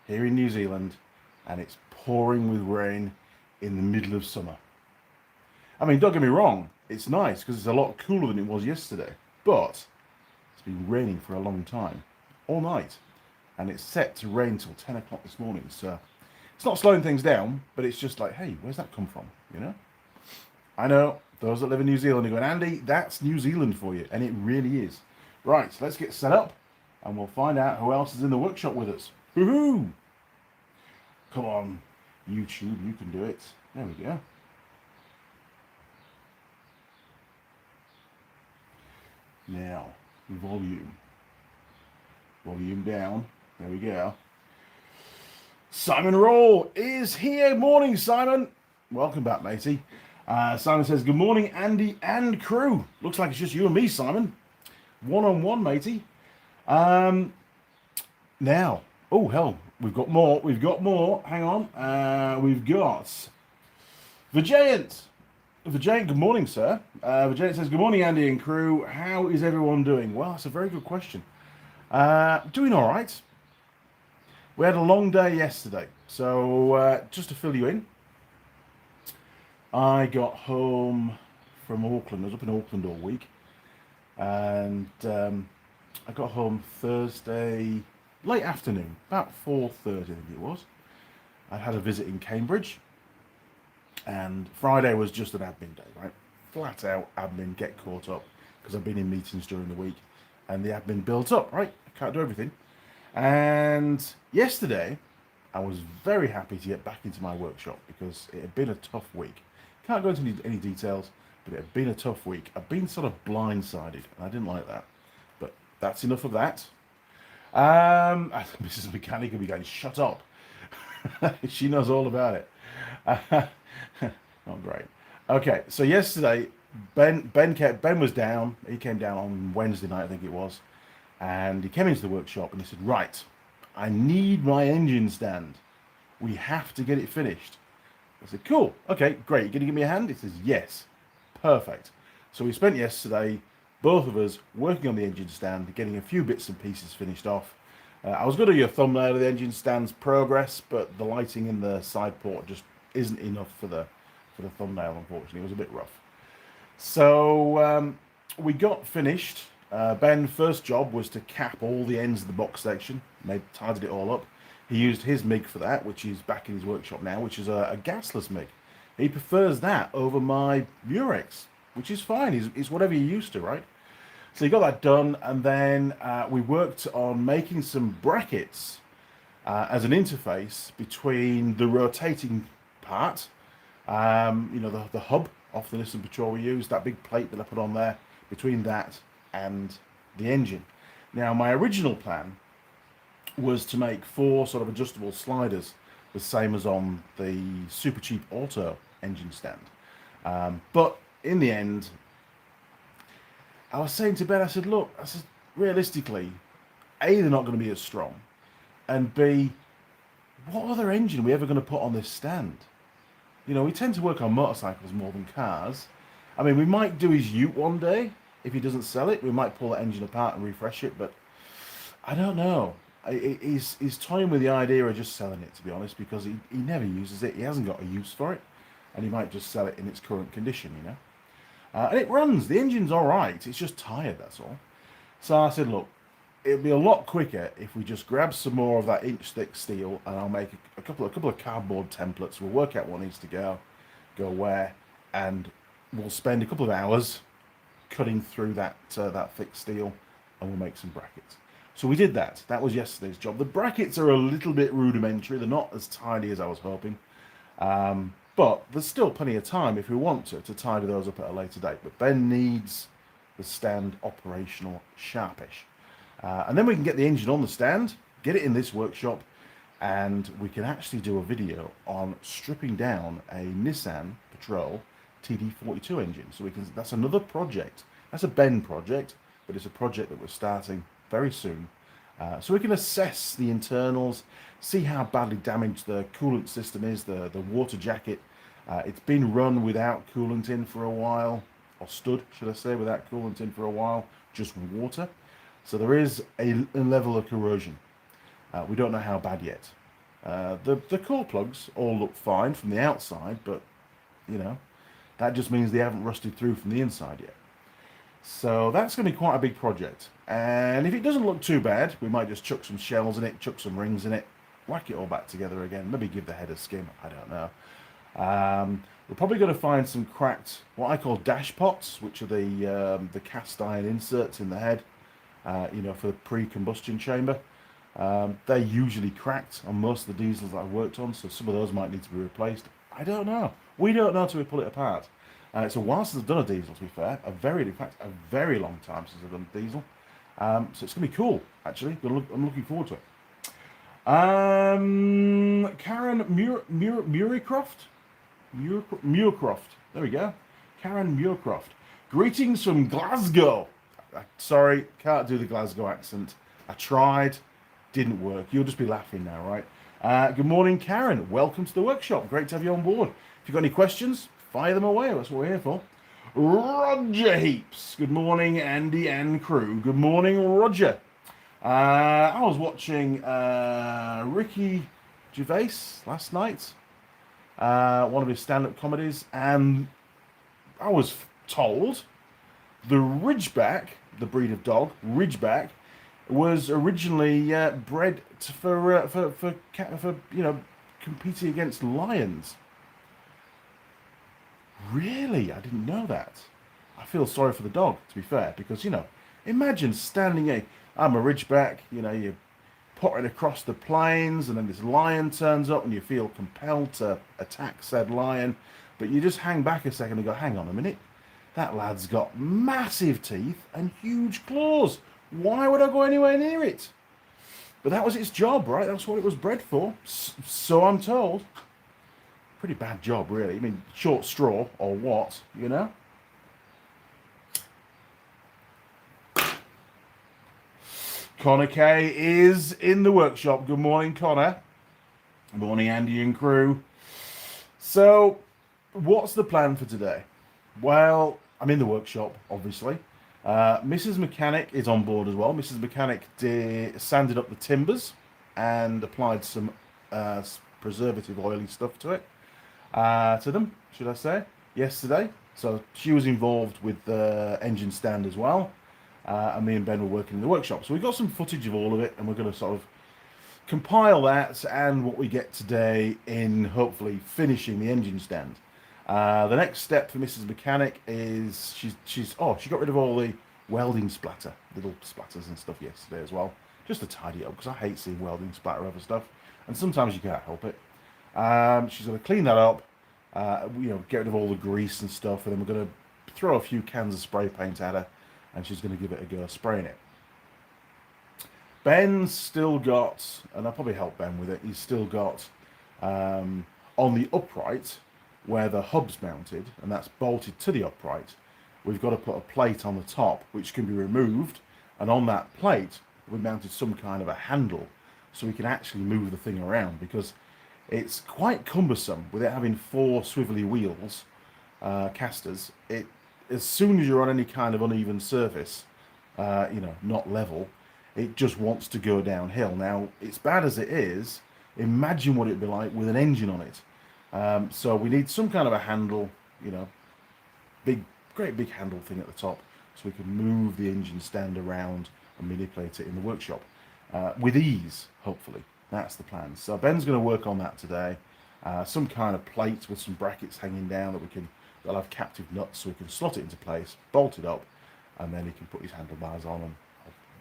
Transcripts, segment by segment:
here in New Zealand, and it's pouring with rain in the middle of summer. I mean, don't get me wrong, it's nice because it's a lot cooler than it was yesterday, but it's been raining for a long time, all night, and it's set to rain till 10 o'clock this morning. So it's not slowing things down, but it's just like, hey, where's that come from? You know? I know those that live in New Zealand are going, Andy, that's New Zealand for you, and it really is. Right, so let's get set up, and we'll find out who else is in the workshop with us. Woohoo! Come on, YouTube, you can do it. There we go. Now, volume down. There we go. Simon Roll is here. Morning, Simon. Welcome back, matey. Simon says, good morning, Andy and crew. Looks like it's just you and me, Simon. One-on-one, matey. Now, oh, hell, we've got more. Hang on. We've got Vijayant. Vijayant, good morning, sir. Vijayant says, good morning, Andy and crew. How is everyone doing? Well, that's a very good question. Doing all right. We had a long day yesterday. So, just to fill you in, I got home from Auckland. I was up in Auckland all week. And I got home Thursday, late afternoon, about 4:30, I think it was. I had a visit in Cambridge. And Friday was just an admin day, right? Flat out admin, get caught up, because I've been in meetings during the week, and the admin built up, right? I can't do everything. And yesterday, I was very happy to get back into my workshop because it had been a tough week. Can't go into any details, but it had been a tough week. I've been sort of blindsided, and I didn't like that. But that's enough of that. Mrs. Mechanic will be going, shut up. She knows all about it. Not great. Okay, so yesterday, Ben was down. He came down on Wednesday night, I think it was. And he came into the workshop and he said, right, I need my engine stand. We have to get it finished. I said, cool, okay, great. You're going to give me a hand? He says, yes. Perfect. So we spent yesterday, both of us, working on the engine stand, getting a few bits and pieces finished off. I was going to do a thumbnail of the engine stand's progress, but the lighting in the side port just isn't enough for the thumbnail, unfortunately. It was a bit rough. So we got finished. Ben's first job was to cap all the ends of the box section, tidied it all up. He used his MIG for that, which is back in his workshop now, which is a gasless MIG. He prefers that over my Murex, which is fine. It's whatever you're used to, right? So he got that done, and then we worked on making some brackets as an interface between the rotating part, the hub off the Nissan Patrol we used, that big plate that I put on there, between that and the engine. Now, my original plan was to make 4 sort of adjustable sliders, the same as on the super cheap auto engine stand. But in the end, I was saying to Ben, I said, look, realistically, A, they're not going to be as strong, and B, what other engine are we ever going to put on this stand? You know, we tend to work on motorcycles more than cars. I mean, we might do his Ute one day. If he doesn't sell it, we might pull that engine apart and refresh it, but I don't know. He's toying with the idea of just selling it, to be honest, because he never uses it. He hasn't got a use for it, and he might just sell it in its current condition, you know. And it runs. The engine's all right. It's just tired, that's all. So I said, look, it'll be a lot quicker if we just grab some more of that inch-thick steel, and I'll make a couple of cardboard templates. We'll work out what needs to go where, and we'll spend a couple of hours cutting through that thick steel, and we'll make some brackets. So we did that. That was yesterday's job. The brackets are a little bit rudimentary. They're not as tidy as I was hoping. But there's still plenty of time if we want to tidy those up at a later date. But Ben needs the stand operational sharpish. And then we can get the engine on the stand, get it in this workshop, and we can actually do a video on stripping down a Nissan Patrol TD42 engine. So that's another project. That's a Ben project, but it's a project that we're starting very soon. So we can assess the internals, see how badly damaged the coolant system is, the water jacket. It's been run without coolant in for a while, or stood, should I say, without coolant in for a while, just water. So there is a level of corrosion. We don't know how bad yet. The core plugs all look fine from the outside, but you know, that just means they haven't rusted through from the inside yet. So that's going to be quite a big project. And if it doesn't look too bad, we might just chuck some shells in it, chuck some rings in it, whack it all back together again. Maybe give the head a skim. I don't know. We're probably going to find some cracked, what I call dash pots, which are the cast iron inserts in the head, for the pre-combustion chamber. They're usually cracked on most of the diesels that I've worked on, so some of those might need to be replaced. I don't know. We don't know till we pull it apart. It's a while since I've done a diesel, to be fair. In fact, a very long time since I've done a diesel. So it's going to be cool, actually. I'm looking forward to it. Karen Muircroft. There we go. Karen Muircroft. Greetings from Glasgow. Sorry, can't do the Glasgow accent. I tried, didn't work. You'll just be laughing now, right? Good morning, Karen. Welcome to the workshop. Great to have you on board. If you've got any questions, fire them away. That's what we're here for. Roger Heaps. Good morning, Andy and crew. Good morning, Roger. I was watching Ricky Gervais last night, one of his stand-up comedies, and I was told the Ridgeback, the breed of dog, Ridgeback, was originally bred for competing against lions. Really? I didn't know that. I feel sorry for the dog, to be fair, because, imagine standing I'm a Ridgeback, you're potting across the plains, and then this lion turns up, and you feel compelled to attack said lion, but you just hang back a second and go, hang on a minute, that lad's got massive teeth and huge claws. Why would I go anywhere near it? But that was its job, right? That's what it was bred for, so I'm told. Pretty bad job, really. I mean, short straw, or what, Connor K is in the workshop. Good morning, Connor. Good morning, Andy and crew. So, what's the plan for today? Well, I'm in the workshop, obviously. Mrs. Mechanic is on board as well. Mrs. Mechanic sanded up the timbers and applied some preservative oily stuff to them, should I say, yesterday. So she was involved with the engine stand as well. And me and Ben were working in the workshop. So we've got some footage of all of it, and we're going to sort of compile that and what we get today in hopefully finishing the engine stand. The next step for Mrs. Mechanic is she got rid of all the welding splatter, little splatters and stuff yesterday as well, just to tidy it up, because I hate seeing welding splatter over stuff, and sometimes you can't help it. She's going to clean that up, get rid of all the grease and stuff, and then we're going to throw a few cans of spray paint at her, and she's going to give it a go spraying it. Ben's still got, and I'll probably help Ben with it, he's still got on the upright where the hub's mounted, and that's bolted to the upright, we've got to put a plate on the top which can be removed, and on that plate we've mounted some kind of a handle so we can actually move the thing around, because it's quite cumbersome with it having four swivelly wheels, casters. As soon as you're on any kind of uneven surface, not level, it just wants to go downhill. Now, it's bad as it is, imagine what it'd be like with an engine on it. So we need some kind of a handle, great big handle thing at the top, so we can move the engine stand around and manipulate it in the workshop with ease, hopefully. That's the plan. So Ben's going to work on that today. Some kind of plate with some brackets hanging down that'll have captive nuts, so we can slot it into place, bolt it up, and then he can put his handlebars on and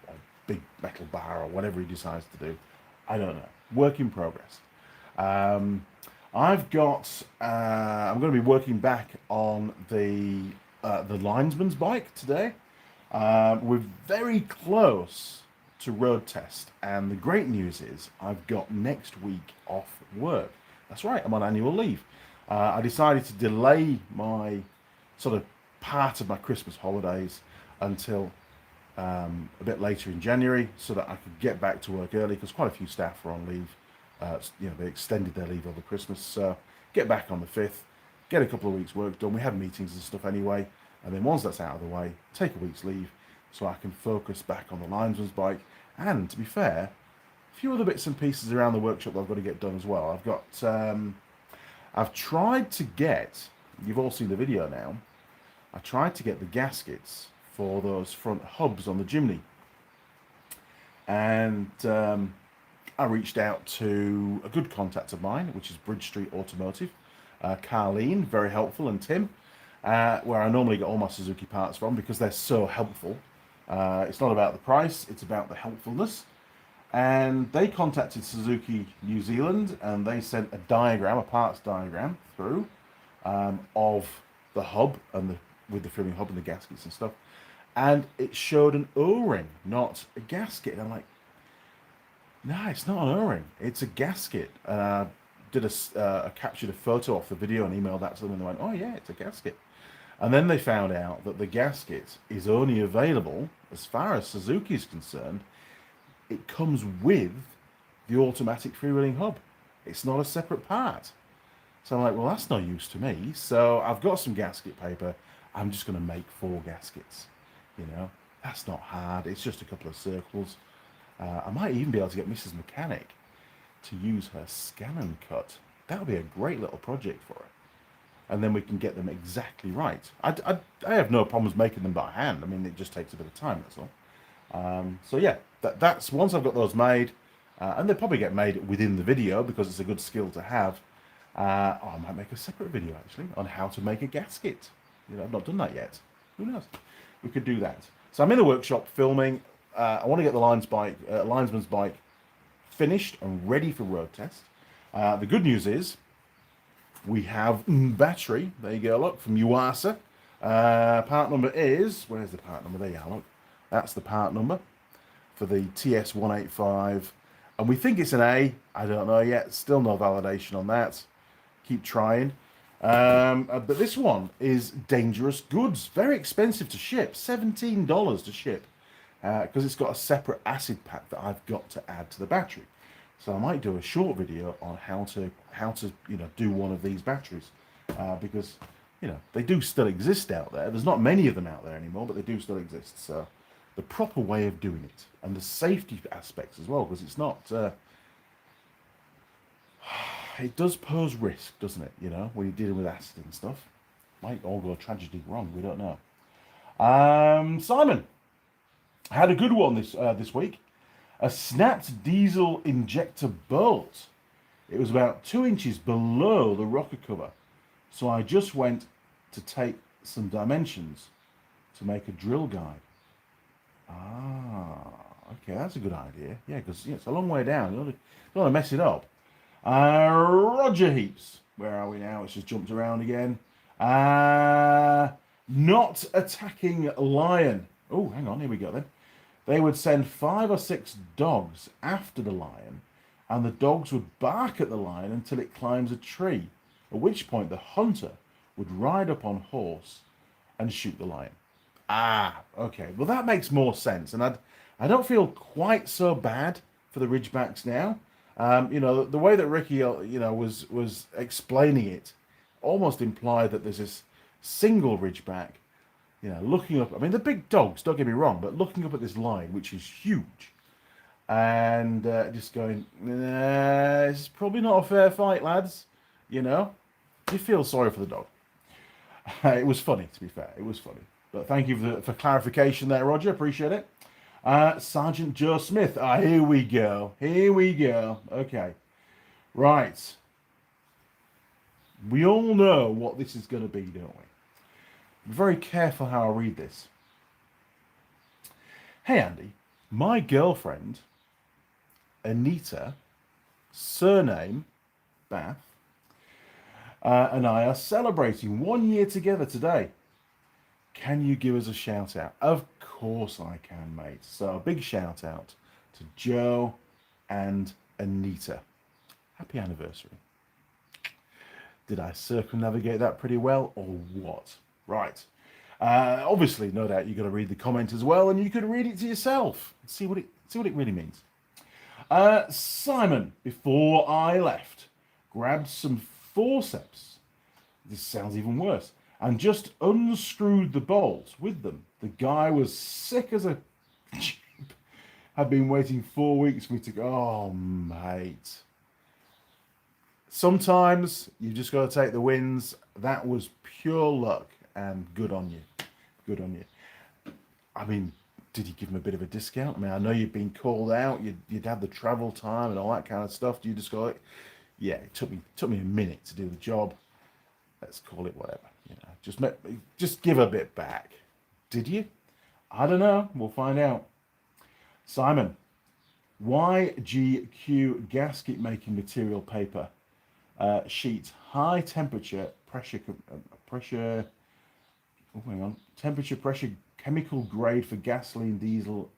a big metal bar or whatever he decides to do. I don't know. Work in progress. I'm going to be working back on the Linesman's bike today. We're very close to road test, and the great news is I've got next week off work. That's right, I'm on annual leave. I decided to delay my sort of part of my Christmas holidays until a bit later in January, so that I could get back to work early, because quite a few staff were on leave. They extended their leave over Christmas, so get back on the 5th, get a couple of weeks work done. We have meetings and stuff anyway, and then once that's out of the way, take a week's leave so I can focus back on the Linesman's bike. And to be fair, a few other bits and pieces around the workshop that I've got to get done as well. I've tried to get, you've all seen the video now, I tried to get the gaskets for those front hubs on the chimney. And I reached out to a good contact of mine, which is Bridge Street Automotive, Carleen, very helpful, and Tim, where I normally get all my Suzuki parts from because they're so helpful. It's not about the price, it's about the helpfulness. And they contacted Suzuki New Zealand and they sent a diagram, a parts diagram through of the hub and with the filling hub and the gaskets and stuff. And it showed an O-ring, not a gasket. And I'm like, no, it's not an O-ring, it's a gasket. And I captured a photo off the video and emailed that to them, and they went, oh yeah, it's a gasket. And then they found out that the gasket is only available, as far as Suzuki is concerned, it comes with the automatic freewheeling hub. It's not a separate part. So I'm like, well, that's no use to me. So I've got some gasket paper. I'm just going to make 4 gaskets. You know, that's not hard. It's just a couple of circles. I might even be able to get Mrs. Mechanic to use her scan and cut. That would be a great little project for her. And then we can get them exactly right. I have no problems making them by hand. I mean, it just takes a bit of time, that's all. So yeah, that's once I've got those made, and they probably get made within the video because it's a good skill to have. I might make a separate video actually on how to make a gasket. You know, I've not done that yet. Who knows? We could do that. So I'm in the workshop filming. I want to get the Linesman's bike finished and ready for road test. The good news is we have battery. There you go, look, from Yuasa. Part number is, where's the part number? There you are, look. That's the part number for the TS185. And we think it's an A. I don't know yet. Still no validation on that. Keep trying. But this one is dangerous goods. Very expensive to ship. $17 to ship. Because it's got a separate acid pack that I've got to add to the battery. So I might do a short video on how to do one of these batteries. Because, they do still exist out there. There's not many of them out there anymore, but they do still exist. So the proper way of doing it. And the safety aspects as well, because it's not... it does pose risk, doesn't it? When you're dealing with acid and stuff. Might all go tragically wrong, we don't know. Simon had a good one this week. A snapped diesel injector bolt. It was about 2 inches below the rocker cover. So I just went to take some dimensions to make a drill guide. Okay, that's a good idea. Yeah, because it's a long way down. You don't want to mess it up. Roger Heaps. Where are we now? It's just jumped around again. Not attacking lion. Oh, hang on. Here we go then. They would send 5 or 6 dogs after the lion, and the dogs would bark at the lion until it climbs a tree, at which point the hunter would ride up on horse and shoot the lion. Okay. Well, that makes more sense, and I don't feel quite so bad for the Ridgebacks now. The way that Ricky, was explaining it, almost implied that there's this single Ridgeback, looking up. I mean, the big dogs, don't get me wrong, but looking up at this line, which is huge, and just going, it's probably not a fair fight, lads. You feel sorry for the dog. It was funny, to be fair. It was funny. But thank you for clarification there, Roger. Appreciate it. Sergeant Joe Smith. Here we go. Here we go. Okay. Right. We all know what this is going to be, don't we? Be very careful how I read this. Hey, Andy. My girlfriend, Anita, surname Bath, and I are celebrating 1 year together today. Can you give us a shout out? Of course I can, mate. So a big shout out to Joe and Anita. Happy anniversary. Did I circumnavigate that pretty well or what? Right. Obviously, no doubt you're going to read the comment as well, and you can read it to yourself. See what it really means. Simon, before I left, grabbed some forceps. This sounds even worse. And just unscrewed the bolts with them. The guy was sick as a chip. have been waiting 4 weeks for me to go. Oh, mate. Sometimes you just got to take the wins. That was pure luck, and good on you. Good on you. I mean, did you give him a bit of a discount? I mean, I know you've been called out. You'd had the travel time and all that kind of stuff. Do you just go, yeah, it took me a minute to do the job. Let's call it whatever. You know, just give a bit back. Did you? I don't know. We'll find out. Simon, YGQ gasket making material paper sheet, high temperature pressure. Oh, hang on. Temperature pressure chemical grade for gasoline, diesel,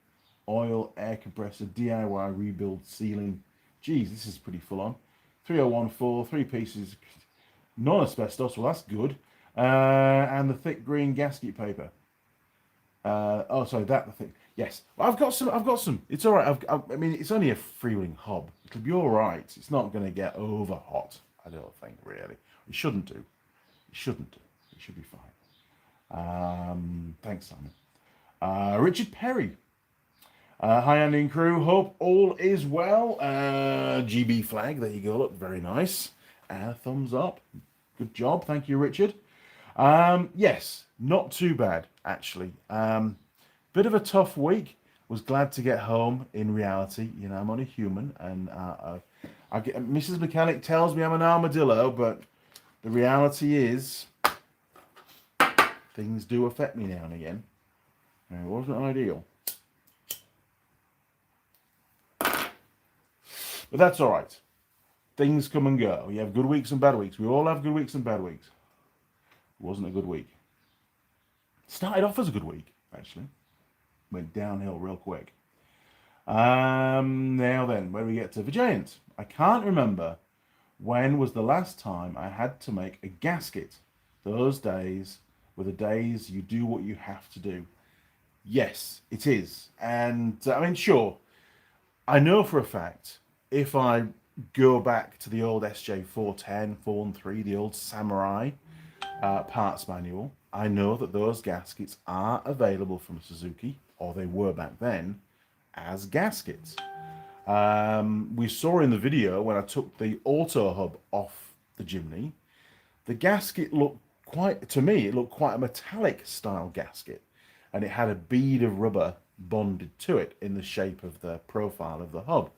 oil, air compressor, DIY rebuild ceiling. Geez, this is pretty full on. 3014, 3 pieces, non-asbestos. Well, that's good. And the thick green gasket paper. The thing. Yes, I've got some. It's all right. I mean, it's only a freewheeling hob. It'll be all right. It's not going to get over hot. I don't think really. It shouldn't do. It shouldn't do. It should be fine. Thanks, Simon. Richard Perry. Hi, Andy and crew. Hope all is well. GB flag. There you go. Look, very nice. Thumbs up. Good job. Thank you, Richard. Yes, not too bad actually. Bit of a tough week. Was glad to get home. In reality, you know, I'm only human, and Mrs. Mechanic tells me I'm an armadillo, but the reality is things do affect me now and again. And it wasn't ideal, but that's all right. Things come and go. You have good weeks and bad weeks. We all have good weeks and bad weeks. It wasn't a good week. Started off as a good week, actually. Went downhill real quick. Now then, where do we get to? Vijayant. I can't remember when was the last time I had to make a gasket. Those days were the days you do what you have to do. Yes, it is. And I mean, sure, I know for a fact if I go back to the old SJ410, 413, the old Samurai parts manual, I know that those gaskets are available from Suzuki, or they were back then, as gaskets. We saw in the video when I took the auto hub off the Jimny, the gasket looked to me, it looked quite a metallic style gasket, and it had a bead of rubber bonded to it in the shape of the profile of the hub.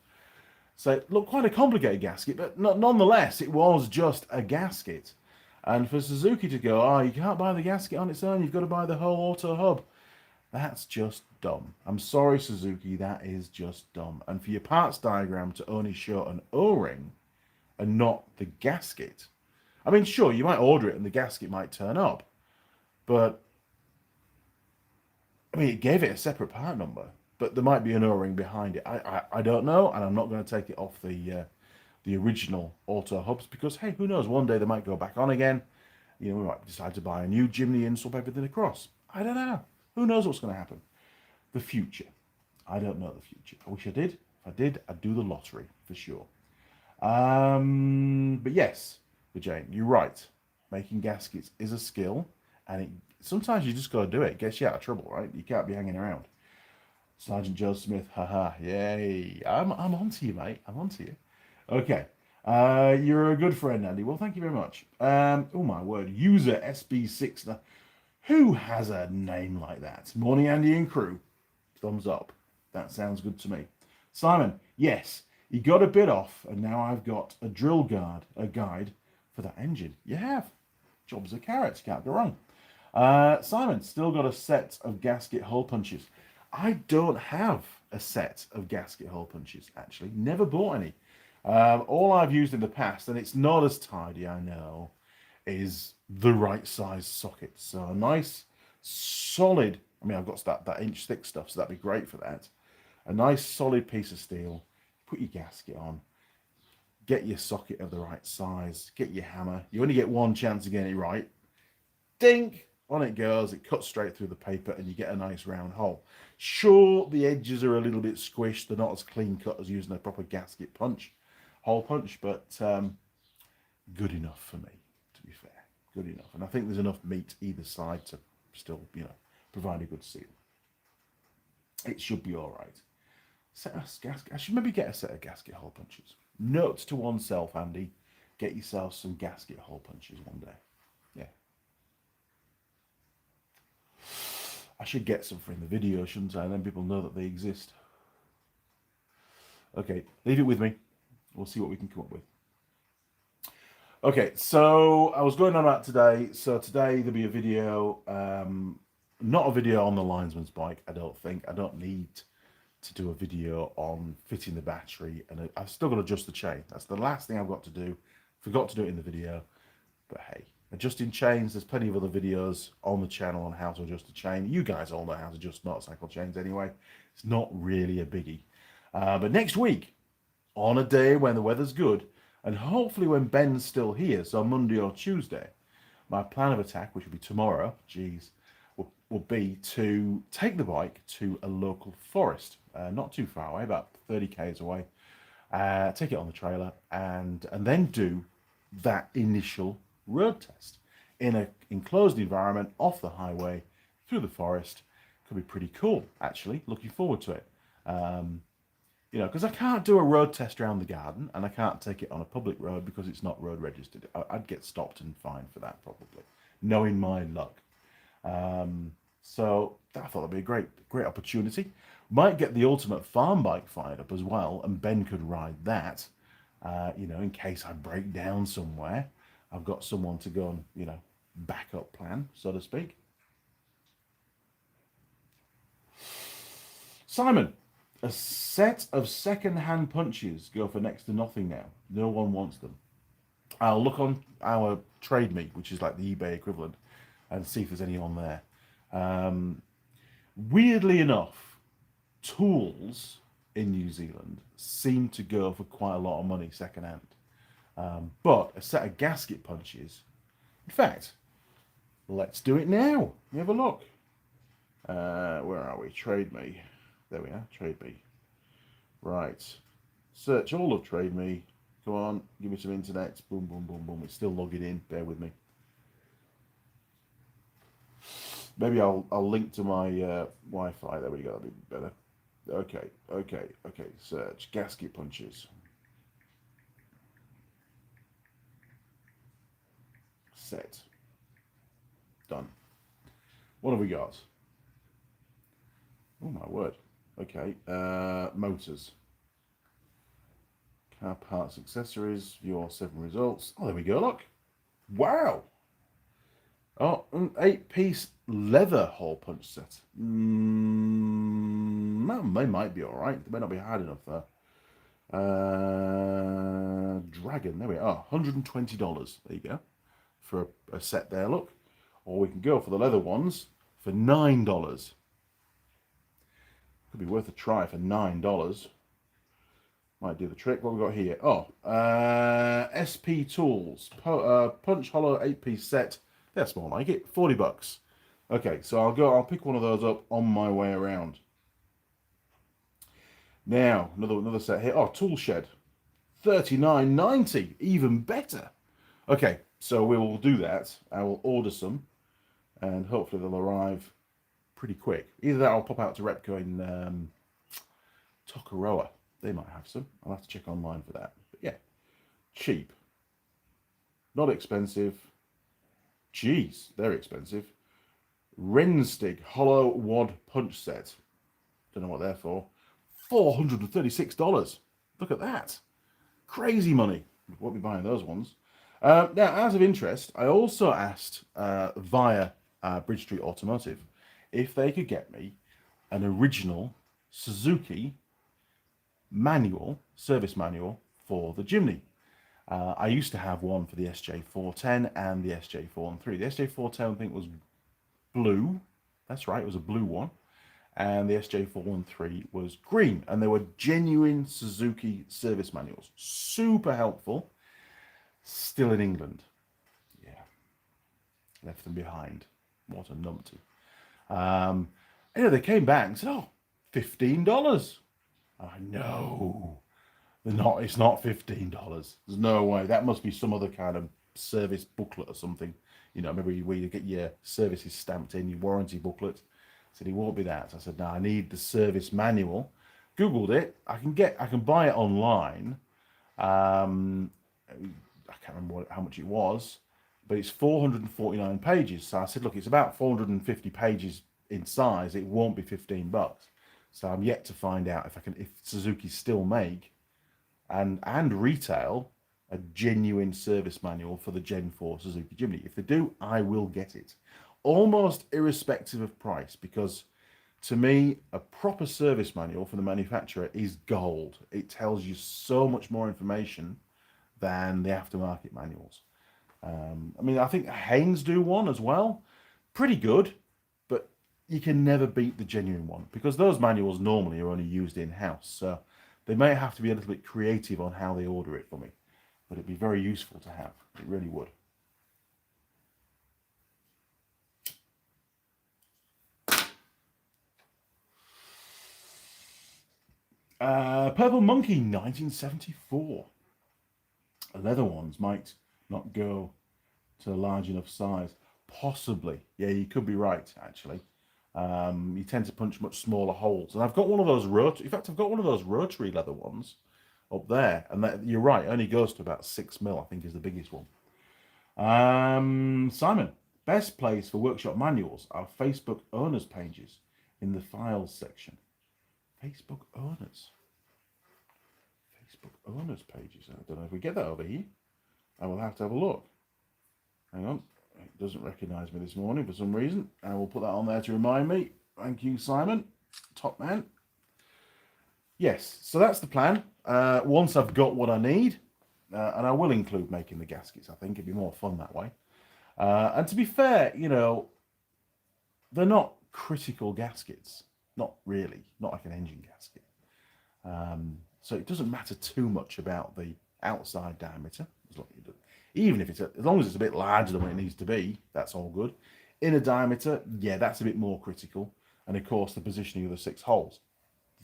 So it looked quite a complicated gasket, but nonetheless, it was just a gasket. And for Suzuki to go, oh, you can't buy the gasket on its own, you've got to buy the whole auto hub. That's just dumb. I'm sorry, Suzuki, that is just dumb. And for your parts diagram to only show an O-ring and not the gasket. I mean, sure, you might order it and the gasket might turn up. But, I mean, it gave it a separate part number. But there might be an O-ring behind it. I don't know, and I'm not going to take it off the original auto hubs because, hey, who knows? One day they might go back on again. You know, we might decide to buy a new Jimny and swap everything across. I don't know. Who knows what's going to happen? The future. I don't know the future. I wish I did. If I did, I'd do the lottery for sure. But yes, Jane, you're right. Making gaskets is a skill, and sometimes you just got to do it. It gets you out of trouble, right? You can't be hanging around. Sergeant Joe Smith, haha, yay. I'm onto you, mate. I'm onto you. Okay. You're a good friend, Andy. Well, thank you very much. Oh, my word. User SB6. Who has a name like that? Morning, Andy and crew. Thumbs up. That sounds good to me. Simon, yes, he got a bit off, and now I've got a a guide for that engine. You have. Jobs are carrots. Can't go wrong. Simon, still got a set of gasket hole punches. I don't have a set of gasket hole punches, actually. Never bought any. All I've used in the past, and it's not as tidy, I know, is the right size socket. So a nice, solid, I mean, I've got that inch thick stuff, so that'd be great for that. A nice, solid piece of steel. Put your gasket on. Get your socket of the right size. Get your hammer. You only get one chance of getting it right. Dink! On it goes. It cuts straight through the paper, and you get a nice round hole. Sure, the edges are a little bit squished. They're not as clean cut as using a proper gasket hole punch, but good enough for me, to be fair. Good enough. And I think there's enough meat either side to still, provide a good seal. It should be all right. I should maybe get a set of gasket hole punches. Note to oneself, Andy, get yourself some gasket hole punches one day. Yeah. I should get some for in the video, shouldn't I? And then people know that they exist. Okay, leave it with me. We'll see what we can come up with. Okay, so I was going on about today. So today there'll be a video, not a video on the Linesman's bike, I don't think. I don't need to do a video on fitting the battery, and I've still got to adjust the chain. That's the last thing I've got to do. Forgot to do it in the video, but hey, adjusting chains, there's plenty of other videos on the channel on how to adjust a chain. You guys all know how to adjust motorcycle chains anyway. It's not really a biggie. But next week, on a day when the weather's good, and hopefully when Ben's still here, so Monday or Tuesday, my plan of attack, which will be tomorrow, will be to take the bike to a local forest, not too far away, about 30 k's away, take it on the trailer, and then do that initial road test in an enclosed environment, off the highway, through the forest. Could be pretty cool, actually. Looking forward to it. You know, because I can't do a road test around the garden, and I can't take it on a public road because it's not road registered. I'd get stopped and fined for that, probably, knowing my luck. So I thought that'd be a great opportunity. Might get the ultimate farm bike fired up as well, and Ben could ride that. You know, in case I break down somewhere, I've got someone to go and, you know, backup plan, so to speak. Simon, a set of second-hand punches go for next to nothing now. No one wants them. I'll look on our Trade Me, which is like the eBay equivalent, and see if there's any on there. Weirdly enough, tools in New Zealand seem to go for quite a lot of money second-hand. But a set of gasket punches, in fact, let's do it now. Let me have a look. Where are we? Trade Me. There we are, Trade Me. Right. Search all of Trade Me. Come on, give me some internet. Boom, boom, boom, boom. It's still logging in. Bear with me. Maybe I'll link to my Wi-Fi. There we go. That'll be better. Okay. Search gasket punches. Set. Done. What have we got? Oh my word. Okay, motors. Car parts, accessories, your 7 results. Oh, there we go, look. Wow. Oh, an 8-piece leather hole punch set. They might be all right. They may not be hard enough, though. Dragon, there we are. $120. There you go. For a set there, look. Or we can go for the leather ones for $9. Could be worth a try for $9. Might do the trick. What we got here? Oh, SP Tools Punch Hollow 8-piece set. That's more like it. $40. Okay, so I'll pick one of those up on my way around. Now another set here. Oh, Tool Shed, $39.90. Even better. Okay, so we will do that. I will order some, and hopefully they'll arrive pretty quick. Either that or I'll pop out to Repco in Tokoroa. They might have some. I'll have to check online for that. But yeah, cheap. Not expensive. Jeez, they're expensive. Renstig Hollow Wad Punch Set. Don't know what they're for. $436. Look at that. Crazy money. Won't be buying those ones. Now, as of interest, I also asked via Bridge Street Automotive if they could get me an original Suzuki manual, service manual for the Jimny. I used to have one for the SJ410 and the SJ413. The SJ410 I think was blue. That's right, it was a blue one. And the SJ413 was green. And they were genuine Suzuki service manuals. Super helpful. Still in England. Yeah. Left them behind. What a numpty. Anyway, they came back and said, oh, $15. I know. It's not $15. There's no way. That must be some other kind of service booklet or something. You know, maybe where you get your services stamped in, your warranty booklet. I said, it won't be that. I said, no, I need the service manual Googled it. I can buy it online. Um, I can't remember how much it was, but it's 449 pages. So I said, look, it's about 450 pages in size. It won't be $15. So I'm yet to find out if Suzuki still make and retail a genuine service manual for the Gen 4 Suzuki Jimny. If they do, I will get it, almost irrespective of price, because to me, a proper service manual from the manufacturer is gold. It tells you so much more information than the aftermarket manuals. I mean, I think Haynes do one as well. Pretty good, but you can never beat the genuine one, because those manuals normally are only used in-house. So they may have to be a little bit creative on how they order it for me, but it'd be very useful to have. It really would. Purple Monkey 1974. Leather ones might not go to a large enough size. Possibly. Yeah, you could be right, actually. You tend to punch much smaller holes. And I've got one of those in fact, I've got one of those rotary leather ones up there. And that, you're right, only goes to about 6mm, I think is the biggest one. Simon, best place for workshop manuals are Facebook owners pages in the files section. Facebook owners. Facebook owners pages. I don't know if we get that over here. I will have to have a look. Hang on. It doesn't recognise me this morning for some reason. I will put that on there to remind me. Thank you, Simon. Top man. Yes, so that's the plan. Once I've got what I need, and I will include making the gaskets, I think it'd be more fun that way. And to be fair, you know, they're not critical gaskets. Not really. Not like an engine gasket. So it doesn't matter too much about the outside diameter. Even if as long as it's a bit larger than what it needs to be, that's all good. Inner diameter, yeah, that's a bit more critical. And of course, the positioning of the 6 holes,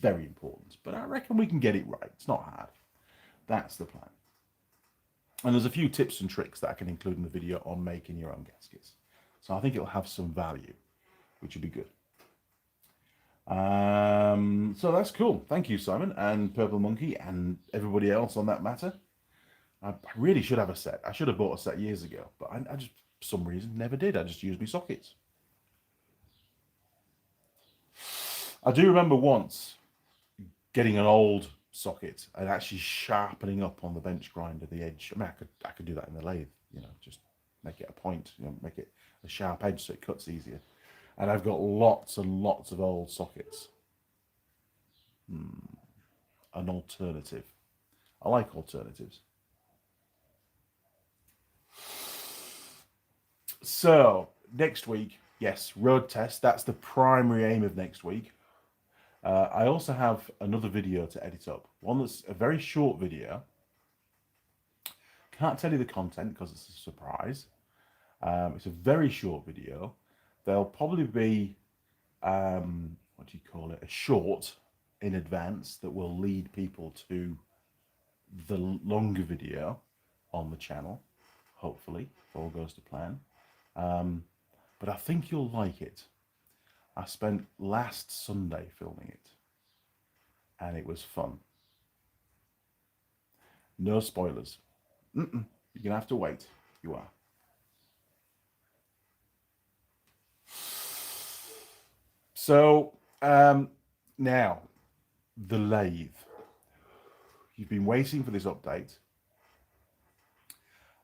very important. But I reckon we can get it right. It's not hard. That's the plan. And there's a few tips and tricks that I can include in the video on making your own gaskets. So I think it'll have some value, which would be good. So that's cool. Thank you, Simon, and Purple Monkey, and everybody else on that matter. I really should have a set. I should have bought a set years ago, but I just, for some reason, never did. I just used my sockets. I do remember once getting an old socket and actually sharpening up on the bench grinder the edge. I mean, I could do that in the lathe, you know, just make it a point, you know, make it a sharp edge so it cuts easier. And I've got lots and lots of old sockets. An alternative. I like alternatives. So, next week, yes, road test. That's the primary aim of next week. I also have another video to edit up. One that's a very short video. Can't tell you the content because it's a surprise. It's a very short video. There'll probably be, what do you call it, a short in advance that will lead people to the longer video on the channel, hopefully, if all goes to plan. But I think you'll like it. I spent last Sunday filming it, and it was fun. No spoilers. You're going to have to wait. You are. So, now, the lathe. You've been waiting for this update.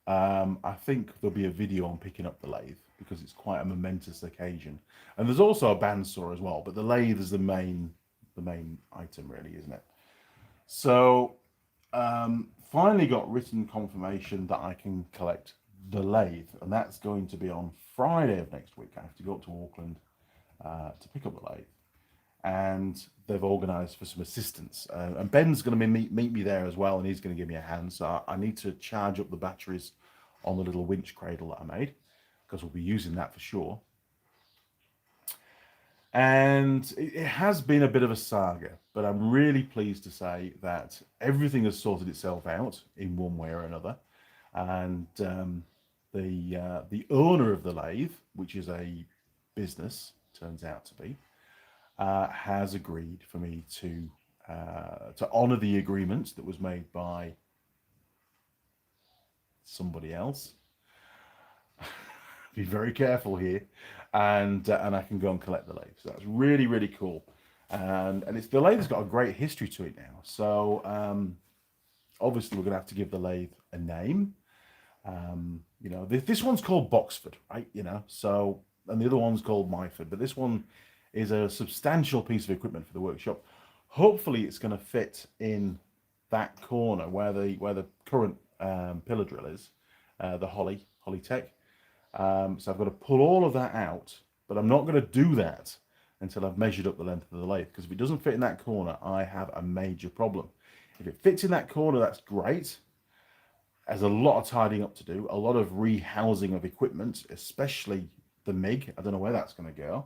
I think there'll be a video on picking up the lathe because it's quite a momentous occasion. And there's also a bandsaw as well, but the lathe is the main item really, isn't it? So, finally got written confirmation that I can collect the lathe, and that's going to be on Friday of next week. I have to go up to Auckland to pick up the lathe, and they've organised for some assistance. And Ben's going to meet me there as well, and he's going to give me a hand. So I need to charge up the batteries on the little winch cradle that I made, because we'll be using that for sure. And it has been a bit of a saga, but I'm really pleased to say that everything has sorted itself out in one way or another. And the owner of the lathe, which is a business, turns out to be, has agreed for me to to honour the agreement that was made by somebody else. Be very careful here, and I can go and collect the lathe. So that's really, really cool. And it's the lathe's got a great history to it now. So obviously we're going to have to give the lathe a name. You know, this one's called Boxford, right? You know, so, and the other one's called Myford, but this one is a substantial piece of equipment for the workshop. Hopefully it's going to fit in that corner where the current pillar drill is, the Holly Tech. So I've got to pull all of that out, but I'm not going to do that until I've measured up the length of the lathe, because if it doesn't fit in that corner, I have a major problem. If it fits in that corner, that's great. There's a lot of tidying up to do, a lot of rehousing of equipment, especially the MIG. I don't know where that's going to go.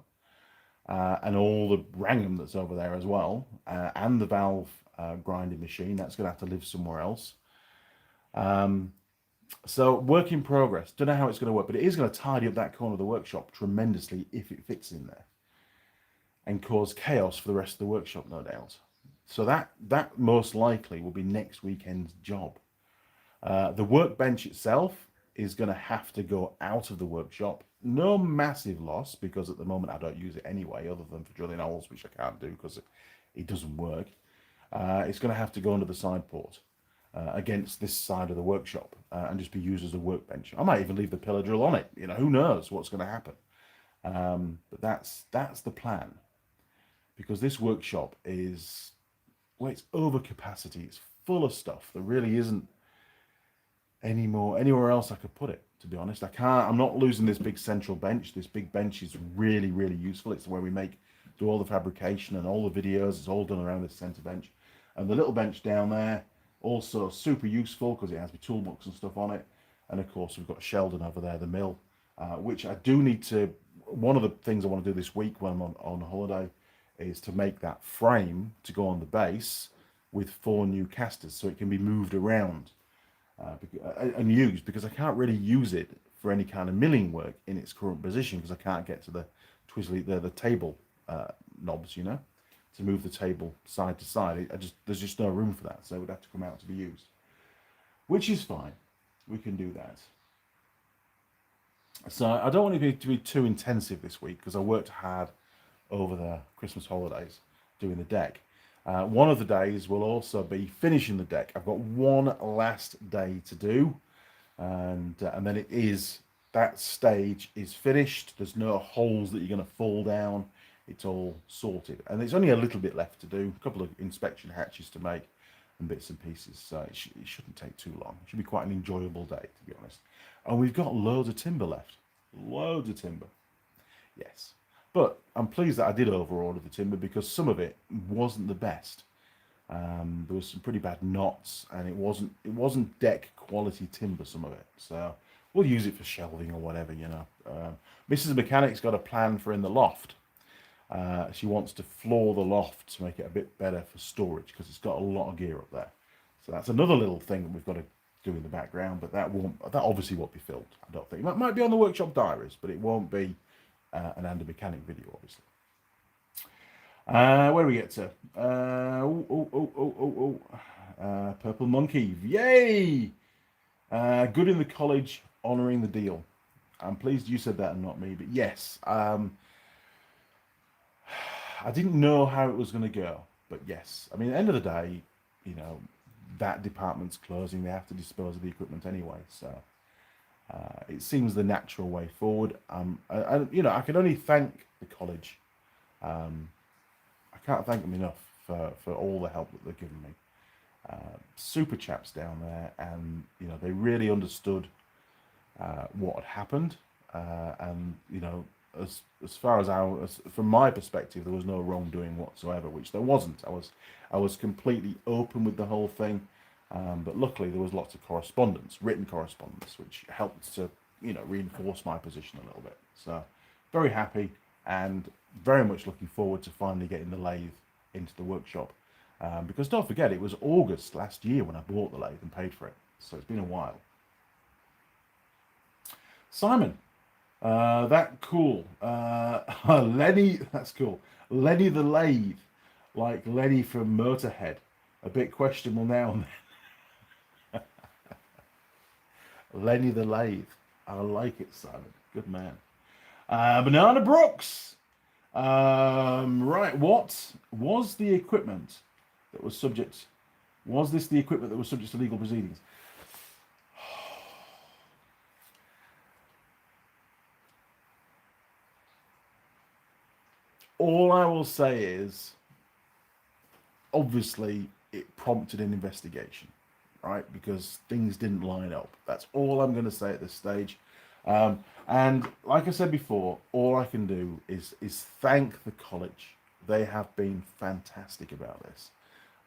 And all the Wrangham that's over there as well, and the valve grinding machine, that's going to have to live somewhere else. So work in progress. Don't know how it's going to work, but it is going to tidy up that corner of the workshop tremendously if it fits in there, and cause chaos for the rest of the workshop, no doubt. So that most likely will be next weekend's job. The workbench itself is going to have to go out of the workshop. No massive loss, because at the moment I don't use it anyway, other than for drilling holes, which I can't do because it doesn't work. It's going to have to go under the side port against this side of the workshop and just be used as a workbench. I might even leave the pillar drill on it. You know, who knows what's going to happen. But that's the plan, because this workshop is, well, it's over capacity. It's full of stuff. There really isn't anywhere else I could put it, to be honest. I'm not losing this big central bench. This big bench is really, really useful. It's where we do all the fabrication and all the videos. It's all done around this center bench. And the little bench down there, also super useful because it has my toolbox and stuff on it. And of course we've got Sheldon over there, the mill, which I do need to, one of the things I want to do this week when I'm on holiday is to make that frame to go on the base with 4 new casters so it can be moved around. And used, because I can't really use it for any kind of milling work in its current position, because I can't get to the the table knobs, you know, to move the table side to side. There's just no room for that, so it would have to come out to be used, which is fine. We can do that. So I don't want it to be too intensive this week, because I worked hard over the Christmas holidays doing the deck. One of the days will also be finishing the deck. I've got one last day to do, and then that stage is finished. There's no holes that you're going to fall down. It's all sorted, and there's only a little bit left to do. A couple of inspection hatches to make and bits and pieces. So it shouldn't take too long. It should be quite an enjoyable day, to be honest. And we've got loads of timber left. Loads of timber. Yes. But I'm pleased that I did overorder the timber, because some of it wasn't the best. There was some pretty bad knots, and it wasn't deck quality timber, some of it. So we'll use it for shelving or whatever, you know. Mrs. Mechanic's got a plan for in the loft. She wants to floor the loft to make it a bit better for storage, because it's got a lot of gear up there. So that's another little thing that we've got to do in the background, but that obviously won't be filmed, I don't think. It might be on the workshop diaries, but it won't be an Andy Mechanic video, obviously. Where do we get to? Purple Monkey, yay! Good in the college, honouring the deal. I'm pleased you said that and not me, but yes. I didn't know how it was going to go, but yes. I mean, at the end of the day, you know, that department's closing. They have to dispose of the equipment anyway, so it seems the natural way forward. You know, I can only thank the college. I can't thank them enough for all the help that they've given me. Super chaps down there, and you know, they really understood what had happened, and you know, as far as from my perspective, there was no wrongdoing whatsoever, which there wasn't. I was completely open with the whole thing. But luckily there was lots of correspondence, written correspondence, which helped to, you know, reinforce my position a little bit. So very happy, and very much looking forward to finally getting the lathe into the workshop. Because don't forget, it was August last year when I bought the lathe and paid for it. So it's been a while. Simon, that cool. Lenny, that's cool. Lenny the Lathe like Lenny from Motorhead. A bit questionable now and then. Lenny the Lathe. I like it, Simon. Good man. Banana Brooks. Right. What was the equipment that was subject? Was this the equipment that was subject to legal proceedings? All I will say is, obviously, it prompted an investigation, right? Because things didn't line up. That's all I'm going to say at this stage. And like I said before, all I can do is thank the college. They have been fantastic about this.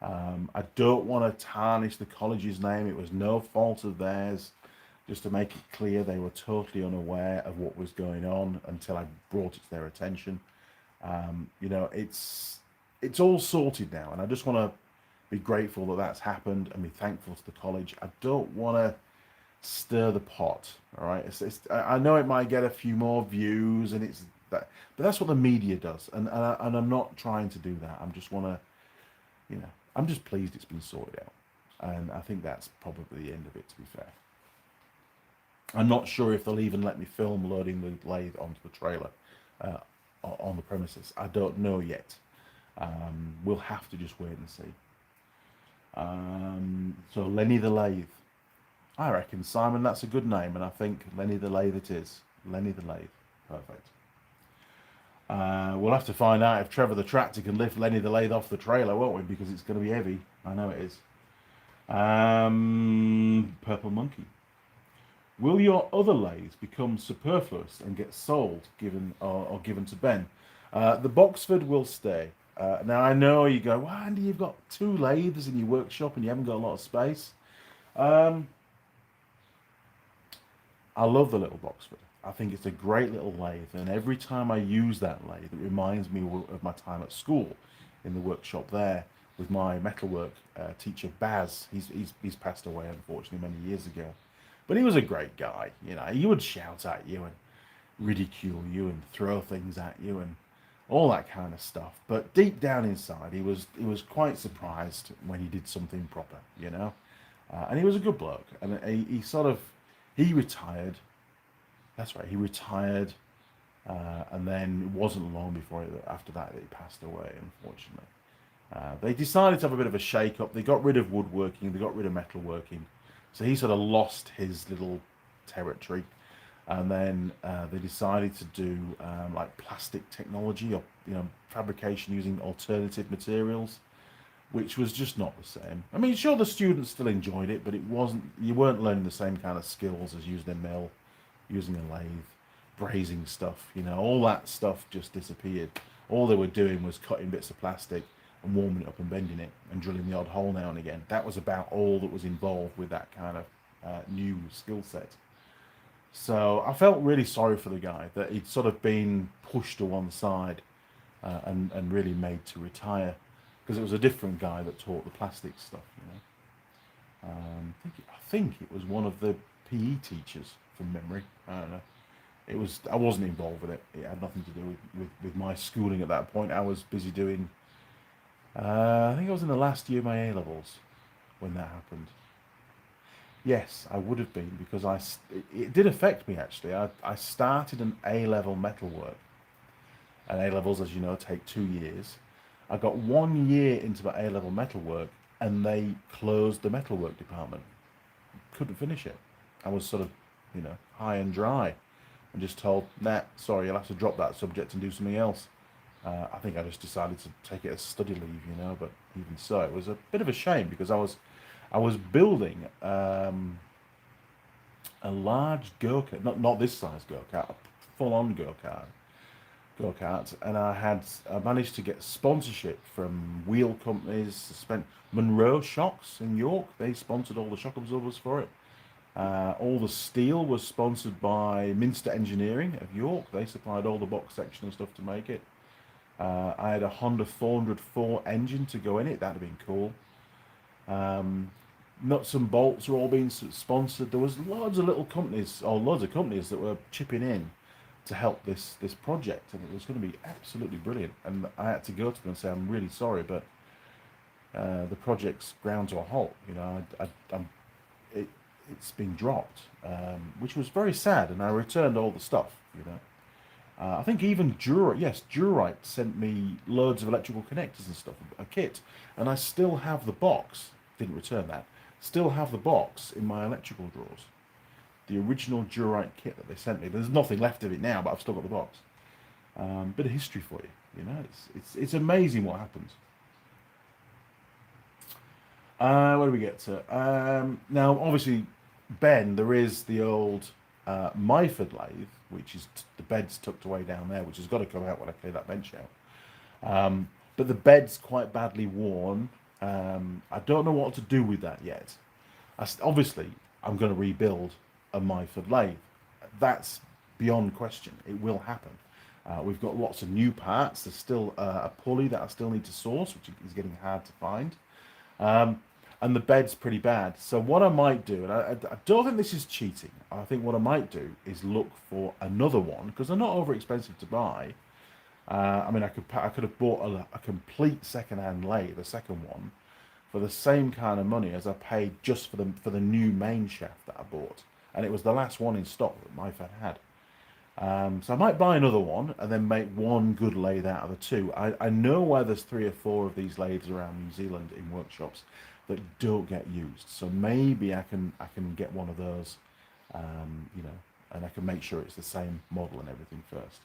I don't want to tarnish the college's name. It was no fault of theirs. Just to make it clear, they were totally unaware of what was going on until I brought it to their attention. You know, it's all sorted now, and I just want to be grateful that that's happened and be thankful to the college. I don't want to stir the pot. All right, I know it might get a few more views, and it's that, but that's what the media does, and I'm not trying to do that. I'm just want to, you know, I'm just pleased it's been sorted out, and I think that's probably the end of it. To be fair, I'm not sure if they'll even let me film loading the lathe onto the trailer uh, on the premises. I don't know yet. We'll have to just wait and see. So Lenny the Lathe. I reckon, Simon, that's a good name, and I think Lenny the Lathe it is. Lenny the Lathe. Perfect. We'll have to find out if Trevor the Tractor can lift Lenny the Lathe off the trailer, won't we? Because it's going to be heavy. I know it is. Purple Monkey. Will your other lathes become superfluous and get sold, given or given to Ben? The Boxford will stay. Now I know you go, well, Andy, you've got 2 lathes in your workshop and you haven't got a lot of space. I love the little Boxford. I think it's a great little lathe, and every time I use that lathe, it reminds me of my time at school in the workshop there with my metalwork teacher Baz. He's passed away unfortunately many years ago, but he was a great guy. You know, he would shout at you and ridicule you and throw things at you and all that kind of stuff. But deep down inside, he was quite surprised when he did something proper. You know, and he was a good bloke, and he sort of he retired. That's right, he retired, and then it wasn't long before after that he passed away, unfortunately. They decided to have a bit of a shake-up. They got rid of woodworking, they got rid of metalworking, so he sort of lost his little territory. And then they decided to do like plastic technology, or fabrication using alternative materials, which was just not the same. I mean, sure, the students still enjoyed it, but it wasn't. You weren't learning the same kind of skills as using a mill, using a lathe, brazing stuff. All that stuff just disappeared. All they were doing was cutting bits of plastic and warming it up and bending it and drilling the odd hole now and again. That was about all that was involved with that kind of new skill set. So I felt really sorry for the guy that he'd sort of been pushed to one side and really made to retire, because it was a different guy that taught the plastic stuff. I think it was one of the PE teachers from memory. I don't know. I wasn't involved with it. It had nothing to do with my schooling at that point. I was busy doing. I think I was in the last year of my A levels when that happened. Yes, I would have been, because it did affect me actually. I started an A level metalwork, and A levels, as you know, take 2 years. I got 1 year into my A level metalwork, and they closed the metalwork department. Couldn't finish it. I was sort of, high and dry, and just told, nah, sorry, you'll have to drop that subject and do something else. I think I just decided to take it as study leave, but even so, it was a bit of a shame, because I was building a large go-kart, not this size go-kart, a full-on go-kart, and I managed to get sponsorship from wheel companies. Monroe Shocks in York, they sponsored all the shock absorbers for it. All the steel was sponsored by Minster Engineering of York. They supplied all the box section and stuff to make it. I had a Honda 404 engine to go in it. That'd have been cool. Nuts and bolts were all being sponsored. There was loads of companies that were chipping in to help this project, and it was going to be absolutely brilliant. And I had to go to them and say, I'm really sorry, but the project's ground to a halt. You know, it's been dropped, which was very sad. And I returned all the stuff. You know, I think even Durite sent me loads of electrical connectors and stuff, a kit, and I still have the box. Didn't return that. Still have the box in my electrical drawers. The original Durite kit that they sent me. There's nothing left of it now, but I've still got the box. Bit of history for you. You know, it's amazing what happens. Where do we get to? Now, obviously, Ben, there is the old Myford lathe, which is the bed's tucked away down there, which has got to come out when I clear that bench out. But the bed's quite badly worn. I don't know what to do with that yet. Obviously, I'm going to rebuild a Myford lathe. That's beyond question. It will happen. We've got lots of new parts. There's still a pulley that I still need to source, which is getting hard to find. And the bed's pretty bad. So what I might do, and I don't think this is cheating. I think what I might do is look for another one, because they're not over expensive to buy. I mean, I could have bought a complete second-hand lathe, a second one, for the same kind of money as I paid just for the new main shaft that I bought, and it was the last one in stock that Myford had. So I might buy another one and then make one good lathe out of the two. I know where there's 3 or 4 of these lathes around New Zealand in workshops that don't get used. So maybe I can get one of those, you know, and I can make sure it's the same model and everything first.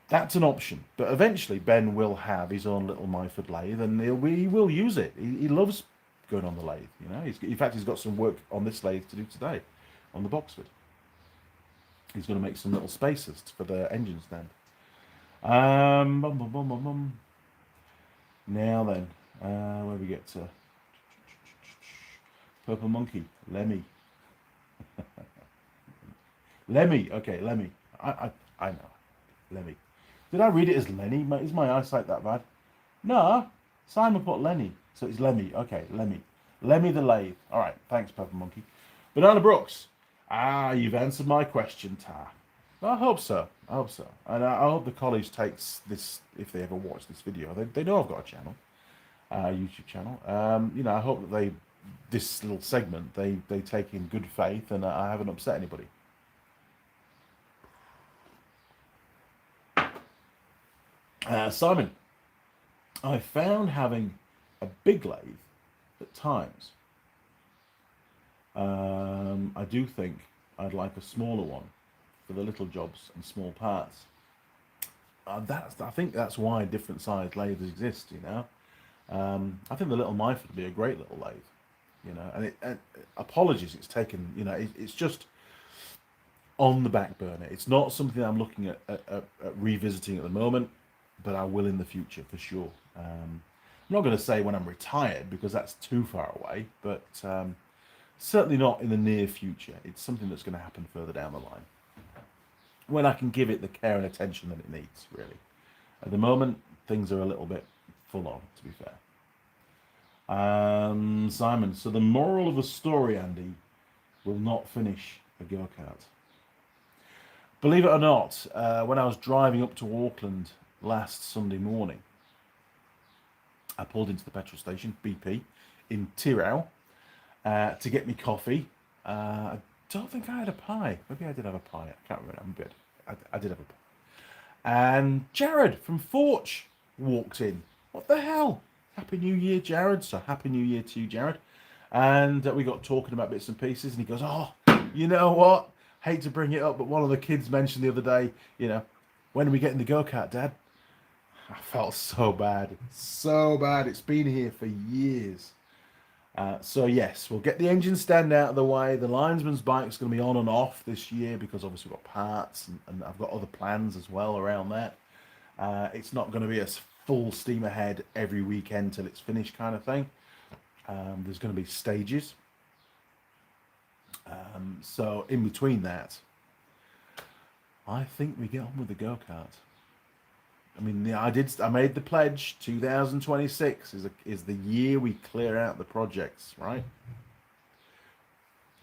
That's an option. But eventually Ben will have his own little Myford lathe, and he will use it. He loves going on the lathe. You know, in fact, he's got some work on this lathe to do today, on the Boxford. He's going to make some little spacers for the engine stand. Now then, where we get to? Purple Monkey, Lemmy. Lemmy, okay, Lemmy. I know, Lemmy. Did I read it as Lenny? Is my eyesight that bad? No, Simon put Lenny, so it's Lemmy. Okay, Lemmy. Lemmy the lathe. All right, thanks, Purple Monkey. Banana Brooks. You've answered my question, Tar. I hope so. I hope so. And I hope the college takes this, if they ever watch this video. They know I've got a channel, YouTube channel. You know, I hope that this little segment, they take in good faith, and I haven't upset anybody. Simon, I found having a big lathe at times. I do think I'd like a smaller one for the little jobs and small parts. I think that's why different sized lathes exist, you know. I think the little Myford would be a great little lathe, you know. And apologies, it's taken, you know, it's just on the back burner. It's not something I'm looking at revisiting at the moment, but I will in the future for sure. I'm not going to say when I'm retired, because that's too far away, but certainly not in the near future. It's something that's going to happen further down the line, when I can give it the care and attention that it needs, really. At the moment, things are a little bit full on, to be fair. Simon, so the moral of the story, Andy, will not finish a go-kart. Believe it or not, when I was driving up to Auckland last Sunday morning, I pulled into the petrol station, BP, in Tirau, to get me coffee. I don't think I had a pie. Maybe I did have a pie. I can't remember. I'm good. I did have a pie. And Jared from Forge walked in. What the hell? Happy New Year, Jared. So happy New Year to you, Jared. And we got talking about bits and pieces, and he goes, oh, you know what? Hate to bring it up, but one of the kids mentioned the other day, you know, when are we getting the go-kart, Dad? I felt so bad. So bad. It's been here for years. So yes, we'll get the engine stand out of the way. The Linesman's bike's going to be on and off this year, because obviously we've got parts, and I've got other plans as well around that. It's not going to be a full steam ahead every weekend till it's finished kind of thing. There's going to be stages. So in between that, I think we get on with the go-kart. I mean, I made the pledge. 2026 is the year we clear out the projects, right?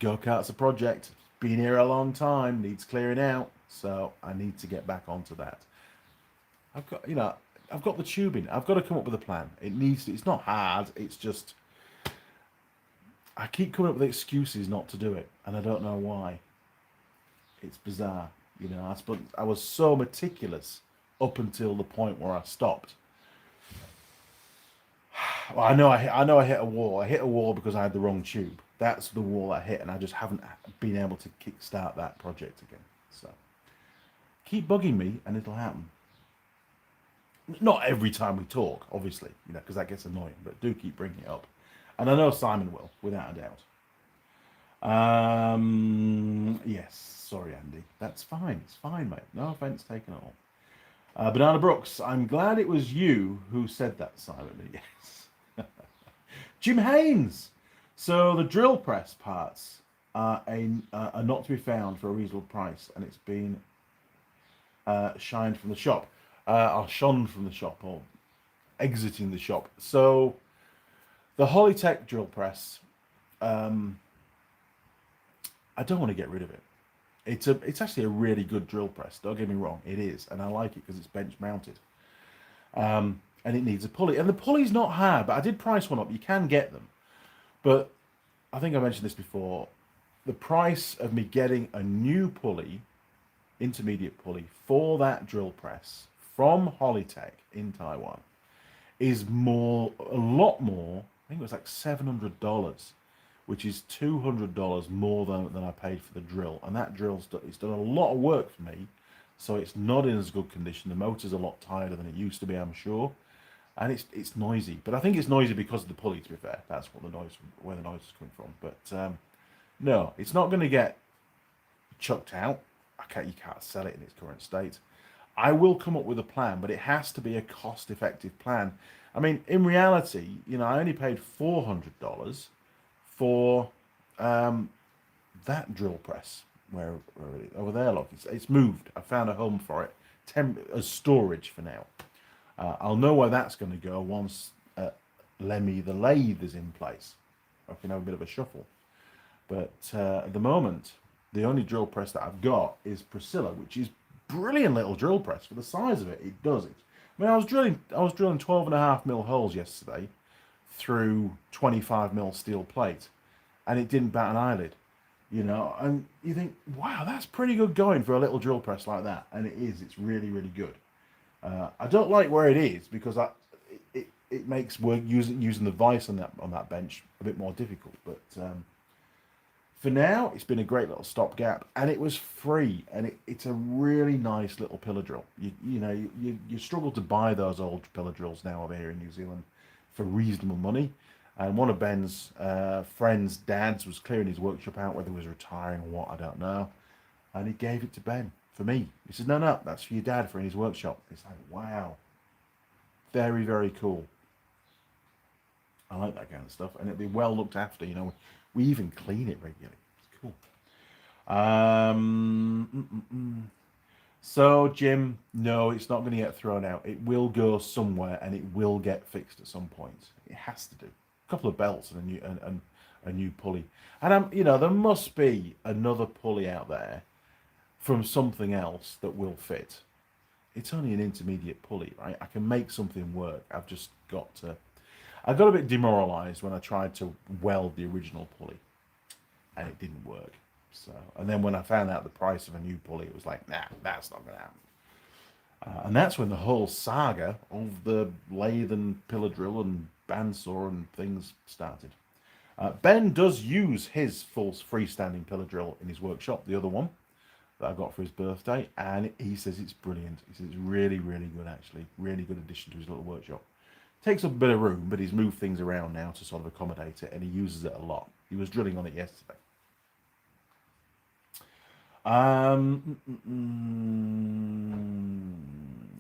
Go-kart's a project. Been here a long time. Needs clearing out. So I need to get back onto that. I've got, I've got the tubing. I've got to come up with a plan. It's not hard. It's just, I keep coming up with excuses not to do it. And I don't know why. It's bizarre. I was so meticulous up until the point where I stopped. Well, I know I hit a wall. I hit a wall because I had the wrong tube. That's the wall I hit, and I just haven't been able to kickstart that project again. So keep bugging me, and it'll happen. Not every time we talk, obviously, because that gets annoying. But do keep bringing it up, and I know Simon will, without a doubt. Yes. Sorry, Andy. That's fine. It's fine, mate. No offense taken at all. Banana Brooks, I'm glad it was you who said that, Simon. Yes. Jim Haynes. So the drill press parts are not to be found for a reasonable price, and it's been shined from the shop, or shone from the shop, or exiting the shop. So the Hollytech drill press, I don't want to get rid of it. It's actually a really good drill press. Don't get me wrong, it is, and I like it because it's bench mounted. And it needs a pulley, and the pulley's not hard. But I did price one up. You can get them, but I think I mentioned this before. The price of me getting a new pulley, intermediate pulley for that drill press from Hollytech in Taiwan, is a lot more. I think it was like $700. Which is $200 more than I paid for the drill. And that it's done a lot of work for me, so it's not in as good condition. The motor's a lot tighter than it used to be, I'm sure, and it's noisy. But I think it's noisy because of the pulley. To be fair, that's where the noise is coming from. But no, it's not going to get chucked out. You can't sell it in its current state. I will come up with a plan, but it has to be a cost-effective plan. I mean, in reality, I only paid $400 for that drill press over there. Look, it's moved. I found a home for it, as storage for now. I'll know where that's going to go once Lemmy the lathe is in place. I can have a bit of a shuffle. But at the moment, the only drill press that I've got is Priscilla, which is brilliant little drill press for the size of it. It does it. I mean, I was drilling 12.5 mil holes yesterday through 25 mil steel plate, and it didn't bat an eyelid, and you think, wow, that's pretty good going for a little drill press like that. And it's really, really good. I don't like where it is because it makes work using the vise on that bench a bit more difficult. But for now, it's been a great little stopgap, and it was free, and it's a really nice little pillar drill. You struggle to buy those old pillar drills now over here in New Zealand for reasonable money. And one of Ben's friend's dads was clearing his workshop out, whether he was retiring or what, I don't know. And he gave it to Ben for me. He said, no, that's for your dad for in his workshop. It's like, wow. Very, very cool. I like that kind of stuff. And it'll be well looked after, We even clean it regularly. It's cool. So, Jim, no, it's not going to get thrown out. It will go somewhere, and it will get fixed at some point. It has to do. A couple of belts and a new pulley. And there must be another pulley out there from something else that will fit. It's only an intermediate pulley, right? I can make something work. I've just got to. I got a bit demoralized when I tried to weld the original pulley, and it didn't work. So, and then when I found out the price of a new pulley, it was like, nah, that's not going to happen. And that's when the whole saga of the lathe and pillar drill and bandsaw and things started. Ben does use his full freestanding pillar drill in his workshop, the other one that I got for his birthday, and he says it's brilliant. He says it's really, really good, actually. Really good addition to his little workshop. Takes up a bit of room, but he's moved things around now to sort of accommodate it, and he uses it a lot. He was drilling on it yesterday.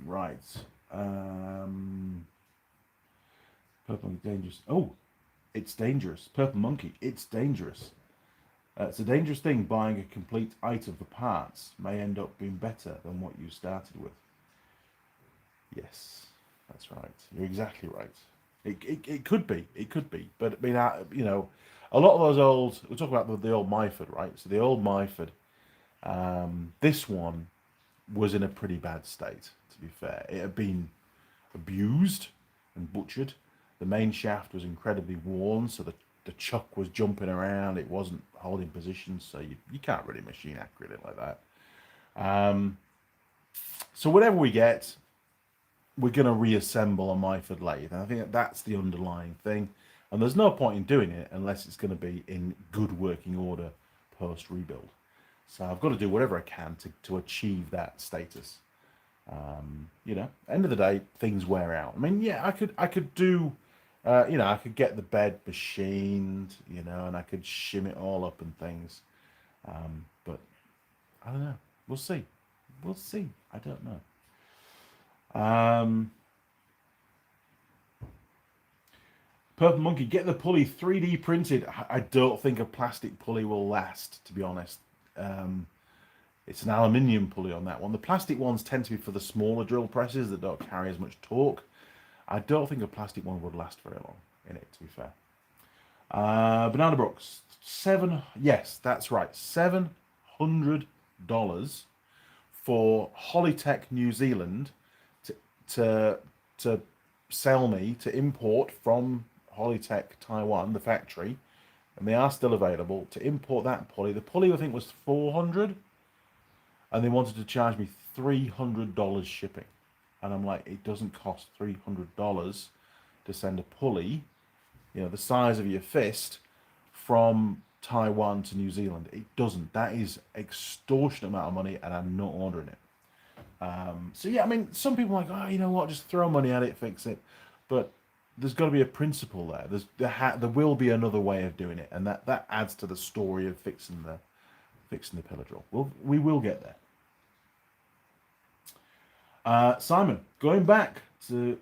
Right. Purple Monkey dangerous. Oh, it's dangerous. Purple Monkey, it's dangerous. It's a dangerous thing. Buying a complete item for parts may end up being better than what you started with. Yes, that's right. You're exactly right. It could be. It could be. But I mean, a lot of those old. We're talking about the old Myford, right? So the old Myford. This one was in a pretty bad state, to be fair. It had been abused and butchered. The main shaft was incredibly worn, so the chuck was jumping around. It wasn't holding position, so you can't really machine accurate it like that. So whatever we get, we're going to reassemble a Myford lathe. And I think that's the underlying thing. And there's no point in doing it unless it's going to be in good working order post rebuild. So I've got to do whatever I can to achieve that status. End of the day, things wear out. I mean, yeah, I could do, I could get the bed machined, and I could shim it all up and things. But I don't know. We'll see. We'll see. I don't know. Purple Monkey, get the pulley 3D printed. I don't think a plastic pulley will last, to be honest. It's an aluminium pulley on that one. The plastic ones tend to be for the smaller drill presses that don't carry as much torque. I don't think a plastic one would last very long in it, to be fair. Banana Brooks, yes, that's right, $700 for Hollytech New Zealand to sell me, to import from Hollytech Taiwan, the factory, and they are still available, to import that pulley. The pulley I think was $400, and they wanted to charge me $300 shipping. And I'm like, it doesn't cost $300 to send a pulley, the size of your fist, from Taiwan to New Zealand. It doesn't. That is extortionate amount of money, and I'm not ordering it. So yeah, I mean, some people are like, oh, you know what, just throw money at it, fix it. But there's got to be a principle there. There will be another way of doing it, and that adds to the story of fixing the pillar drill. We will get there. Simon, going back to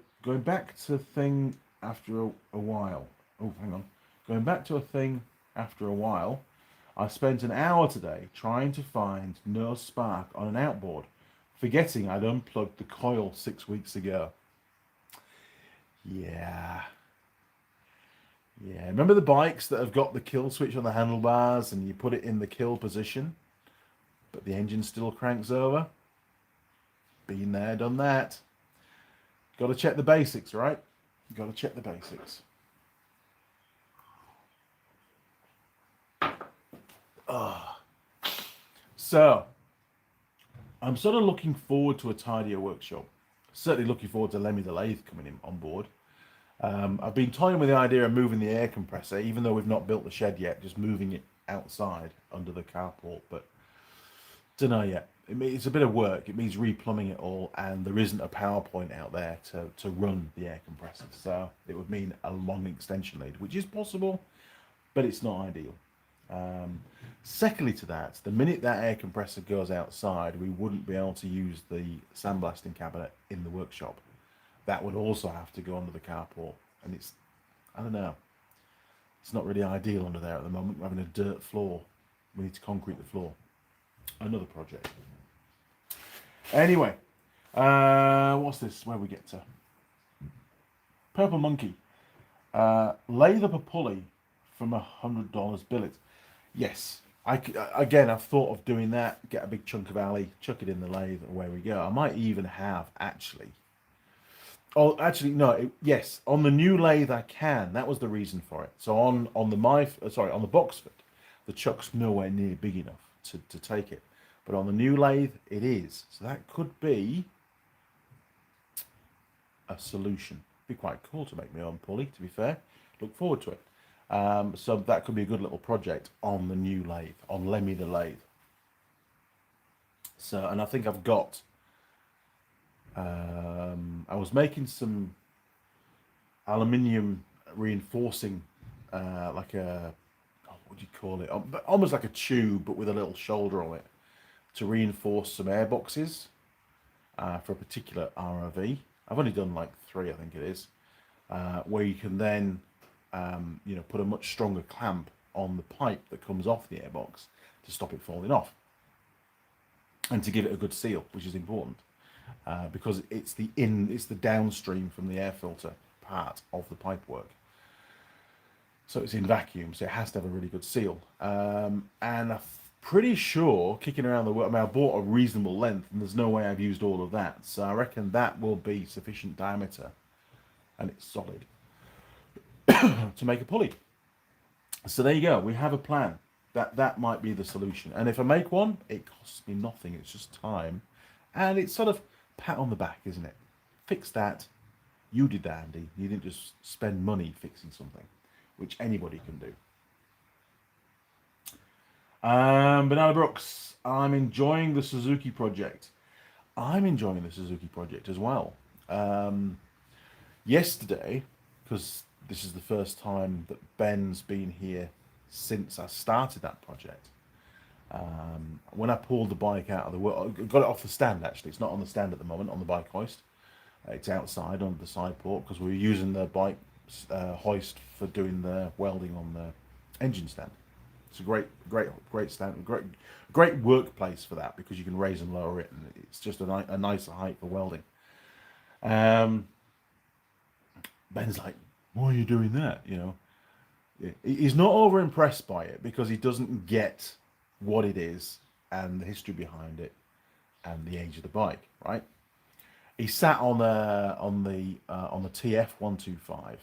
thing after a while. Oh, hang on. Going back to a thing after a while. I spent an hour today trying to find no spark on an outboard, forgetting I'd unplugged the coil 6 weeks ago. Yeah. Remember the bikes that have got the kill switch on the handlebars and you put it in the kill position, but the engine still cranks over? Been there, done that. Got to check the basics, right? Got to check the basics. So, I'm sort of looking forward to a tidier workshop. Certainly looking forward to Lemmy the Lathe coming in on board. I've been toying with the idea of moving the air compressor, even though we've not built the shed yet, just moving it outside under the carport, but don't know yet. It's a bit of work. It means replumbing it all, and there isn't a power point out there to run the air compressor. So it would mean a long extension lead, which is possible, but it's not ideal. Secondly to that, the minute that air compressor goes outside, we wouldn't be able to use the sandblasting cabinet in the workshop. That would also have to go under the carport, and I don't know, it's not really ideal under there at the moment. We're having a dirt floor. We need to concrete the floor. Another project. Anyway, what's this? Where we get to? Purple Monkey. Lathe up a pulley from $100 billet. Yes. I've thought of doing that. Get a big chunk of alley, chuck it in the lathe, and away we go. I might even have actually. Oh, actually, no. Yes, on the new lathe I can. That was the reason for it. So on the Boxford, the chuck's nowhere near big enough to take it. But on the new lathe, it is. So that could be a solution. It'd be quite cool to make my own pulley, to be fair. Look forward to it. So that could be a good little project on the new lathe, on Lemmy the Lathe. So, and I think I've got, I was making some aluminium reinforcing, like what do you call it? Almost like a tube, but with a little shoulder on it, to reinforce some airboxes for a particular ROV. I've only done like 3, I think it is, where you can then put a much stronger clamp on the pipe that comes off the airbox to stop it falling off, and to give it a good seal, which is important, because it's the downstream from the air filter part of the pipe work. So it's in vacuum, so it has to have a really good seal. And pretty sure kicking around the world. I mean, I bought a reasonable length, and there's no way I've used all of that. So I reckon that will be sufficient diameter, and it's solid to make a pulley. So there you go. We have a plan. That might be the solution. And if I make one, it costs me nothing. It's just time, and it's sort of pat on the back, isn't it? Fix that. You did that, Andy. You didn't just spend money fixing something, which anybody can do. Banana Brooks, I'm enjoying the Suzuki project. I'm enjoying the Suzuki project as well. Yesterday, because this is the first time that Ben's been here since I started that project. When I pulled the bike out of the world, got it off the stand actually. It's not on the stand at the moment, on the bike hoist. It's outside on the side port because we were using the bike hoist for doing the welding on the engine stand. It's a great stand, great workplace for that because you can raise and lower it, and it's just a nicer height for welding. Ben's like, "Why are you doing that?" You know, he's not over impressed by it because he doesn't get what it is and the history behind it and the age of the bike, right? He sat on the TF125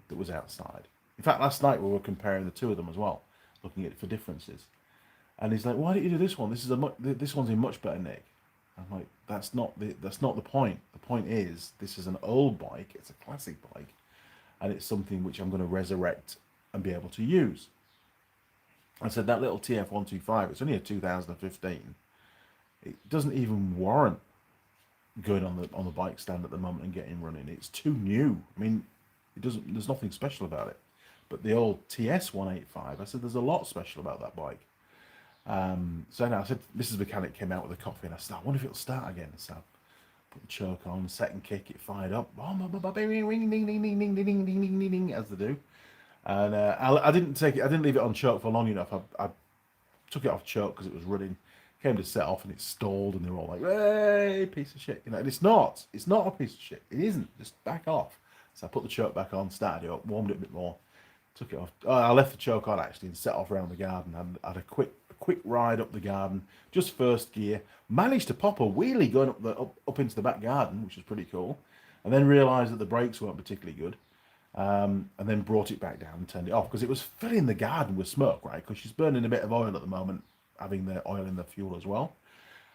that was outside. In fact, last night we were comparing the two of them as well, looking at it for differences. And he's like, "Why don't you do this one? This one's in much better nick." I'm like, "That's not the point. The point is this is an old bike. It's a classic bike, and it's something which I'm going to resurrect and be able to use." I said that little TF125. It's only a 2015. It doesn't even warrant going on the bike stand at the moment and getting running. It's too new. I mean, it doesn't. There's nothing special about it. But the old TS185, I said there's a lot special about that bike. So now I said, Mrs. Mechanic came out with a coffee, and I said, "I wonder if it'll start again." So I put the choke on, second kick, it fired up, as they do. And I didn't take it. I didn't leave it on choke for long enough. I took it off choke because it was running. Came to set off and it stalled, and they were all like, "Hey, piece of shit!" You know, and it's not. It's not a piece of shit. It isn't. Just back off. So I put the choke back on, started it up, warmed it a bit more, took it off. I left the choke on actually and set off around the garden. I had a quick ride up the garden, just first gear. Managed to pop a wheelie going up into the back garden, which was pretty cool. And then realised that the brakes weren't particularly good. And then brought it back down and turned it off because it was filling the garden with smoke, right? Because she's burning a bit of oil at the moment, having the oil in the fuel as well.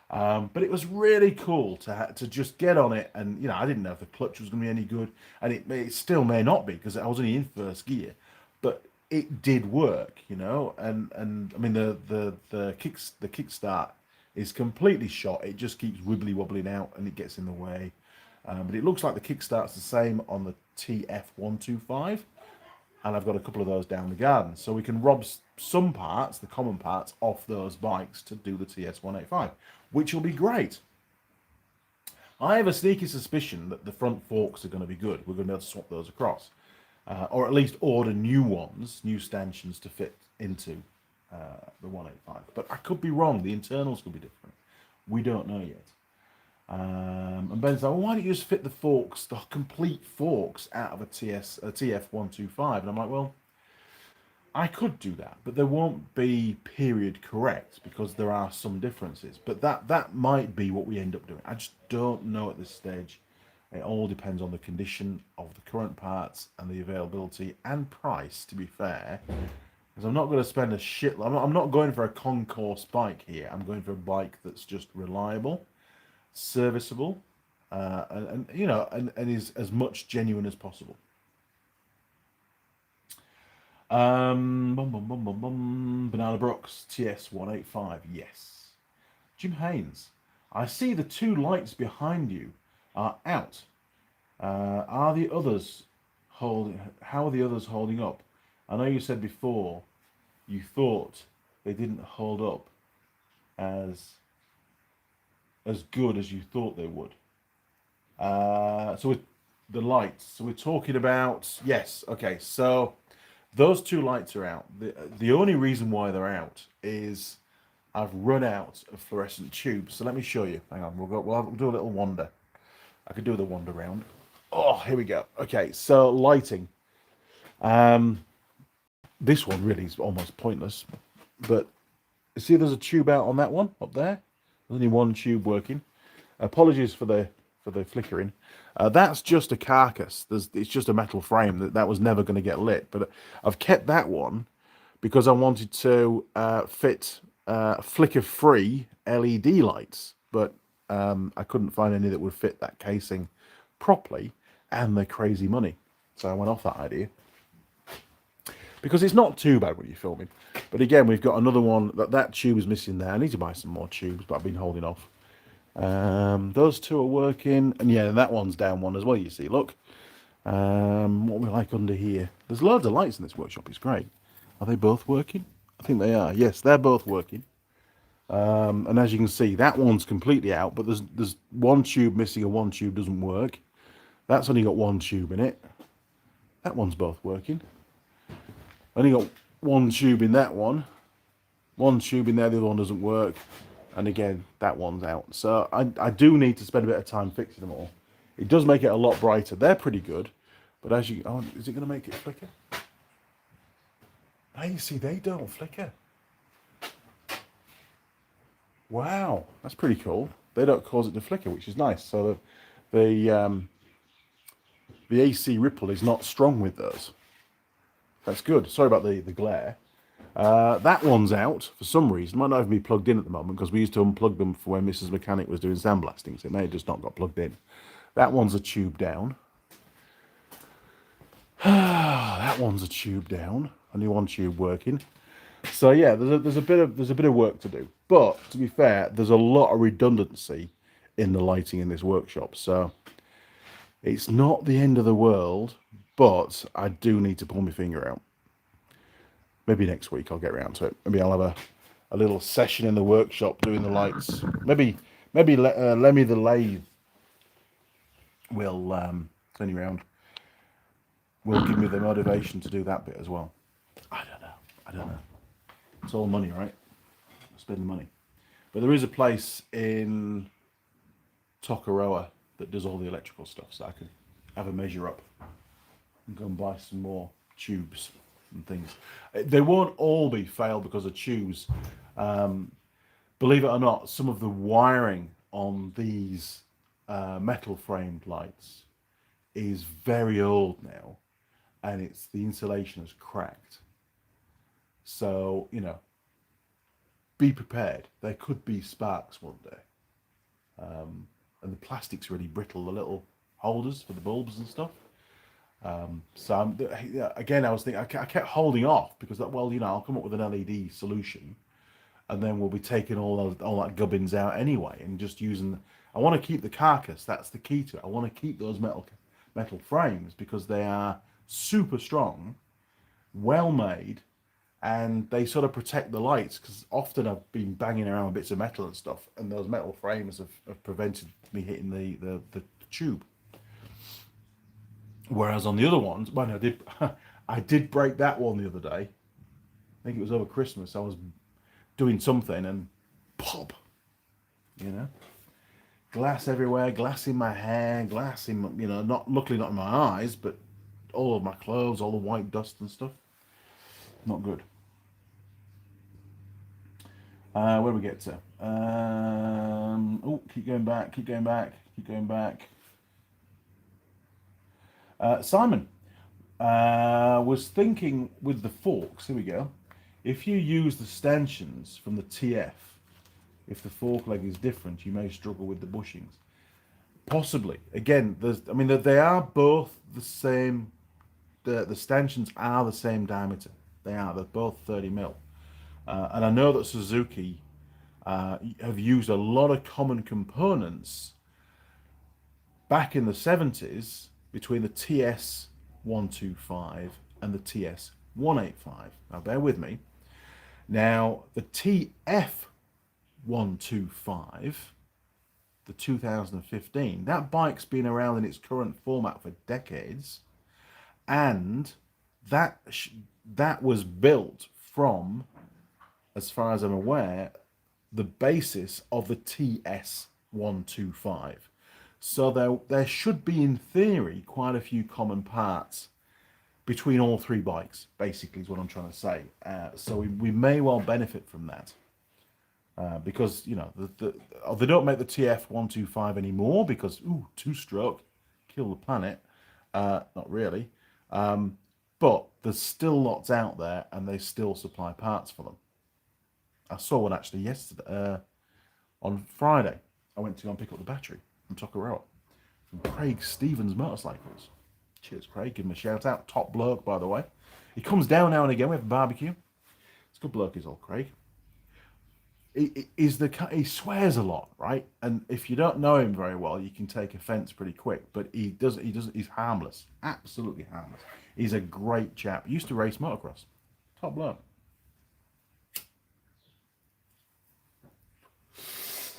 But it was really cool to just get on it, and you know, I didn't know if the clutch was going to be any good, and it still may not be because I was only in first gear, but it did work, you know. And I mean the kickstart is completely shot. It just keeps wobbling out, and it gets in the way. But it looks like the kickstart's the same on the TF125. And I've got a couple of those down the garden. So we can rob some parts, the common parts, off those bikes to do the TS185, which will be great. I have a sneaky suspicion that the front forks are going to be good. We're going to be able to swap those across. Or at least order new ones, new stanchions to fit into the 185. But I could be wrong. The internals could be different. We don't know yet. And Ben's like, "Well, why don't you just fit the forks, the complete forks, out of a TF125? And I'm like, "Well, I could do that, but they won't be period correct because there are some differences. But that might be what we end up doing. I just don't know at this stage. It all depends on the condition of the current parts and the availability and price, to be fair. Because I'm not going to spend a shit. I'm not going for a concourse bike here. I'm going for a bike that's just reliable, serviceable, and you know, and is as much genuine as possible." Banana Brooks TS185, yes. Jim Haynes, "I see the two lights behind you are out. Are the others how are the others holding up? I know you said before you thought they didn't hold up as good as you thought they would." So with the lights, so we're talking about, yes, okay, so those two lights are out. The only reason why they're out is I've run out of fluorescent tubes. So let me show you. Hang on, we'll do a little wander. I could do the wander round. Oh, here we go. Okay, so lighting. This one really is almost pointless, but See, there's a tube out on that one up there. There's only one tube working. Apologies for the flickering. That's just a carcass. It's just a metal frame that was never going to get lit. But I've kept that one because I wanted to fit flicker-free LED lights, but I couldn't find any that would fit that casing properly, and they're crazy money. So I went off that idea. Because it's not too bad when you're filming. But again, we've got another one. That tube is missing there. I need to buy some more tubes, but I've been holding off. Those two are working. And yeah, that one's down one as well, you see. Look. What we like under here. There's loads of lights in this workshop. It's great. Are they both working? I think they are. Yes, they're both working. And as you can see, that one's completely out. But there's one tube missing and one tube doesn't work. That's only got one tube in it. That one's both working. Only got one tube in that one tube in there, the other one doesn't work, and again that one's out. So I do need to spend a bit of time fixing them all. It does make it a lot brighter. They're pretty good, but as you is it going to make it flicker? Hey, you see, they don't flicker. Wow, that's pretty cool. They don't cause it to flicker, which is nice. So the AC ripple is not strong with those. That's good. Sorry about the glare. That one's out for some reason. Might not even be plugged in at the moment because we used to unplug them for when Mrs. Mechanic was doing sandblasting. So it may have just not got plugged in. That one's a tube down. That one's a tube down. Only one tube working. So yeah, there's a bit of work to do. But to be fair, there's a lot of redundancy in the lighting in this workshop. So it's not the end of the world. But I do need to pull my finger out. Maybe next week I'll get around to it. Maybe I'll have a little session in the workshop doing the lights. Maybe Lemmy the lathe will turn you around. Will give me the motivation to do that bit as well. I don't know. It's all money, right? Spend the money. But there is a place in Tokoroa that does all the electrical stuff, so I can have a measure up. And go and buy some more tubes and things. They won't all be failed because of tubes. Believe it or not, some of the wiring on these metal framed lights is very old now, and the insulation has cracked. So, you know, be prepared. There could be sparks one day. And the plastic's really brittle, the little holders for the bulbs and stuff. So again, I was thinking, I kept holding off because well, you know, I'll come up with an LED solution, and then we'll be taking all that gubbins out anyway, and just using. I want to keep the carcass. That's the key to it. I want to keep those metal frames because they are super strong, well made, and they sort of protect the lights. Because often I've been banging around with bits of metal and stuff, and those metal frames have prevented me hitting the tube. Whereas on the other ones, well, I did break that one the other day. I think it was over Christmas. I was doing something and pop, you know, glass everywhere, glass in my hair, glass in, you know, luckily not in my eyes, but all of my clothes, all the white dust and stuff. Not good. Where do we get to? Keep going back. Simon was thinking with the forks, here we go, if you use the stanchions from the TF, if the fork leg is different, you may struggle with the bushings. Possibly. Again, they are both the same, the stanchions are the same diameter. They're both 30mm. And I know that Suzuki have used a lot of common components back in the 70s between the TS125 and the TS185. Now bear with me. Now the TF125, the 2015, that bike's been around in its current format for decades, and that was built from, as far as I'm aware, the basis of the TS125. So there should be, in theory, quite a few common parts between all three bikes, basically is what I'm trying to say. So we may well benefit from that. because you know they don't make the TF125 anymore because two-stroke, kill the planet. Not really, but there's still lots out there, and they still supply parts for them. I saw one actually yesterday. On Friday, I went to go and pick up the battery from Tocqueroa from Craig Stevens Motorcycles. Cheers, Craig. Give him a shout out. Top bloke, by the way. He comes down now and again. We have a barbecue. It's a good bloke, is old Craig. He swears a lot, right? And if you don't know him very well, you can take offence pretty quick. But he doesn't. He's harmless, absolutely harmless. He's a great chap. He used to race motocross. Top bloke.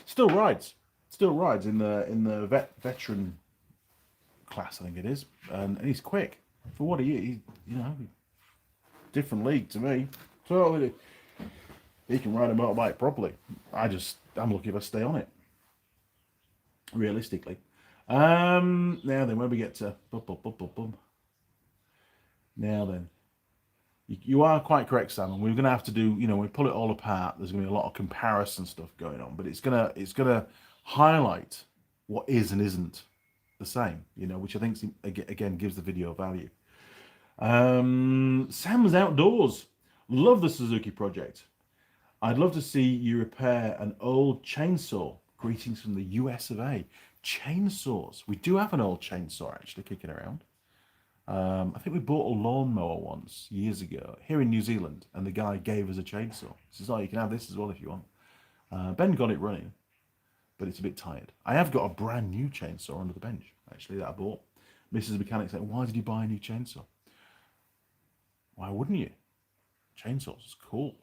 Still rides in the veteran class, I think it is, and he's quick for what he is. You know, different league to me. Totally. He can ride a motorbike properly. I'm lucky if I stay on it. Realistically. Now then, when we get to now then, you are quite correct, Sam. And we're going to have to do, you know, when we pull it all apart, there's going to be a lot of comparison stuff going on, but it's gonna highlight what is and isn't the same, you know, which I think again gives the video value. Sam's Outdoors. Love the Suzuki project. I'd love to see you repair an old chainsaw. Greetings from the US of A. Chainsaws. We do have an old chainsaw actually kicking around. I think we bought a lawnmower once years ago here in New Zealand, and the guy gave us a chainsaw. He says, "Oh, you can have this as well if you want." Ben got it running, but it's a bit tired. I have got a brand new chainsaw under the bench actually that I bought. Mrs. Mechanic said, "Why did you buy a new chainsaw?" Why wouldn't you? Chainsaws is cool,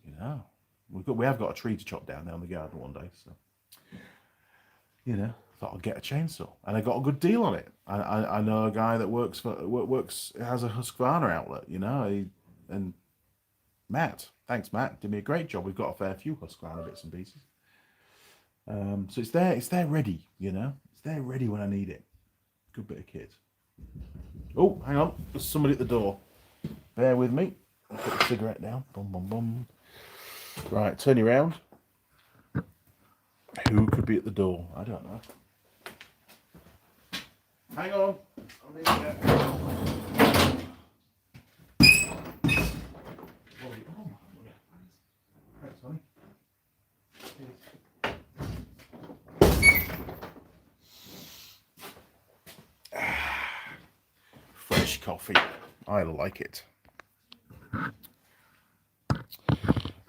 you know. We have got a tree to chop down there on the garden one day, so you know, thought I'd get a chainsaw, and I got a good deal on it. I know a guy that has a Husqvarna outlet, you know, and Matt, thanks Matt, did me a great job. We've got a fair few Husqvarna bits and pieces, so it's there ready, you know, it's there ready when I need it. Good bit of kit. Oh, hang on, there's somebody at the door. Bear with me. I'll put the cigarette down. Boom, boom, boom. Right, turn you around. Who could be at the door? I don't know. Hang on. I'll need that. Thanks, honey. Fresh coffee. I like it.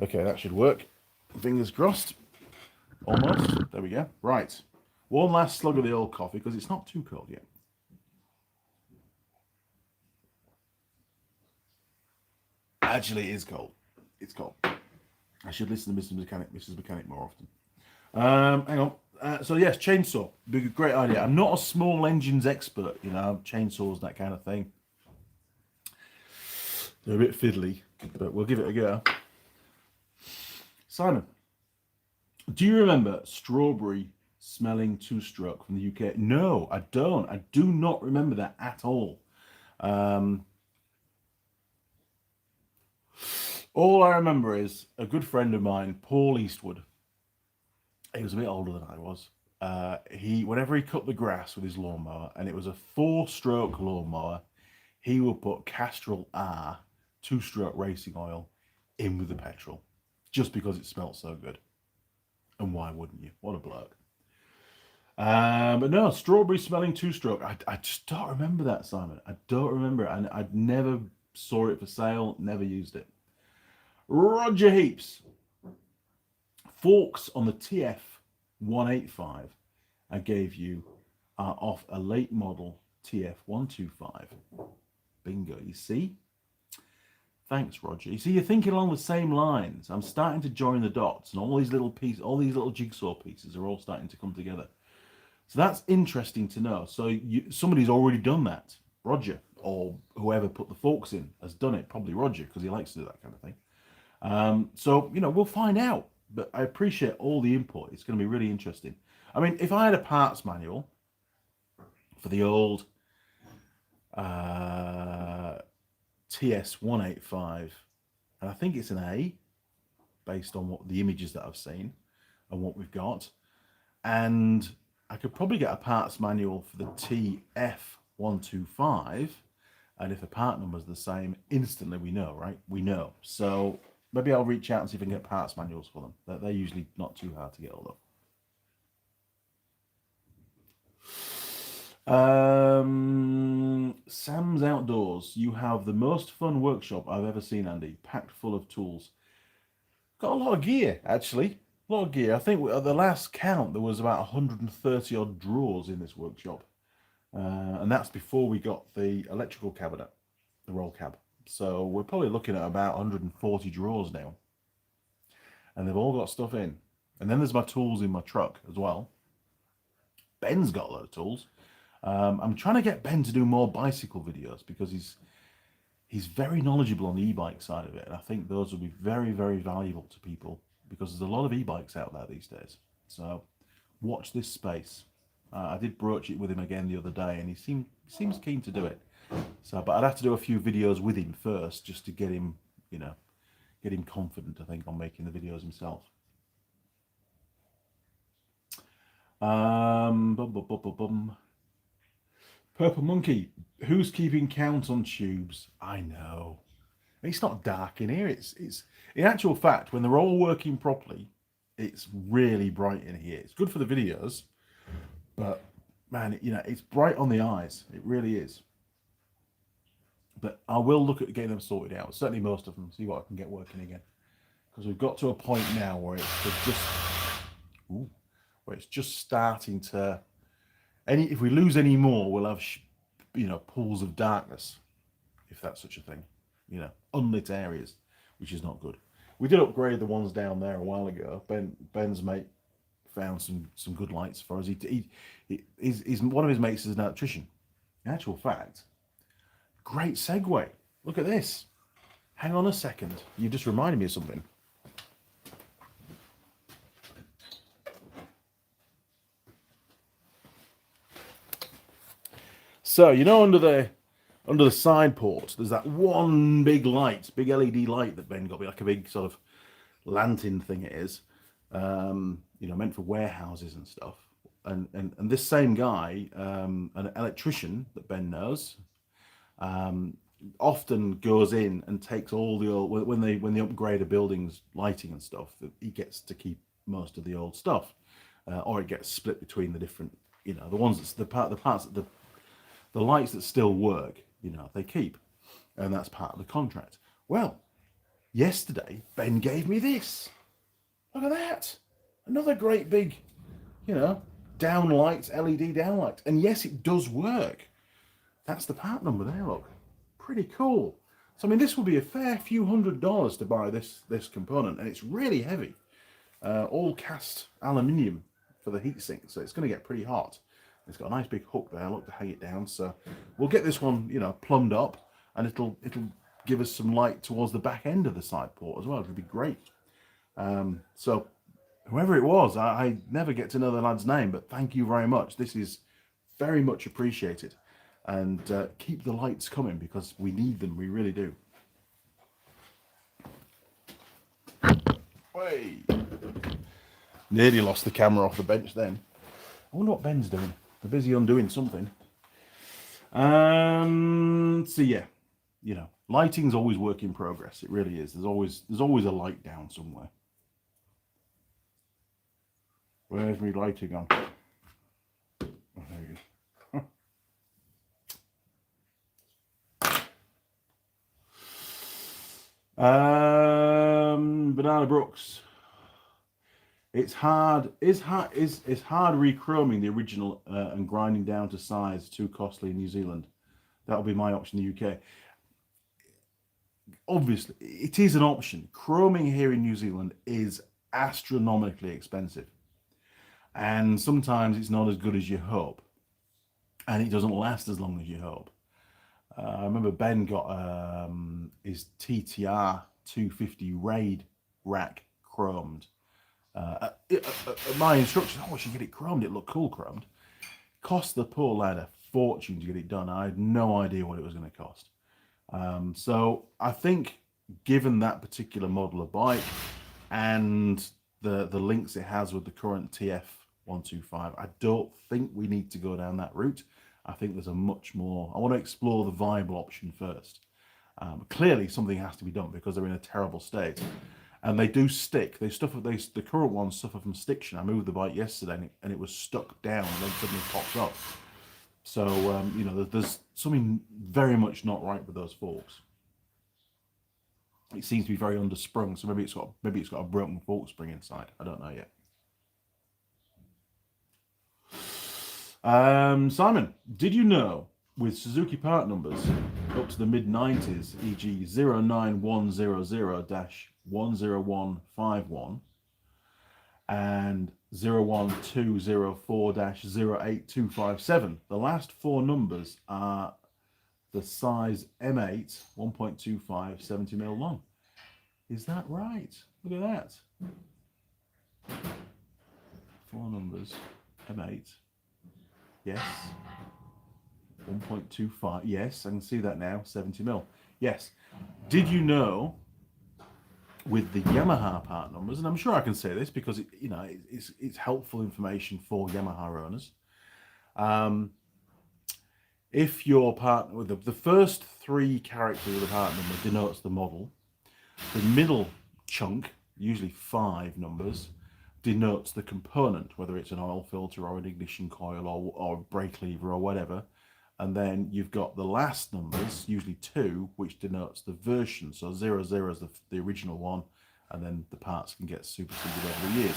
Okay, that should work. Fingers crossed. Almost. There we go. Right. One last slug of the old coffee because it's not too cold yet. Actually, it is cold. It's cold. I should listen to Mrs. Mechanic more often. Hang on. So yes, chainsaw. Big, great idea. I'm not a small engines expert, you know, chainsaws, that kind of thing. They're a bit fiddly, but we'll give it a go. Simon, do you remember strawberry smelling two-stroke from the UK? No, I don't. I do not remember that at all. All I remember is a good friend of mine, Paul Eastwood. He was a bit older than I was. Whenever he cut the grass with his lawnmower, and it was a 4-stroke lawnmower, he would put Castrol R two-stroke racing oil in with the petrol, just because it smelt so good. And why wouldn't you? What a bloke. But no, strawberry smelling two-stroke. I just don't remember that, Simon. I don't remember it. And I never saw it for sale, never used it. Roger Heaps. Forks on the TF185 I gave you are off a late model TF125. Bingo, you see? Thanks, Roger. You see, you're thinking along the same lines. I'm starting to join the dots, and all these little jigsaw pieces are all starting to come together. So that's interesting to know. So somebody's already done that. Roger, or whoever put the forks in, has done it. Probably Roger, because he likes to do that kind of thing. So, you know, we'll find out. But I appreciate all the input. It's going to be really interesting. I mean, if I had a parts manual for the old TS185, and I think it's an A, based on what the images that I've seen. and what we've got. And I could probably get a parts manual for the TF125, and if the part number's the same, instantly we know, right? We know. So maybe I'll reach out and see if I can get parts manuals for them. They're usually not too hard to get hold of. Sam's Outdoors. You have the most fun workshop I've ever seen, Andy. Packed full of tools. Got a lot of gear, actually. A lot of gear. I think at the last count, there was about 130 odd drawers in this workshop. And that's before we got the electrical cabinet, the roll cab. So we're probably looking at about 140 drawers now. And they've all got stuff in. And then there's my tools in my truck as well. Ben's got a lot of tools. I'm trying to get Ben to do more bicycle videos because he's very knowledgeable on the e-bike side of it, and I think those will be very, very valuable to people because there's a lot of e-bikes out there these days. So watch this space. I did broach it with him again the other day, and he seems keen to do it. So, but I'd have to do a few videos with him first just to get him, get him confident, I think, on making the videos himself. Purple Monkey, who's keeping count on tubes? I know. It's not dark in here. It's in actual fact, when they're all working properly, it's really bright in here. It's good for the videos, but man, it's bright on the eyes. It really is. But I will look at getting them sorted out. Certainly most of them. See what I can get working again. Because we've got to a point now where it's just starting to. If we lose any more, we'll have pools of darkness, if that's such a thing. Unlit areas, which is not good. We did upgrade the ones down there a while ago. Ben's mate found some good lights for us. He's one of his mates is an electrician. In actual fact, great segue. Look at this. Hang on a second. You just reminded me of something. So under the side port, there's that one big light, big LED light that Ben got me, like a big sort of lantern thing. It is, meant for warehouses and stuff. And this same guy, an electrician that Ben knows, often goes in and takes all the old when they upgrade a building's lighting and stuff. That he gets to keep most of the old stuff, or it gets split between the different, the ones that's the parts that the lights that still work, they keep. And that's part of the contract. Well, yesterday, Ben gave me this. Look at that. Another great big, downlight, LED downlight. And yes, it does work. That's the part number there, look. Pretty cool. So, this will be a fair few $100s to buy this component. And it's really heavy. All cast aluminium for the heatsink. So it's going to get pretty hot. It's got a nice big hook there, look, to hang it down. So we'll get this one, plumbed up, and it'll give us some light towards the back end of the side port as well. It'll be great. So whoever it was, I never get to know the lad's name, but thank you very much. This is very much appreciated. And keep the lights coming because we need them. We really do. Way. Nearly lost the camera off the bench then. I wonder what Ben's doing. They're busy undoing something. So yeah, lighting's always work in progress. It really is. There's always a light down somewhere. Where's my lighting on? Oh, there it is. Banana Brooks. It's hard rechroming the original and grinding down to size, too costly in New Zealand. That'll be my option in the UK. Obviously, it is an option. Chroming here in New Zealand is astronomically expensive. And sometimes it's not as good as you hope. And it doesn't last as long as you hope. I remember Ben got his TTR 250 Raid rack chromed. My instructions, I should get it chromed. It looked cool chromed. Cost the poor lad a fortune to get it done. I had no idea what it was going to cost. So I think, given that particular model of bike and the links it has with the current TF125. I don't think we need to go down that route. I think there's a much more, I want to explore the viable option first. Clearly something has to be done because they're in a terrible state. And they do stick. The current ones suffer from stiction. I moved the bike yesterday and it was stuck down and then suddenly popped up. So, you know, there's something very much not right with those forks. It seems to be very undersprung, so maybe it's got a broken fork spring inside. I don't know yet. Simon, did you know with Suzuki part numbers up to the mid-90s, e.g. 09100-10151 and 01204-08257, the last four numbers are the size M8, 1.25, 70 mil long. Is that right? Look at that. Four numbers, M8. Yes. 1.25. Yes, I can see that now. 70 mil. Yes. Did you know with the Yamaha part numbers, and I'm sure I can say this because it's helpful information for Yamaha owners. If your part with the first three characters of the part number denotes the model, the middle chunk, usually 5 numbers, denotes the component, whether it's an oil filter or an ignition coil or brake lever or whatever. And then you've got the last numbers, usually 2, which denotes the version. So 00 is the original one, and then the parts can get superseded over the years.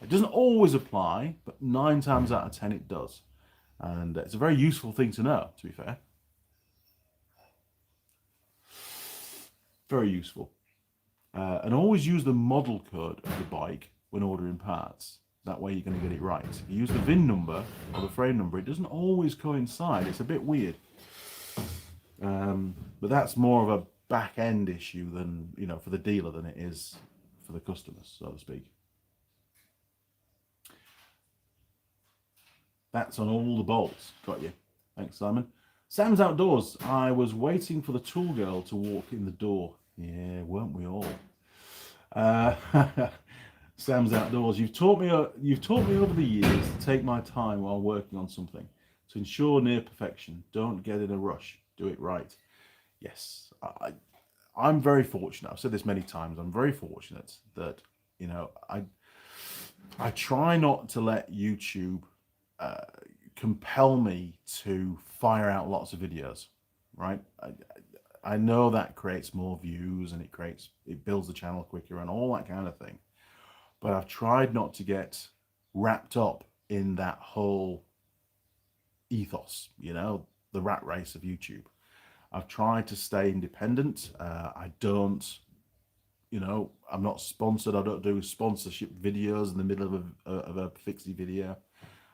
It doesn't always apply, but 9 times out of 10 it does. And it's a very useful thing to know, to be fair. Very useful. And always use the model code of the bike when ordering parts. That way you're going to get it right. If you use the VIN number or the frame number, it doesn't always coincide. It's a bit weird. But that's more of a back-end issue than, for the dealer than it is for the customers, so to speak. That's on all the bolts. Got you. Thanks, Simon. Sam's Outdoors. I was waiting for the tool girl to walk in the door. Yeah, weren't we all? Sam's Outdoors. You've taught me over the years to take my time while working on something to ensure near perfection. Don't get in a rush. Do it right. Yes, I'm very fortunate. I've said this many times. I'm very fortunate that I try not to let YouTube compel me to fire out lots of videos. Right. I know that creates more views and it builds the channel quicker and all that kind of thing. But I've tried not to get wrapped up in that whole ethos, the rat race of YouTube. I've tried to stay independent. I don't, I'm not sponsored. I don't do sponsorship videos in the middle of a fixie video.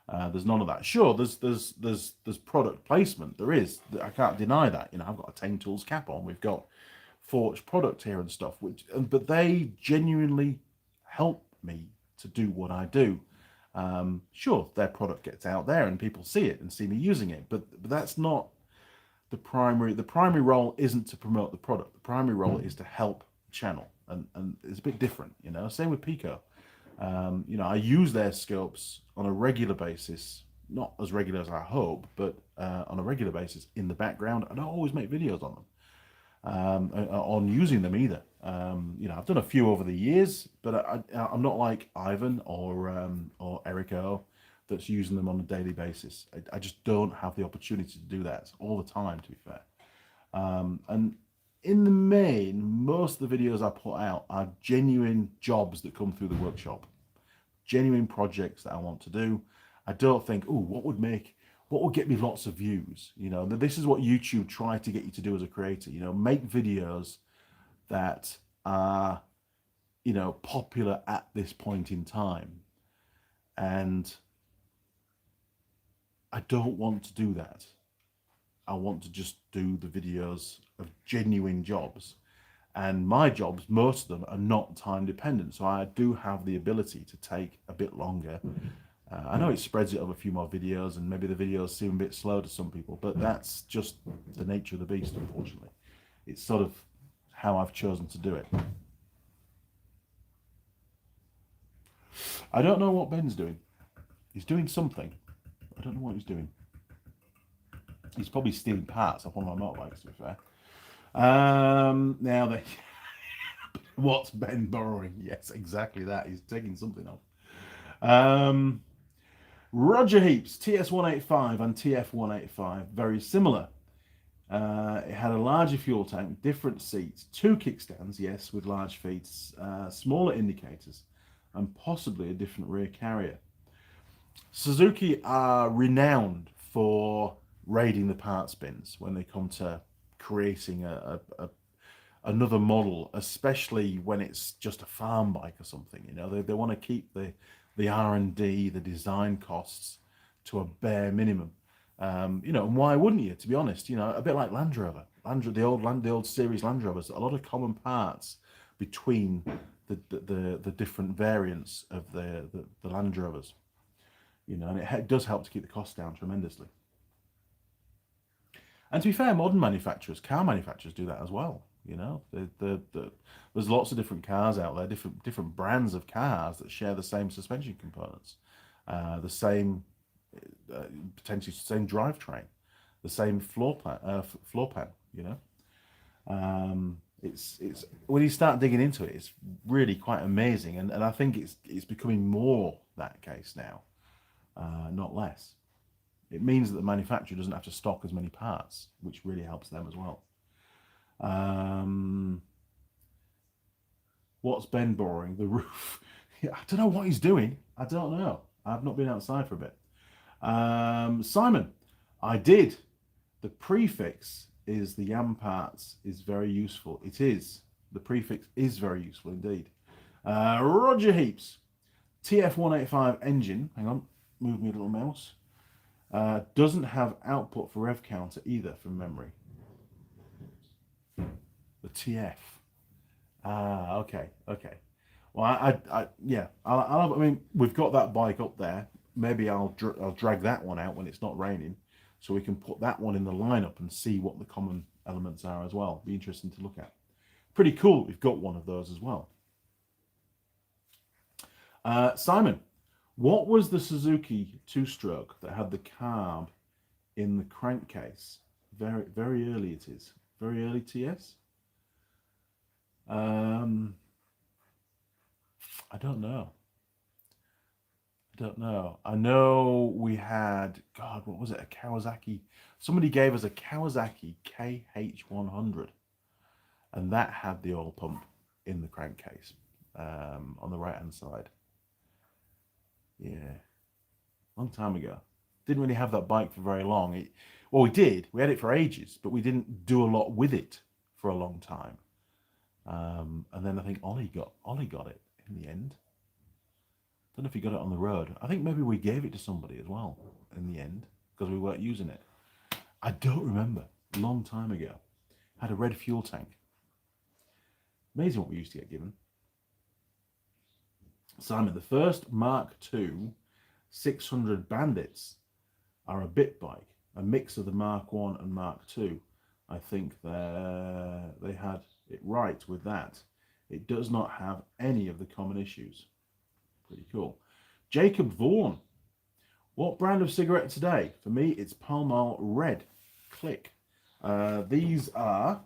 There's none of that. Sure, there's product placement. There is. I can't deny that. I've got a Tame Tools cap on. We've got Forged product here and stuff. But they genuinely help me to do what I do. Sure, their product gets out there and people see it and see me using it. But that's not the primary. The primary role isn't to promote the product. The primary role is to help the channel. And it's a bit different. Same with Pico. I use their scopes on a regular basis, not as regular as I hope, but on a regular basis in the background. I don't always make videos on them, on using them either. I've done a few over the years, but I'm not like Ivan or Erico that's using them on a daily basis. I just don't have the opportunity to do that all the time, to be fair. And in the main, most of the videos I put out are genuine jobs that come through the workshop, genuine projects that I want to do. I don't think, what would get me lots of views? This is what YouTube tried to get you to do as a creator. Make videos that are, popular at this point in time. And I don't want to do that. I want to just do the videos of genuine jobs, and my jobs, most of them are not time dependent, so I do have the ability to take a bit longer. I know it spreads it over a few more videos, and maybe the videos seem a bit slow to some people, but that's just the nature of the beast, unfortunately. It's sort of how I've chosen to do it. I don't know what Ben's doing. He's doing something. I don't know what he's doing. He's probably stealing parts off one of my motorbikes, to be fair. Now, what's Ben borrowing? Yes, exactly that. He's taking something off. Roger Heaps, TS185 and TF185, very similar. It had a larger fuel tank, different seats, 2 kickstands, yes, with large feet, smaller indicators, and possibly a different rear carrier. Suzuki are renowned for raiding the parts bins when they come to creating another model, especially when it's just a farm bike or something. You know, they want to keep the R&D, the design costs to a bare minimum. You know, and why wouldn't you? To be honest, you know, a bit like Land Rover, the old series Land Rovers, a lot of common parts between the different variants of the Land Rovers. You know, and it does help to keep the costs down tremendously. And to be fair, modern manufacturers, car manufacturers, do that as well. You know, there's lots of different cars out there, different brands of cars that share the same suspension components, the same potentially same drivetrain, the same floor pan. You know, it's when you start digging into it, it's really quite amazing, and I think it's becoming more that case now, not less. It means that the manufacturer doesn't have to stock as many parts, which really helps them as well. What's Ben borrowing? The roof. Yeah, I don't know what he's doing. I don't know. I've not been outside for a bit. Simon, I did. The prefix is the YAM parts is very useful. It is. The prefix is very useful indeed. Roger Heaps, TF185 engine. Hang on, move me a little mouse. Doesn't have output for rev counter either from memory. The TF. Okay. Well, I mean, we've got that bike up there. Maybe I'll drag that one out when it's not raining, so we can put that one in the lineup and see what the common elements are as well. Be interesting to look at. Pretty cool. We've got one of those as well. Simon, what was the Suzuki two-stroke that had the carb in the crankcase? Very early it is. Very early TS. I don't know. I know we had, God, what was it? A Kawasaki. Somebody gave us a Kawasaki KH100, and that had the oil pump in the crankcase on the right-hand side. Yeah, long time ago. Didn't really have that bike for very long. Well, we did. We had it for ages, but we didn't do a lot with it for a long time. And then I think Ollie got it in the end. Don't know if he got it on the road. I think maybe we gave it to somebody as well in the end because we weren't using it. I don't remember. A long time ago. Had a red fuel tank. Amazing what we used to get given. Simon, the first Mark II 600 Bandits are a bit bike, a mix of the Mark I and Mark II. I think they had it right with that. It does not have any of the common issues. Pretty cool. Jacob Vaughan. What brand of cigarette today? For me, it's Pall Mall Red. Click. These are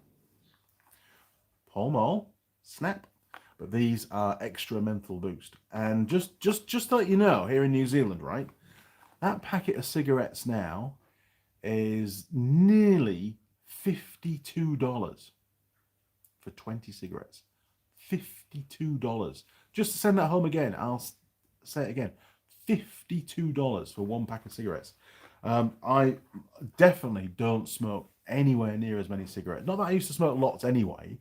Pall Mall Snap, but these are extra menthol boost. And just to let you know, here in New Zealand, right, that packet of cigarettes now is nearly $52 for 20 cigarettes. $52. Just to send that home again, I'll say it again. $52 for one pack of cigarettes. I definitely don't smoke anywhere near as many cigarettes. Not that I used to smoke lots anyway,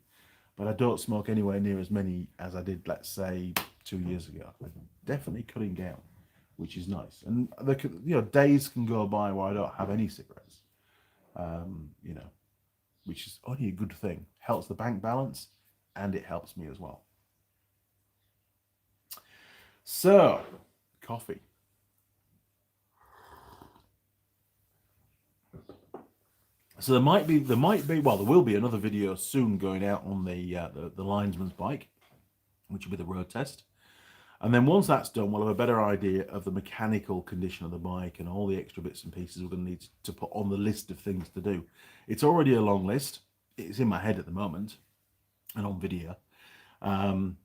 but I don't smoke anywhere near as many as I did, let's say, 2 years ago. I'm definitely cutting down, which is nice. And days can go by where I don't have any cigarettes. Which is only a good thing. Helps the bank balance, and it helps me as well. So, coffee. So there will be another video soon going out on the Linesman's bike, which will be the road test. And then once that's done, we'll have a better idea of the mechanical condition of the bike and all the extra bits and pieces we're going to need to put on the list of things to do. It's already a long list. It's in my head at the moment and on video. And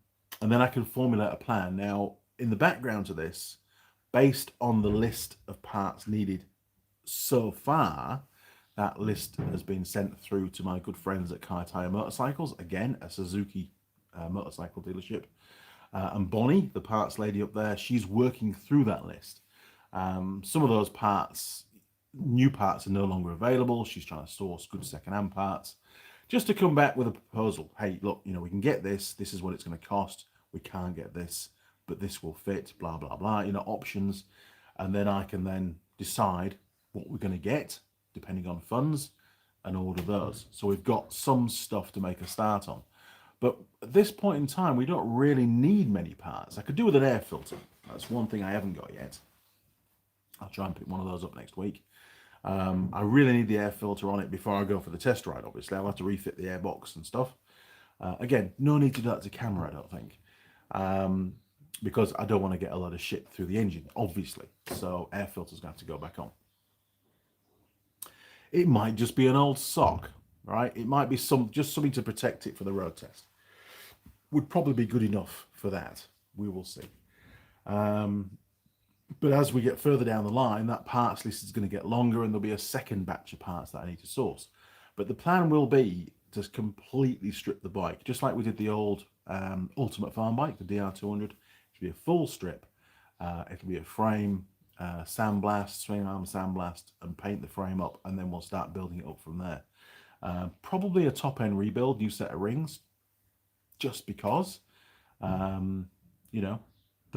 then I can formulate a plan. Now, in the background to this, based on the list of parts needed so far, that list has been sent through to my good friends at Kai Tire Motorcycles, again, a Suzuki motorcycle dealership. And Bonnie, the parts lady up there, she's working through that list. Some of those parts, new parts, are no longer available. She's trying to source good second-hand parts just to come back with a proposal. Hey, look, we can get this. This is what it's going to cost. We can't get this, but this will fit, blah, blah, blah, options. And then I can then decide what we're going to get, depending on funds, and order those. So we've got some stuff to make a start on. But at this point in time, we don't really need many parts. I could do with an air filter. That's one thing I haven't got yet. I'll try and pick one of those up next week. I really need the air filter on it before I go for the test ride, obviously. I'll have to refit the airbox and stuff. Again, no need to do that to camera, I don't think. Because I don't want to get a lot of shit through the engine, obviously. So air filter's going to have to go back on. It might just be an old sock, right? It might be just something to protect it for the road test. Would probably be good enough for that. We will see. But as we get further down the line, that parts list is going to get longer and there'll be a second batch of parts that I need to source. But the plan will be to completely strip the bike, just like we did the old Ultimate Farm bike, the DR200. It'll be a full strip. It'll be a frame, sandblast, swing arm sandblast, and paint the frame up, and then we'll start building it up from there. Probably a top-end rebuild, new set of rings, just because, there'll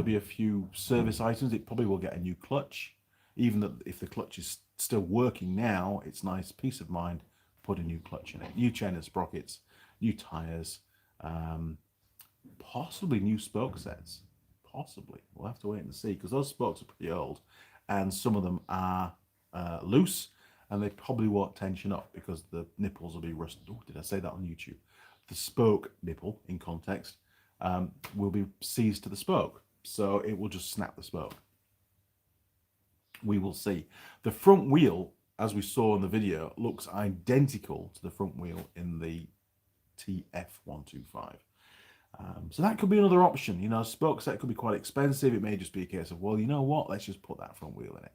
be a few service items. It probably will get a new clutch. Even if the clutch is still working now, it's nice peace of mind, put a new clutch in it. New chain and sprockets, new tyres, possibly new spoke sets. Possibly. We'll have to wait and see, because those spokes are pretty old, and some of them are loose, and they probably won't tension up because the nipples will be rusted. Oh, did I say that on YouTube? The spoke nipple, in context, will be seized to the spoke, so it will just snap the spoke. We will see. The front wheel, as we saw in the video, looks identical to the front wheel in the TF125. So that could be another option. A spoke set could be quite expensive. It may just be a case of, well, you know what? Let's just put that front wheel in it.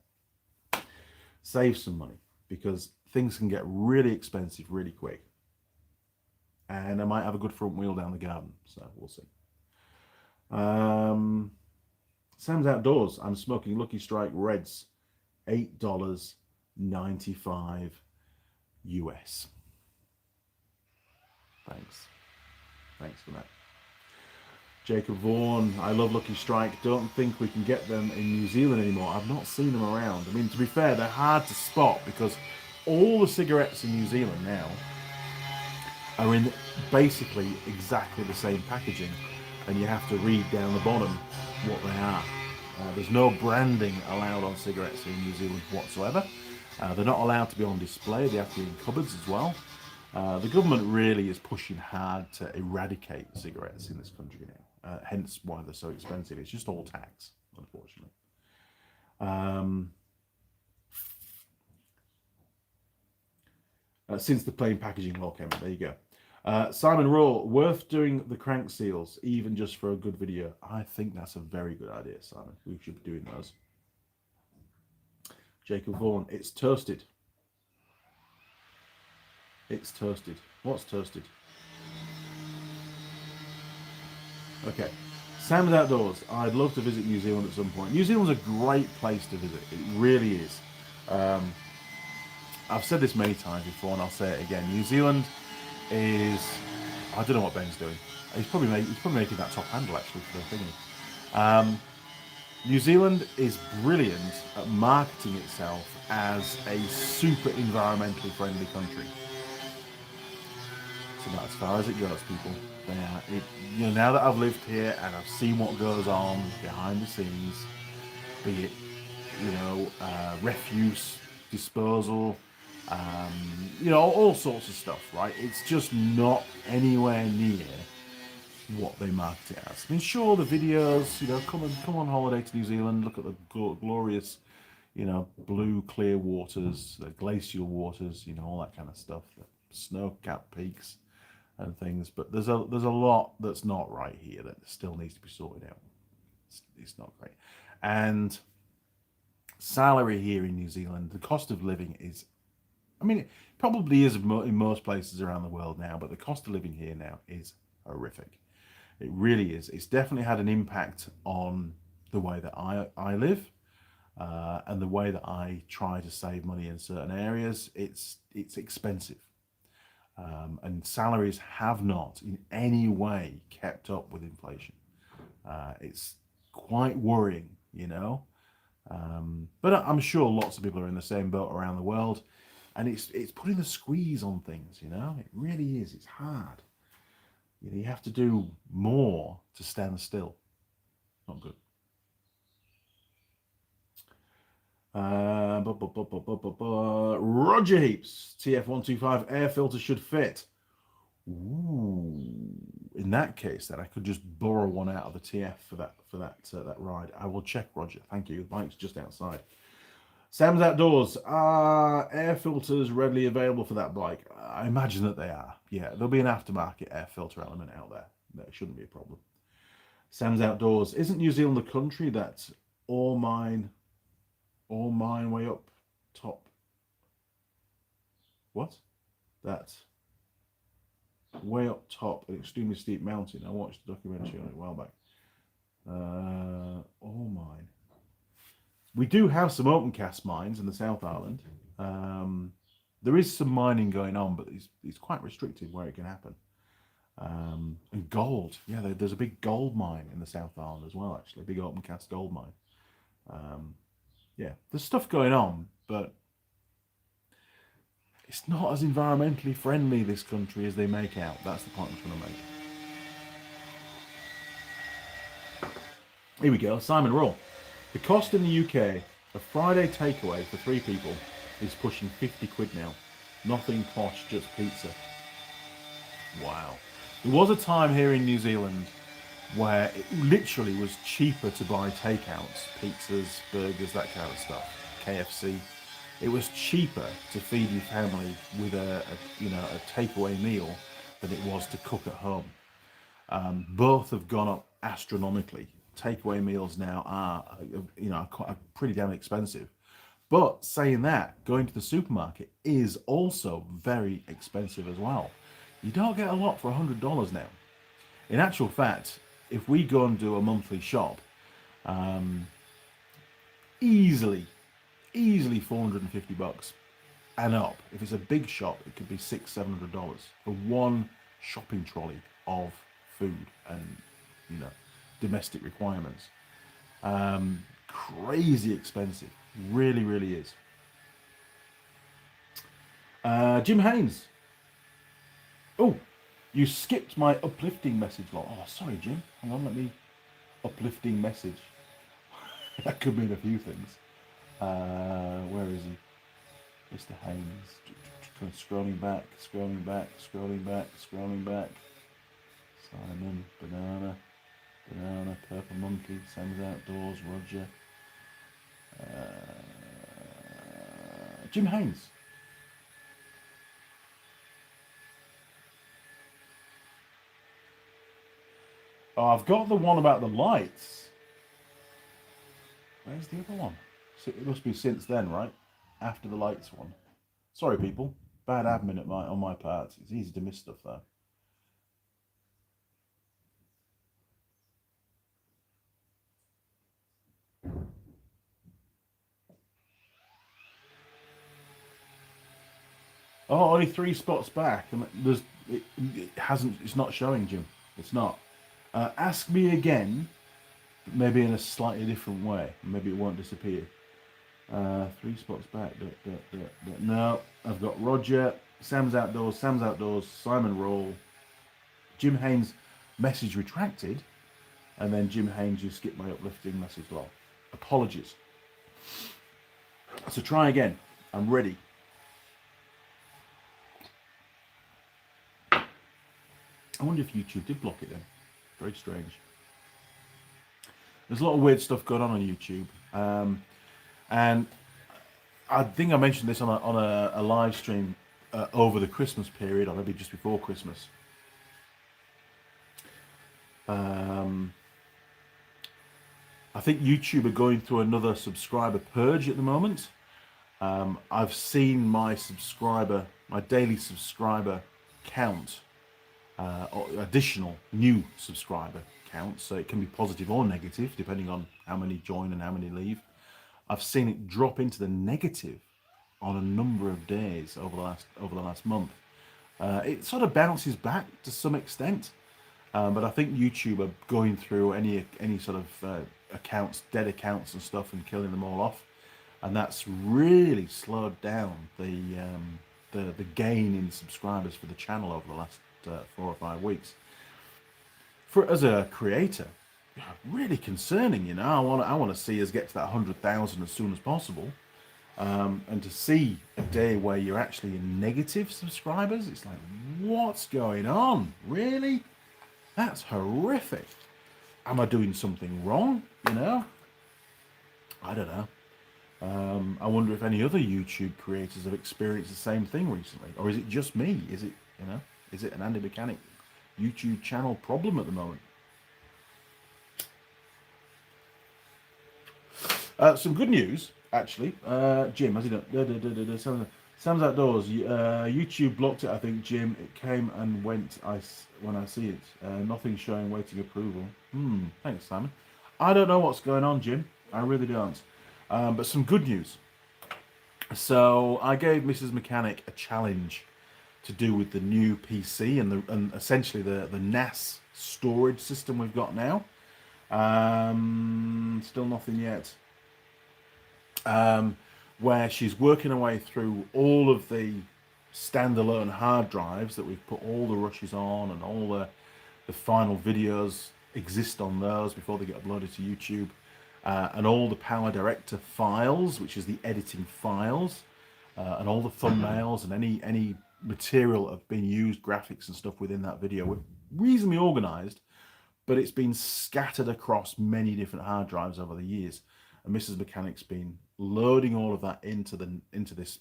Save some money, because things can get really expensive really quick. And I might have a good front wheel down the garden, so we'll see. Sam's Outdoors. I'm smoking Lucky Strike Reds, $8.95 US. Thanks for that. Jacob Vaughan, I love Lucky Strike. Don't think we can get them in New Zealand anymore. I've not seen them around. I mean, to be fair, they're hard to spot because all the cigarettes in New Zealand now are in basically exactly the same packaging, and you have to read down the bottom what they are. There's no branding allowed on cigarettes in New Zealand whatsoever. They're not allowed to be on display. They have to be in cupboards as well. The government really is pushing hard to eradicate cigarettes in this country now. Hence why they're so expensive. It's just all tax, unfortunately. Since the plain packaging law came out, there you go. Simon Raw, worth doing the crank seals, even just for a good video. I think that's a very good idea, Simon. We should be doing those. Jacob Vaughan, it's toasted. It's toasted. What's toasted? Okay. Sam's Outdoors. I'd love to visit New Zealand at some point. New Zealand's a great place to visit. It really is. I've said this many times before, and I'll say it again. New Zealand is... I don't know what Ben's doing. He's probably making that top handle, actually, for the thingy. New Zealand is brilliant at marketing itself as a super environmentally friendly country. So that's as far as it goes, people. Now that I've lived here and I've seen what goes on behind the scenes, be it, refuse disposal, all sorts of stuff, right? It's just not anywhere near what they market it as. I mean, sure, the videos, come on holiday to New Zealand, look at the glorious, blue clear waters, the glacial waters, all that kind of stuff, the snow-capped peaks and things. But there's a lot that's not right here that still needs to be sorted out. It's not great. And salary here in New Zealand, the cost of living is, I mean, it probably is in most places around the world now, but the cost of living here now is horrific. It really is. It's definitely had an impact on the way that I live, and the way that I try to save money in certain areas. It's expensive, and salaries have not in any way kept up with inflation. It's quite worrying, but I'm sure lots of people are in the same boat around the world, and it's putting the squeeze on things. It really is. It's hard. You have to do more to stand still. Not good. Roger Heaps, TF125 air filter should fit. Ooh, in that case, then I could just borrow one out of the TF for that ride. I will check, Roger. Thank you. The bike's just outside. Sam's Outdoors. Are air filters readily available for that bike? I imagine that they are. Yeah, there'll be an aftermarket air filter element out there. That shouldn't be a problem. Sam's Outdoors. Isn't New Zealand the country that's all mine way up top? What? That's way up top, an extremely steep mountain. I watched a documentary on it a while back. All mine. We do have some open cast mines in the South Island. There is some mining going on, but it's quite restricted where it can happen. And gold, yeah, there's a big gold mine in the South Island as well, actually, a big open cast gold mine. Yeah, there's stuff going on, but it's not as environmentally friendly, this country, as they make out. That's the point I'm trying to make. Here we go, Simon Roll. The cost in the UK of Friday takeaway for 3 people is pushing 50 quid now. Nothing posh, just pizza. Wow. There was a time here in New Zealand where it literally was cheaper to buy takeouts, pizzas, burgers, that kind of stuff, KFC. It was cheaper to feed your family with a takeaway meal than it was to cook at home. Both have gone up astronomically. Takeaway meals now are pretty damn expensive. But saying that, going to the supermarket is also very expensive as well. You don't get a lot for $100 now. In actual fact, if we go and do a monthly shop, easily $450 and up. If it's a big shop, it could be $600-700 for one shopping trolley of food and domestic requirements. Crazy expensive, really is. Jim Haynes. Oh, you skipped my uplifting message. Oh, sorry, Jim. Hang on, let me uplifting message. That could mean a few things. Where is he? Mr. Haynes. Kind of scrolling back. Simon, banana, purple monkey, Sam's Outdoors, Roger. Jim Haynes. Oh, I've got the one about the lights. Where's the other one? So it must be since then, right? After the lights one. Sorry, people. Bad admin on my part. It's easy to miss stuff though. Oh, only 3 spots back, and it's not showing, Jim. It's not. Ask me again, maybe in a slightly different way. Maybe it won't disappear. 3 spots back. No, I've got Roger, Sam's Outdoors, Simon Roll, Jim Haynes, message retracted, and then Jim Haynes, you skipped my uplifting message log. Apologies. So try again. I'm ready. I wonder if YouTube did block it then. Very strange. There's a lot of weird stuff going on YouTube, and I think I mentioned this on a live stream over the Christmas period, or maybe just before Christmas. I think YouTube are going through another subscriber purge at the moment. I've seen my daily subscriber count, or additional new subscriber count, so it can be positive or negative depending on how many join and how many leave. I've seen it drop into the negative on a number of days over the last month. It sort of bounces back to some extent, but I think YouTube are going through any sort of accounts, dead accounts and stuff, and killing them all off, and that's really slowed down the gain in subscribers for the channel over the last 4 or 5 weeks. As a creator, really concerning. You know, I want to see us get to that 100,000 as soon as possible, and to see a day where you're actually in negative subscribers, it's like, what's going on? Really? That's horrific. Am I doing something wrong? You know, I don't know. I wonder if any other YouTube creators have experienced the same thing recently, or is it just me? Is it an Andy Mechanic YouTube channel problem at the moment? Some good news, actually. Jim, how's he done? Sam's Outdoors. YouTube blocked it, I think, Jim. It came and went when I see it. Nothing showing waiting approval. Thanks, Simon. I don't know what's going on, Jim. I really don't. But some good news. So I gave Mrs. Mechanic a challenge to do with the new PC and essentially the NAS storage system we've got now. Still nothing yet. Where she's working her way through all of the standalone hard drives that we've put all the rushes on, and all the final videos exist on those before they get uploaded to YouTube, and all the Power Director files, which is the editing files, and all the thumbnails and any material that have been used, graphics and stuff within that video. We're reasonably organized, but it's been scattered across many different hard drives over the years. And Mrs. Mechanic's been loading all of that into this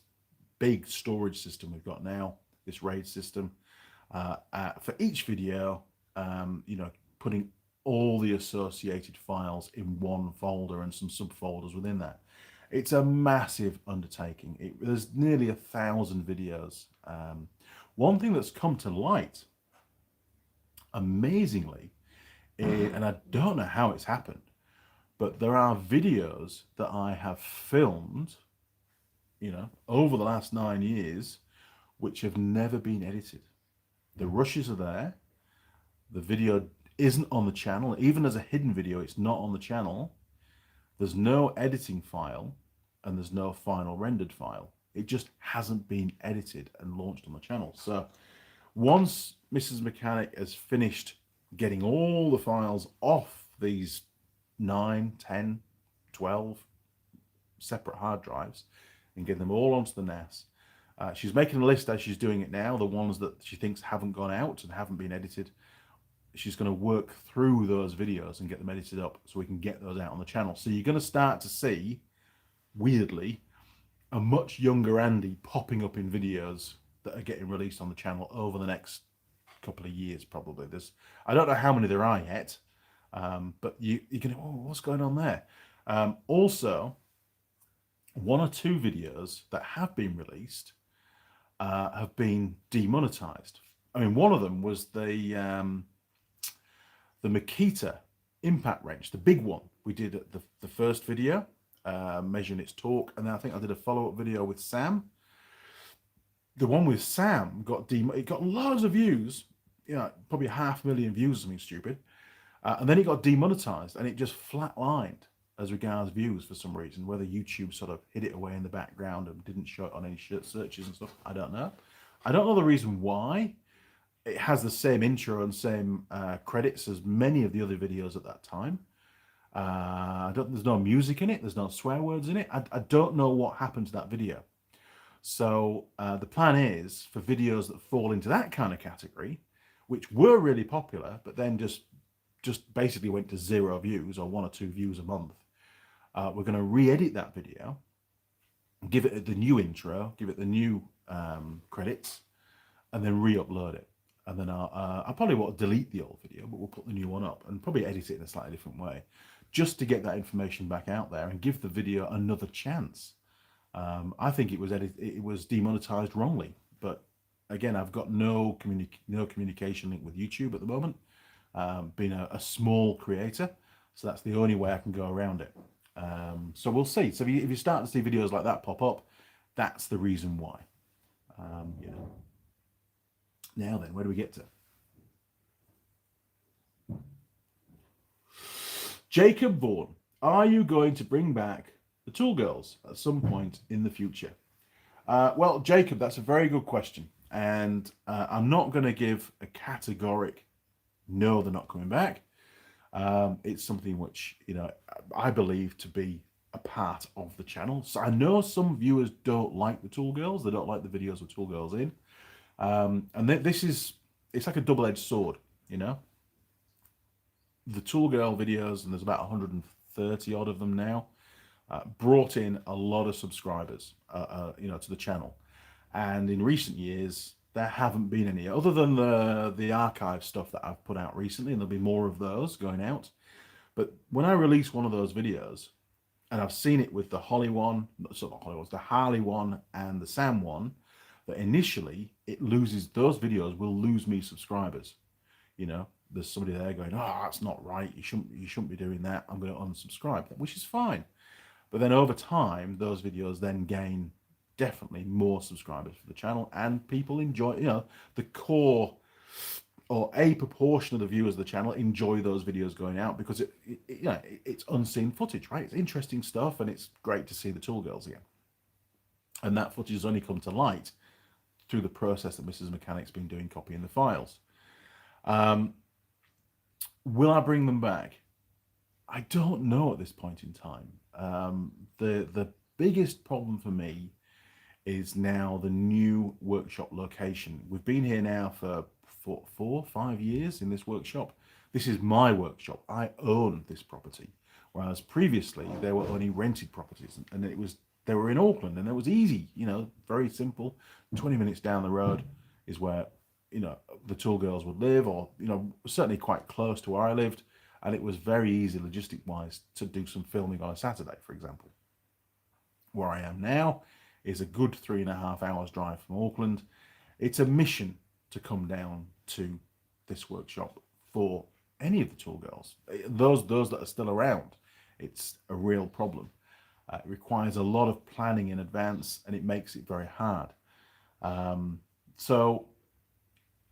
big storage system we've got now, this RAID system, for each video, you know, putting all the associated files in one folder and some subfolders within that. It's a massive undertaking. There's nearly 1,000 videos. One thing that's come to light, amazingly, and I don't know how it's happened, but there are videos that I have filmed, you know, over the last 9 years, which have never been edited. The rushes are there. The video isn't on the channel. Even as a hidden video, it's not on the channel. There's no editing file, and there's no final rendered file. It just hasn't been edited and launched on the channel. So once Mrs. Mechanic has finished getting all the files off these 9, 10, 12 separate hard drives and get them all onto the NAS, she's making a list as she's doing it now, the ones that she thinks haven't gone out and haven't been edited. She's going to work through those videos and get them edited up so we can get those out on the channel. So you're going to start to see, weirdly, a much younger Andy popping up in videos that are getting released on the channel over the next couple of years, probably. I don't know how many there are yet, but you're going to, oh, what's going on there? Also, 1 or 2 videos that have been released have been demonetized. I mean, one of them was the Makita impact wrench, the big one we did at the first video, measuring its torque, and then I think I did a follow-up video with Sam. The one with Sam it got loads of views, you know, probably 500,000 views or something stupid, and then it got demonetized, and it just flatlined as regards views for some reason. Whether YouTube sort of hid it away in the background and didn't show it on any searches and stuff, I don't know. I don't know the reason why. It has the same intro and same credits as many of the other videos at that time. There's no music in it. There's no swear words in it. I don't know what happened to that video. So the plan is for videos that fall into that kind of category, which were really popular, but then just just basically went to 0 views or 1 or 2 views a month. We're going to re-edit that video, give it the new intro, give it the new credits, and then re-upload it. And then I probably won't delete the old video, but we'll put the new one up and probably edit it in a slightly different way, just to get that information back out there and give the video another chance. I think it was demonetized wrongly, but again, I've got no communication link with YouTube at the moment, being a small creator, so that's the only way I can go around it. So we'll see. So if you start to see videos like that pop up, that's the reason why. You know. Now then, where do we get to? Jacob Vaughan, are you going to bring back the Tool Girls at some point in the future? Well, Jacob, that's a very good question. And I'm not going to give a categoric no, they're not coming back. It's something which, you know, I believe to be a part of the channel. So I know some viewers don't like the Tool Girls. They don't like the videos with Tool Girls in. And it's like a double-edged sword, you know. The Tool Girl videos, and there's about 130 odd of them now, brought in a lot of subscribers, you know, to the channel. And in recent years, there haven't been any, other than the archive stuff that I've put out recently, and there'll be more of those going out. But when I release one of those videos, and I've seen it with the Holly one, so not Holly ones, the Harley one and the Sam one, that initially it loses, those videos will lose me subscribers. You know, there's somebody there going, oh, that's not right, you shouldn't be doing that, I'm going to unsubscribe, which is fine. But then over time, those videos then gain definitely more subscribers for the channel, and people enjoy, you know, the core or a proportion of the viewers of the channel enjoy those videos going out because you know, it's unseen footage, right? It's interesting stuff, and it's great to see the Tool Girls again. And that footage has only come to light through the process that Mrs. Mechanic's been doing, copying the files. Will I bring them back? I don't know at this point in time. The biggest problem for me is now the new workshop location. We've been here now for 4-5 years in this workshop. This is my workshop. I own this property, whereas previously they were only rented properties, and they were in Auckland, and it was easy, you know, very simple. 20 minutes down the road is where, you know, the Tool Girls would live, or, you know, certainly quite close to where I lived, and it was very easy logistic wise to do some filming on a Saturday, for example. Where I am now is a good 3.5 hours drive from Auckland. It's a mission to come down to this workshop for any of the Tool Girls. Those that are still around, it's a real problem. It requires a lot of planning in advance, and it makes it very hard. So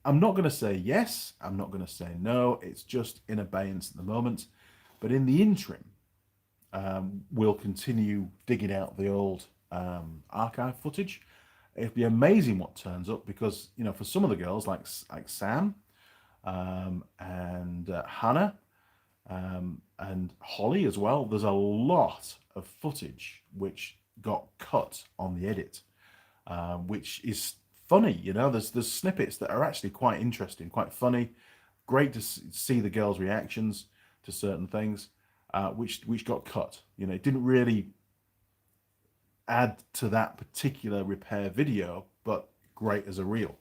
I'm not going to say yes, I'm not going to say no. It's just in abeyance at the moment. But in the interim, we'll continue digging out the old archive footage. It'd be amazing what turns up, because, you know, for some of the girls like Sam and Hannah and Holly as well, there's a lot of footage which got cut on the edit, which is funny. You know, there's snippets that are actually quite interesting, quite funny, great to see the girls' reactions to certain things, which got cut. You know, it didn't really add to that particular repair video, but great as a reel.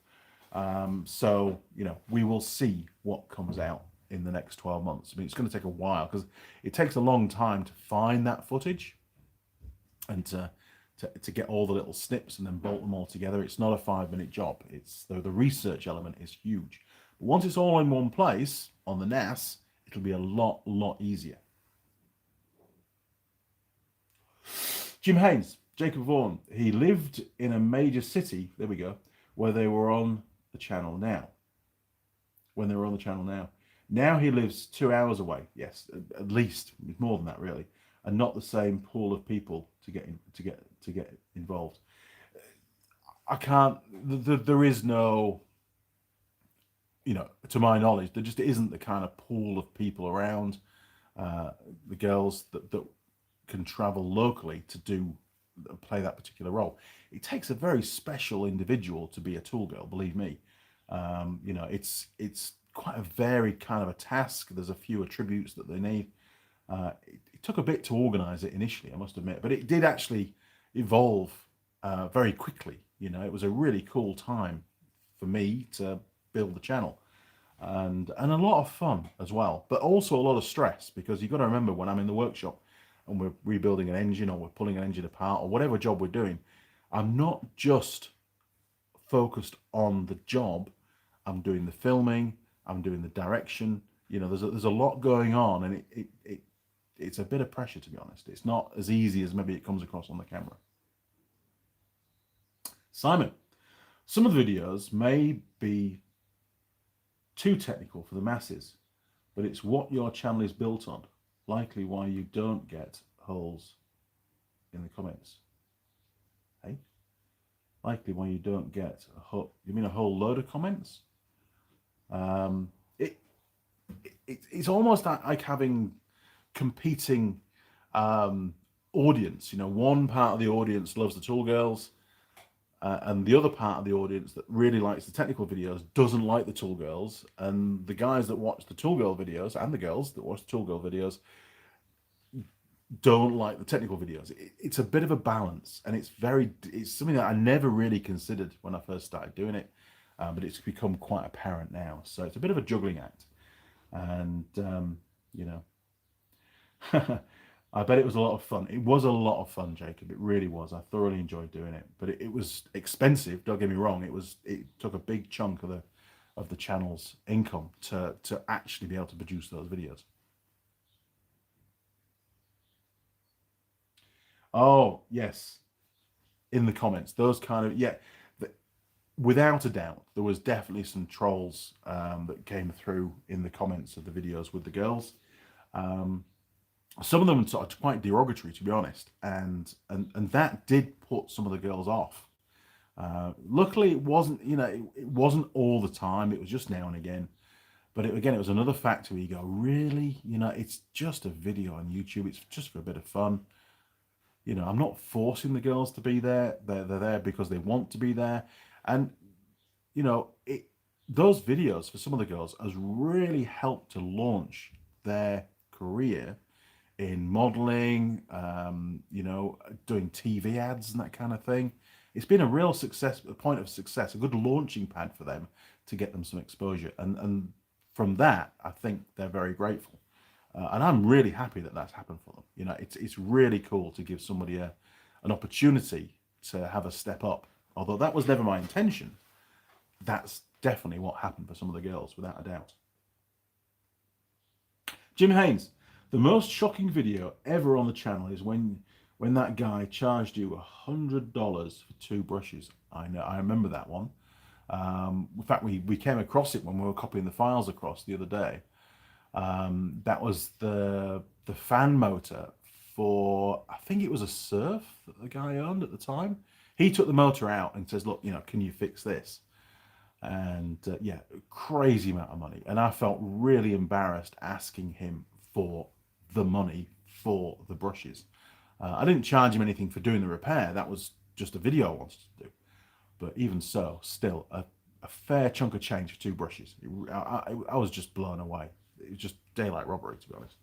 So, you know, we will see what comes out in the next 12 months. I mean, it's going to take a while, because it takes a long time to find that footage and to get all the little snips and then bolt them all together. It's not a 5-minute job. It's the research element is huge. But once it's all in one place on the NAS, it'll be a lot easier. Jim Haynes, Jacob Vaughan, he lived in a major city, there we go, where they were on the channel now. When they were on the channel now. Now he lives 2 hours away, yes, at least, more than that really, and not the same pool of people to get involved. I can't, there is no, you know, to my knowledge, there just isn't the kind of pool of people around, the girls that can travel locally to play that particular role. It takes a very special individual to be a Tool Girl, believe me. You know, it's quite a varied kind of a task. There's a few attributes that they need. It took a bit to organize it initially, I must admit, but it did actually evolve very quickly. You know, it was a really cool time for me to build the channel, and a lot of fun as well, but also a lot of stress, because you've got to remember, when I'm in the workshop and we're rebuilding an engine, or we're pulling an engine apart, or whatever job we're doing, I'm not just focused on the job. I'm doing the filming, I'm doing the direction. You know, there's a lot going on, and it's a bit of pressure, to be honest. It's not as easy as maybe it comes across on the camera. Simon, some of the videos may be too technical for the masses, but it's what your channel is built on. Likely why you don't get holes in the comments. Hey? Likely why you don't get a whole, you mean a whole load of comments? It's almost like having competing audience. You know, one part of the audience loves the tool girls, and the other part of the audience that really likes the technical videos doesn't like the tool girls, and the guys that watch the tool girl videos and the girls that watch the tool girl videos don't like the technical videos. It's a bit of a balance, and it's something that I never really considered when I first started doing it, but it's become quite apparent now. So it's a bit of a juggling act, and you know, I bet it was a lot of fun. It was a lot of fun, Jacob. It really was. I thoroughly enjoyed doing it, but it was expensive. Don't get me wrong. It took a big chunk of the channel's income to actually be able to produce those videos. Oh yes, in the comments, those kind of, yeah. Without a doubt, there was definitely some trolls that came through in the comments of the videos with the girls. Some of them sort of quite derogatory, to be honest, and that did put some of the girls off. Luckily, it wasn't, you know, it wasn't all the time. It was just now and again. But again, it was another factor where you go, really, you know, it's just a video on YouTube. It's just for a bit of fun. You know, I'm not forcing the girls to be there. They're there because they want to be there. And, you know, those videos for some of the girls has really helped to launch their career in modeling, you know, doing TV ads and that kind of thing. It's been a real success, a point of success, a good launching pad for them to get them some exposure. And from that, I think they're very grateful. And I'm really happy that that's happened for them. You know, it's really cool to give somebody an opportunity to have a step up. Although that was never my intention, that's definitely what happened for some of the girls, without a doubt. Jim Haynes, the most shocking video ever on the channel is when that guy charged you $100 for 2 brushes. I know, I remember that one. In fact, we came across it when we were copying the files across the other day. That was the fan motor for, I think it was a Surf that the guy owned at the time. He took the motor out and says, look, you know, can you fix this? And yeah, crazy amount of money. And I felt really embarrassed asking him for the money for the brushes. I didn't charge him anything for doing the repair. That was just a video I wanted to do. But even so, still a fair chunk of change for 2 brushes. I was just blown away. It was just daylight robbery, to be honest.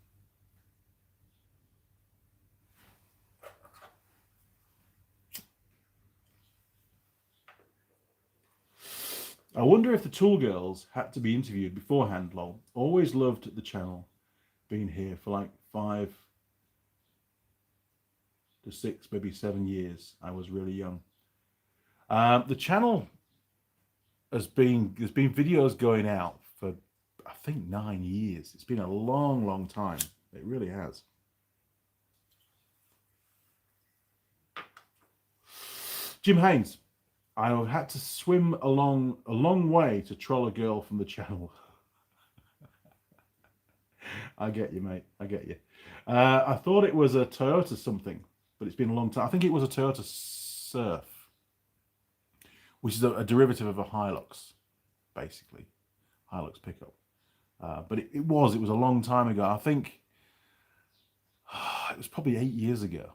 I wonder if the tool girls had to be interviewed beforehand, lol. Always loved the channel. Been here for like 5 to 6, maybe 7 years. I was really young. The channel there's been videos going out for, I think, 9 years. It's been a long, long time. It really has. Jim Haynes, I have had to swim a long way to troll a girl from the channel. I get you, mate. I get you. I thought it was a Toyota something, but it's been a long time. I think it was a Toyota Surf, which is a derivative of a Hilux, basically. Hilux pickup. But it was a long time ago. I think it was probably 8 years ago.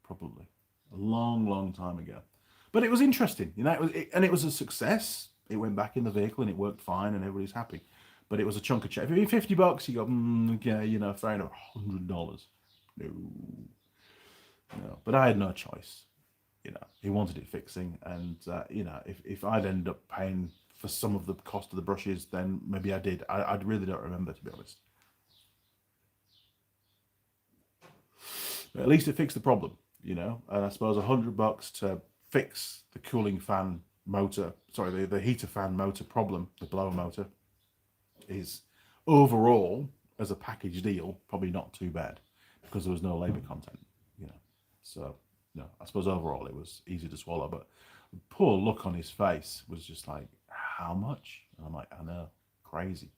Probably. A long, long time ago. But it was interesting, you know, and it was a success. It went back in the vehicle and it worked fine and everybody's happy. But it was a chunk of change. If it was $50, you go, okay, you know, fair enough. $100. No, no. But I had no choice. You know, he wanted it fixing, and you know, if I'd end up paying for some of the cost of the brushes, then maybe I did. I really don't remember, to be honest. But at least it fixed the problem, you know. And I suppose $100 to fix the cooling fan motor, sorry, the heater fan motor problem, the blower motor, is overall as a package deal probably not too bad because there was no labor content, you know. So no, I suppose overall it was easy to swallow, but the poor look on his face was just like, how much? And I'm like, I know, crazy,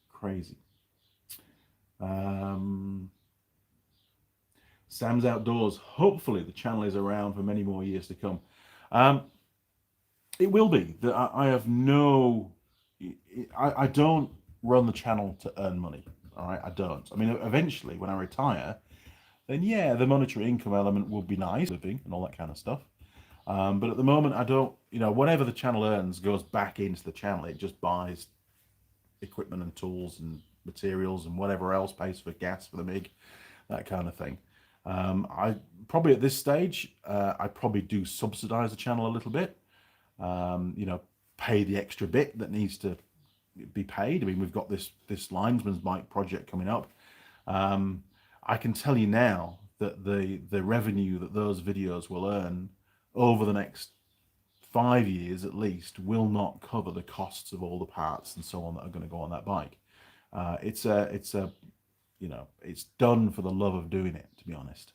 crazy. Um, Sam's Outdoors. Hopefully, the channel is around for many more years to come. Um, it will be. I have no. I don't run the channel to earn money. All right, I don't. I mean, eventually, when I retire, then yeah, the monetary income element will be nice, living and all that kind of stuff. But at the moment, I don't. You know, whatever the channel earns goes back into the channel. It just buys equipment and tools and materials and whatever else, pays for gas for the MIG, that kind of thing. I probably at this stage, I probably do subsidize the channel a little bit. You know, pay the extra bit that needs to be paid. I mean, we've got this Linesman's bike project coming up. I can tell you now that the revenue that those videos will earn over the next 5 years at least will not cover the costs of all the parts and so on that are going to go on that bike. It's a you know, it's done for the love of doing it, to be honest.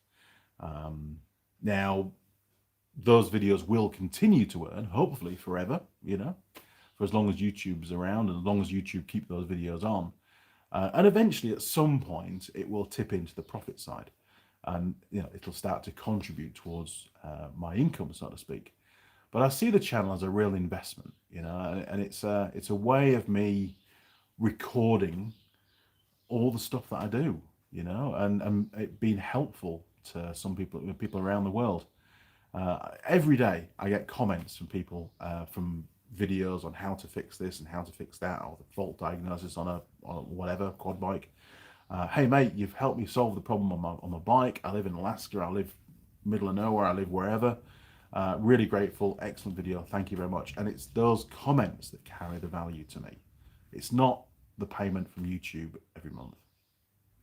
Now, those videos will continue to earn, hopefully forever, you know, for as long as YouTube's around and as long as YouTube keep those videos on. And eventually, at some point, it will tip into the profit side. And, you know, it'll start to contribute towards my income, so to speak. But I see the channel as a real investment, you know, and it's a way of me recording all the stuff that I do, you know, and it being helpful to some people around the world. Every day I get comments from people from videos on how to fix this and how to fix that, or the fault diagnosis on a whatever quad bike. Hey mate, you've helped me solve the problem on my bike. I live in Alaska. I live middle of nowhere. I live wherever. Really grateful. Excellent video. Thank you very much. And it's those comments that carry the value to me. It's not the payment from YouTube every month.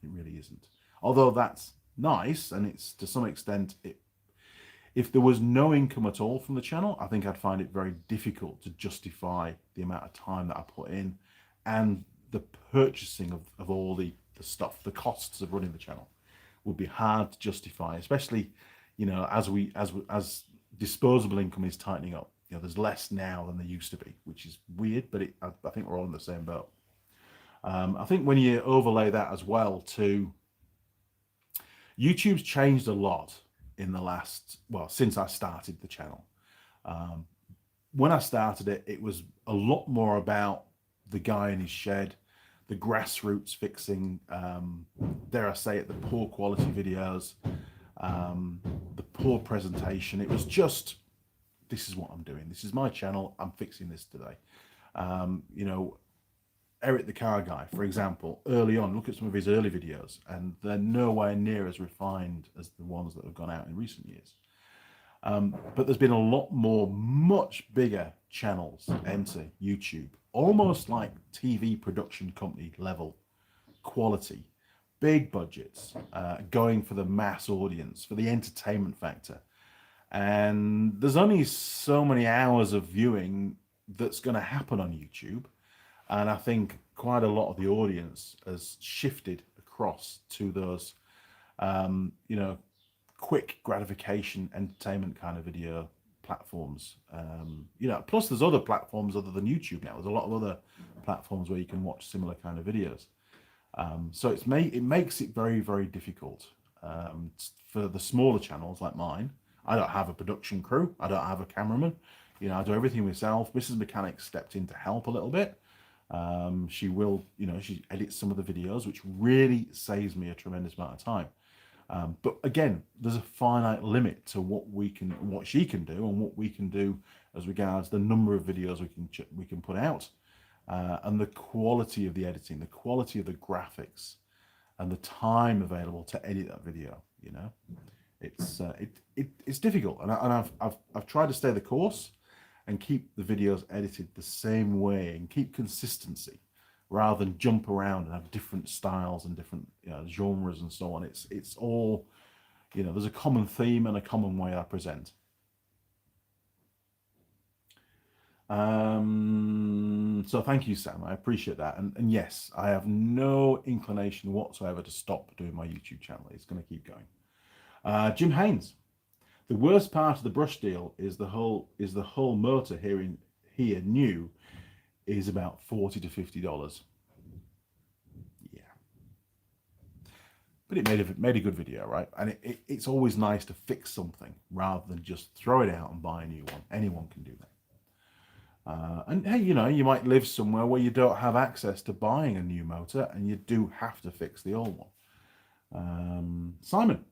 It really isn't. Although that's nice, and it's to some extent, if there was no income at all from the channel, I think I'd find it very difficult to justify the amount of time that I put in and the purchasing of all the stuff, the costs of running the channel would be hard to justify, especially, you know, as disposable income is tightening up. You know, there's less now than there used to be, which is weird, but I think we're all in the same boat. I think when you overlay that as well to YouTube's changed a lot in the last, well, since I started the channel. When I started it, it was a lot more about the guy in his shed, the grassroots fixing, dare I say it, the poor quality videos, the poor presentation. It was just, this is what I'm doing. This is my channel. I'm fixing this today. You know, Eric the Car Guy, for example, early on, look at some of his early videos, and they're nowhere near as refined as the ones that have gone out in recent years. But there's been a lot more, much bigger channels enter YouTube, almost like TV production company level quality, big budgets, going for the mass audience, for the entertainment factor. And there's only so many hours of viewing that's going to happen on YouTube. And I think quite a lot of the audience has shifted across to those, you know, quick gratification, entertainment kind of video platforms. You know, plus there's other platforms other than YouTube now. There's a lot of other platforms where you can watch similar kind of videos. So it makes it very, very difficult for the smaller channels like mine. I don't have a production crew. I don't have a cameraman. You know, I do everything myself. Mrs. Mechanic stepped in to help a little bit. She will, you know, she edits some of the videos, which really saves me a tremendous amount of time. But again, there's a finite limit to what she can do, and what we can do as regards the number of videos we can put out, and the quality of the editing, the quality of the graphics, and the time available to edit that video. You know, it's difficult, and I've tried to stay the course and keep the videos edited the same way and keep consistency, rather than jump around and have different styles and different genres and so on. It's all, there's a common theme and a common way I present. So thank you, Sam. I appreciate that. And yes, I have no inclination whatsoever to stop doing my YouTube channel. It's going to keep going. Jim Haynes. The worst part of the brush deal is the whole motor here new is about $40 to $50. Yeah, but it made a good video, right? And it's always nice to fix something rather than just throw it out and buy a new one. Anyone can do that. And hey, you might live somewhere where you don't have access to buying a new motor, and you do have to fix the old one. Simon.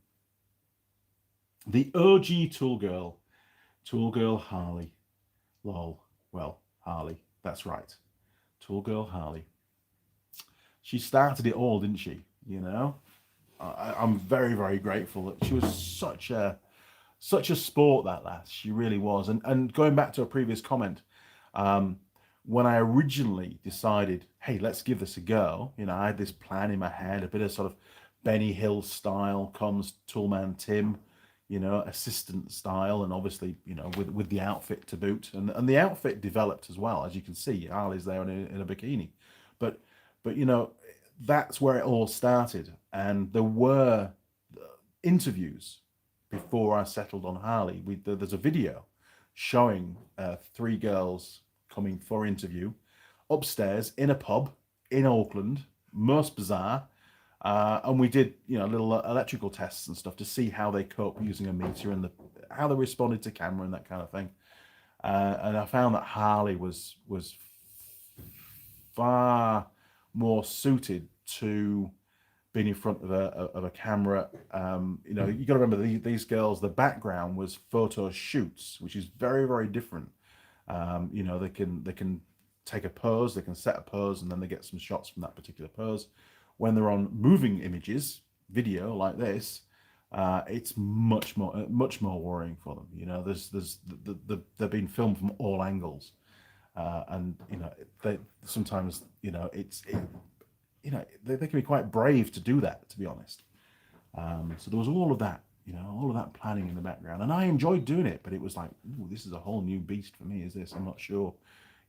The OG Tool Girl Harley. Lol. Well, Harley, that's right. Tool Girl Harley. She started it all, didn't she? I'm very, very grateful that she was such a sport, that lass. She really was. And going back to a previous comment, when I originally decided, hey, let's give this a go, I had this plan in my head, a bit of sort of Benny Hill style, comes Toolman Tim, assistant style, and obviously, with the outfit to boot, and the outfit developed as well. As you can see, Harley's there in a bikini, but that's where it all started. And there were interviews before I settled on Harley. There's a video showing 3 girls coming for interview upstairs in a pub in Auckland. Most bizarre. And we did, little electrical tests and stuff to see how they cope using a meter and how they responded to camera and that kind of thing. And I found that Harley was far more suited to being in front of a camera. You got to remember these girls. The background was photo shoots, which is very, very different. They can take a pose, they can set a pose, and then they get some shots from that particular pose. When they're on moving images, video like this, it's much more worrying for them. They're being filmed from all angles, and they sometimes they can be quite brave to do that, to be honest. So there was all of that, planning in the background, and I enjoyed doing it. But it was like, ooh, this is a whole new beast for me. Is this? I'm not sure.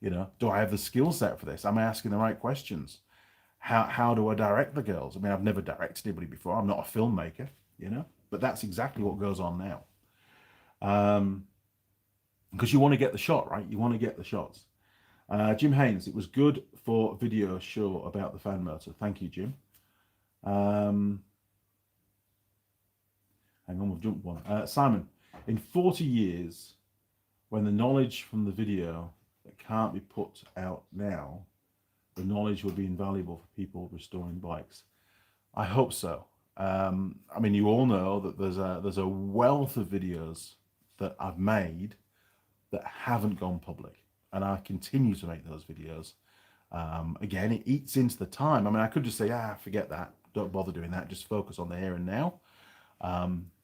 Do I have the skill set for this? Am I asking the right questions? How do I direct the girls? I mean, I've never directed anybody before. I'm not a filmmaker, but that's exactly what goes on now. Because you want to get the shot, right? You want to get the shots. Jim Haynes, it was good for video show about the fan motor. Thank you, Jim. Hang on, we've jumped one. Simon, in 40 years, when the knowledge from the video that can't be put out now, the knowledge will be invaluable for people restoring bikes. I hope so. I mean, you all know that there's a wealth of videos that I've made that haven't gone public, and I continue to make those videos. Again, it eats into the time. I mean, I could just say, forget that. Don't bother doing that. Just focus on the here and now.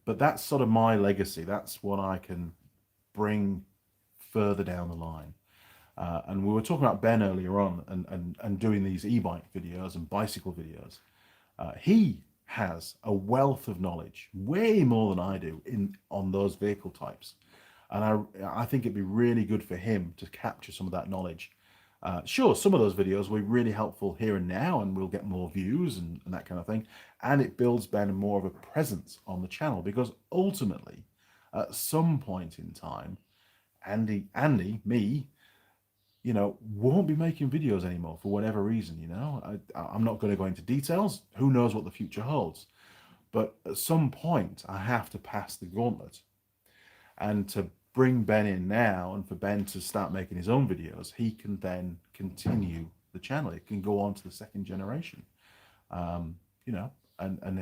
But that's sort of my legacy. That's what I can bring further down the line. And we were talking about Ben earlier on, and doing these e-bike videos and bicycle videos. He has a wealth of knowledge, way more than I do on those vehicle types. And I think it'd be really good for him to capture some of that knowledge. Sure, some of those videos were really helpful here and now, and we'll get more views and that kind of thing. And it builds Ben more of a presence on the channel, because ultimately, at some point in time, Andy, me, won't be making videos anymore for whatever reason. I'm not going to go into details. Who knows what the future holds? But at some point, I have to pass the gauntlet. And to bring Ben in now, and for Ben to start making his own videos, he can then continue the channel. It can go on to the second generation, and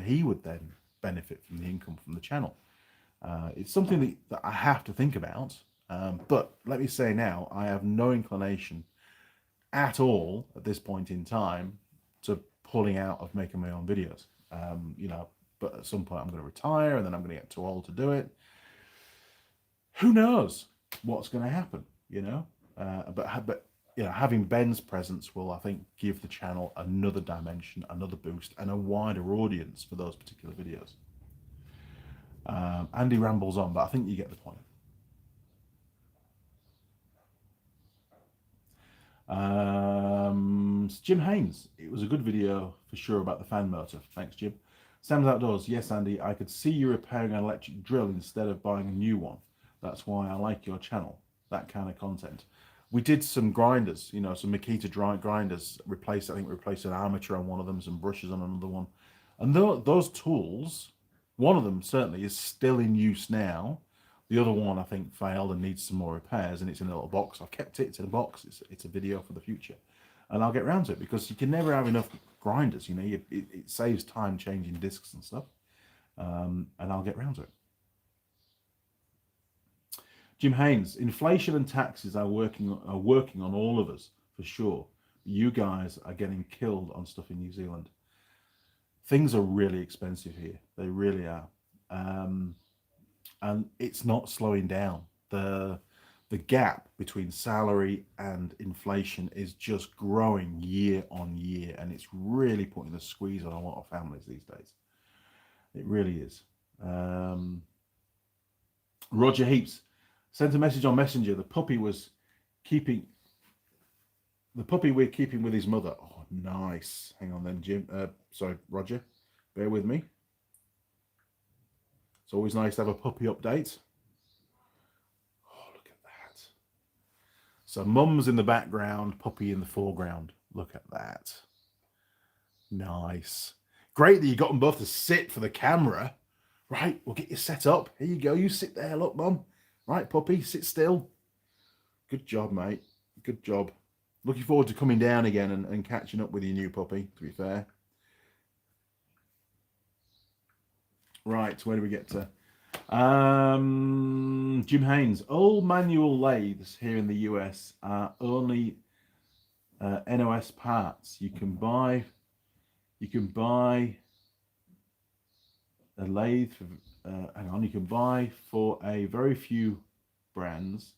he would then benefit from the income from the channel. It's something that I have to think about. But let me say now, I have no inclination at all at this point in time to pulling out of making my own videos. But at some point I'm going to retire, and then I'm going to get too old to do it. Who knows what's going to happen, but having Ben's presence will, I think, give the channel another dimension, another boost, and a wider audience for those particular videos. Andy rambles on, but I think you get the point. Jim Haynes, it was a good video for sure about the fan motor. Thanks, Jim. Sam's Outdoors, yes, Andy, I could see you repairing an electric drill instead of buying a new one. That's why I like your channel, that kind of content. We did some grinders, some Makita dry grinders, replaced an armature on one of them, some brushes on another one. And those tools, one of them certainly is still in use now. The other one, I think, failed and needs some more repairs, and it's in a little box. I've kept it. It's in a box. It's a video for the future. And I'll get around to it, because you can never have enough grinders. It saves time changing discs and stuff. And I'll get around to it. Jim Haynes, inflation and taxes are working on all of us, for sure. You guys are getting killed on stuff in New Zealand. Things are really expensive here. They really are. And it's not slowing down. The gap between salary and inflation is just growing year on year, and it's really putting a squeeze on a lot of families these days. It really is. Roger Heaps sent a message on Messenger. The puppy we're keeping with his mother. Oh, nice. Hang on then, Jim. Sorry, Roger. Bear with me. It's always nice to have a puppy update. Oh, look at that. So mum's in the background, puppy in the foreground. Look at that. Nice. Great that you got them both to sit for the camera. Right, we'll get you set up. Here you go. You sit there. Look, mum. Right, puppy, sit still. Good job, mate. Good job. Looking forward to coming down again and catching up with your new puppy, to be fair. Right, where do we get to? Jim Haynes. All manual lathes here in the US are only NOS parts. You can buy a lathe for, you can buy for a very few brands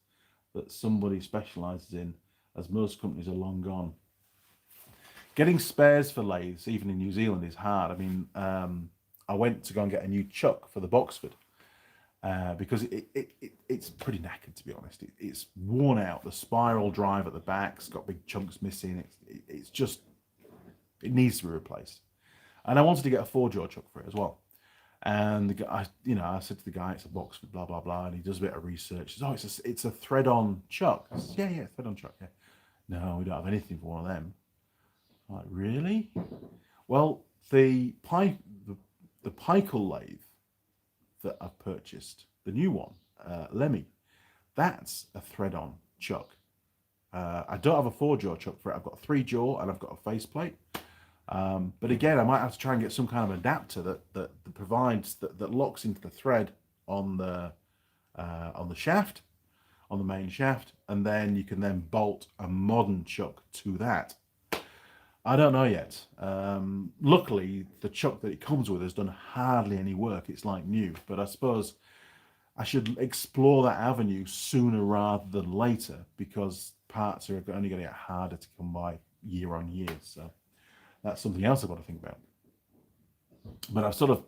that somebody specializes in, as most companies are long gone. Getting spares for lathes, even in New Zealand, is hard. I mean, I went to go and get a new chuck for the Boxford because it's pretty knackered, to be honest. It's worn out. The spiral drive at the back's got big chunks missing. It needs to be replaced. And I wanted to get a 4-jaw chuck for it as well. And the guy, I said to the guy, it's a Boxford, blah blah blah, and he does a bit of research. He says, oh, it's a thread-on chuck. I said, yeah, thread-on chuck. Yeah. No, we don't have anything for one of them. I'm like, really? Well, the Pikel lathe that I've purchased, the new one, Lemmy, that's a thread-on chuck. I don't have a 4-jaw chuck for it. I've got a 3-jaw and I've got a faceplate. But again, I might have to try and get some kind of adapter that provides that locks into the thread on the shaft, on the main shaft, and then you can then bolt a modern chuck to that. I don't know yet. Luckily, the chuck that it comes with has done hardly any work. It's like new, but I suppose I should explore that avenue sooner rather than later, because parts are only going to get harder to come by year on year. So that's something else I've got to think about. But I've sort of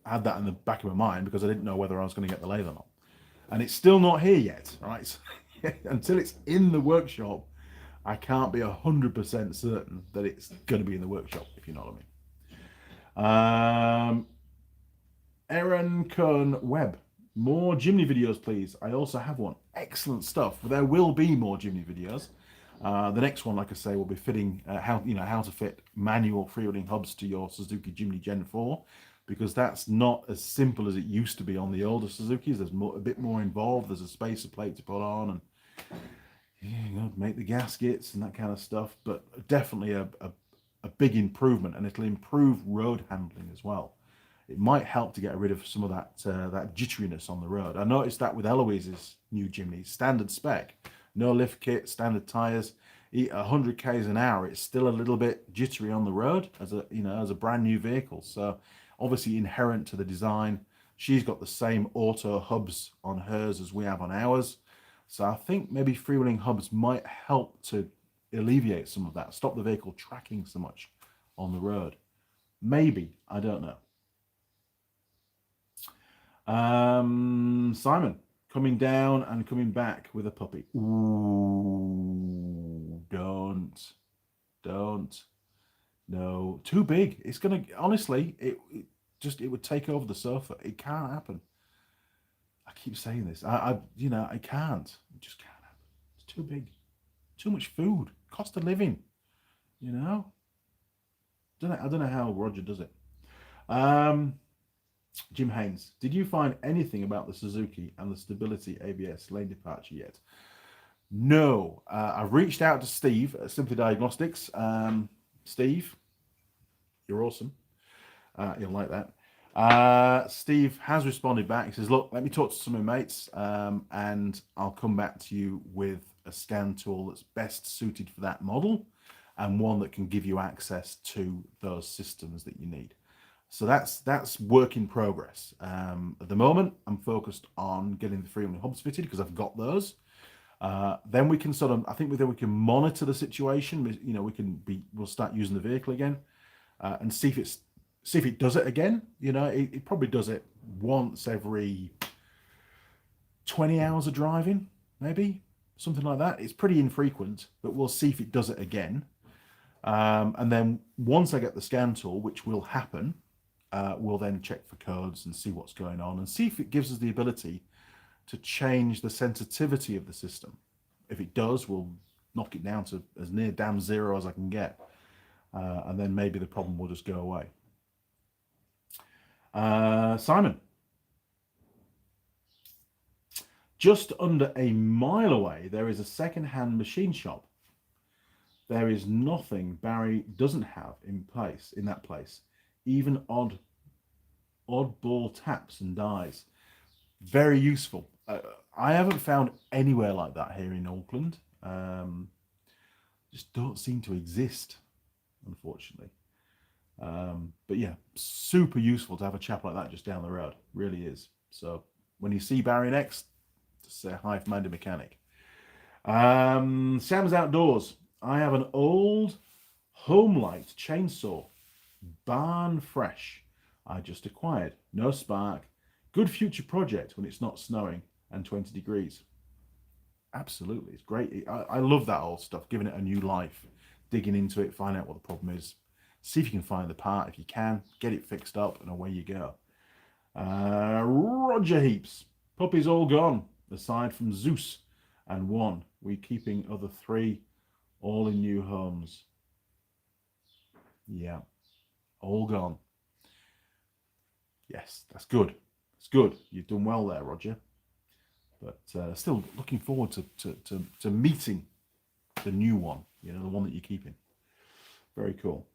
had that in the back of my mind because I didn't know whether I was going to get the lathe or not. And it's still not here yet, right? Until it's in the workshop, I can't be 100% certain that it's going to be in the workshop, if you know what I mean. Aaron Cohn Webb. More Jimny videos, please. I also have one. Excellent stuff. There will be more Jimny videos. The next one, like I say, will be fitting how to fit manual freewheeling hubs to your Suzuki Jimny Gen 4, because that's not as simple as it used to be on the older Suzukis. There's a bit more involved. There's a spacer plate to put on and make the gaskets and that kind of stuff. But definitely a big improvement, and it'll improve road handling as well. it might help to get rid of some of that jitteriness on the road. I noticed that with Eloise's new Jimny, standard spec, no lift kit, standard tires, 100 k's an hour. It's still a little bit jittery on the road as a brand new vehicle. So obviously inherent to the design. She's got the same auto hubs on hers as we have on ours. So I think maybe freewheeling hubs might help to alleviate some of that, stop the vehicle tracking so much on the road. Maybe, I don't know. Simon, coming down and coming back with a puppy. Ooh, don't. No, too big. It's gonna, honestly, it would take over the sofa. It can't happen. I keep saying this. I can't. It just can't happen. It's too big. Too much food. Cost of living. You know. I don't know how Roger does it. Jim Haynes, did you find anything about the Suzuki and the stability ABS lane departure yet? No. I've reached out to Steve at Simply Diagnostics. Steve, you're awesome. You'll like that. Steve has responded back. He says, look, let me talk to some of my mates, and I'll come back to you with a scan tool that's best suited for that model and one that can give you access to those systems that you need. So that's work in progress. At the moment, I'm focused on getting the freewheeling hubs fitted because I've got those. Then we can I think we can monitor the situation. You know, we'll start using the vehicle again and see if it does it again. You know, it probably does it once every 20 hours of driving, maybe something like that. It's pretty infrequent, but we'll see if it does it again. And then once I get the scan tool, which will happen, we'll then check for codes and see what's going on and see if it gives us the ability to change the sensitivity of the system. If it does, we'll knock it down to as near damn zero as I can get. And then maybe the problem will just go away. Simon. Just under a mile away, there is a second-hand machine shop. There is nothing Barry doesn't have in that place. Even oddball taps and dies. Very useful. I haven't found anywhere like that here in Auckland. Just don't seem to exist, unfortunately. But yeah, super useful to have a chap like that just down the road. Really is. So when you see Barry next, just say hi from Andy Mechanic. Sam's Outdoors. I have an old Homelight chainsaw, barn fresh. I just acquired. No spark. Good future project when it's not snowing and 20 degrees. Absolutely, it's great. I love that old stuff, giving it a new life, digging into it, find out what the problem is, see if you can find the part. If you can, get it fixed up, and away you go. Roger Heaps. Puppy's all gone, aside from Zeus and one. We're keeping other three, all in new homes. Yeah, all gone. Yes, that's good. It's good. You've done well there, Roger. But still looking forward to meeting the new one, you know, the one that you're keeping. Very cool.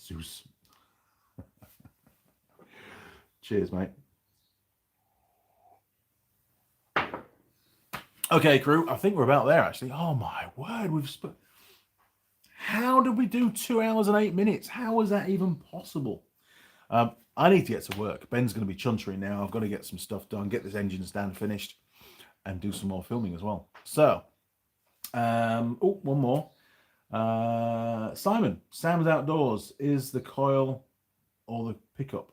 Zeus. Cheers, mate. Okay, crew, I think we're about there, actually. Oh, my word. How did we do 2 hours and 8 minutes? How is that even possible? I need to get to work. Ben's going to be chuntering now. I've got to get some stuff done, get this engine stand finished, and do some more filming as well. So, one more. Simon, Sam's Outdoors. Is the coil or the pickup?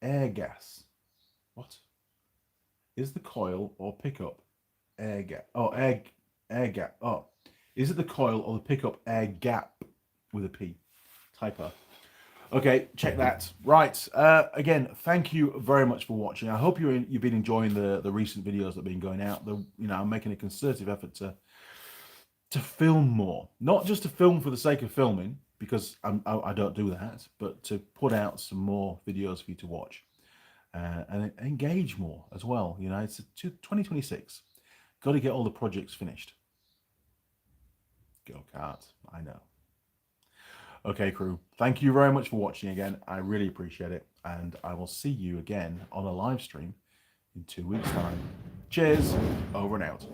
Air gas. What? Is the coil or pickup air gap? Oh, air gap. Oh, is it the coil or the pickup air gap with a P? Typo. Okay, check that. Right. Again, thank you very much for watching. I hope you've been enjoying the recent videos that have been going out. I'm making a concerted effort to film more, not just to film for the sake of filming, because I don't do that, but to put out some more videos for you to watch. And engage more as well. You know, it's 2026. Got to get all the projects finished. Go kart, I know. Okay, crew. Thank you very much for watching again. I really appreciate it. And I will see you again on a live stream in 2 weeks' time. Cheers. Over and out.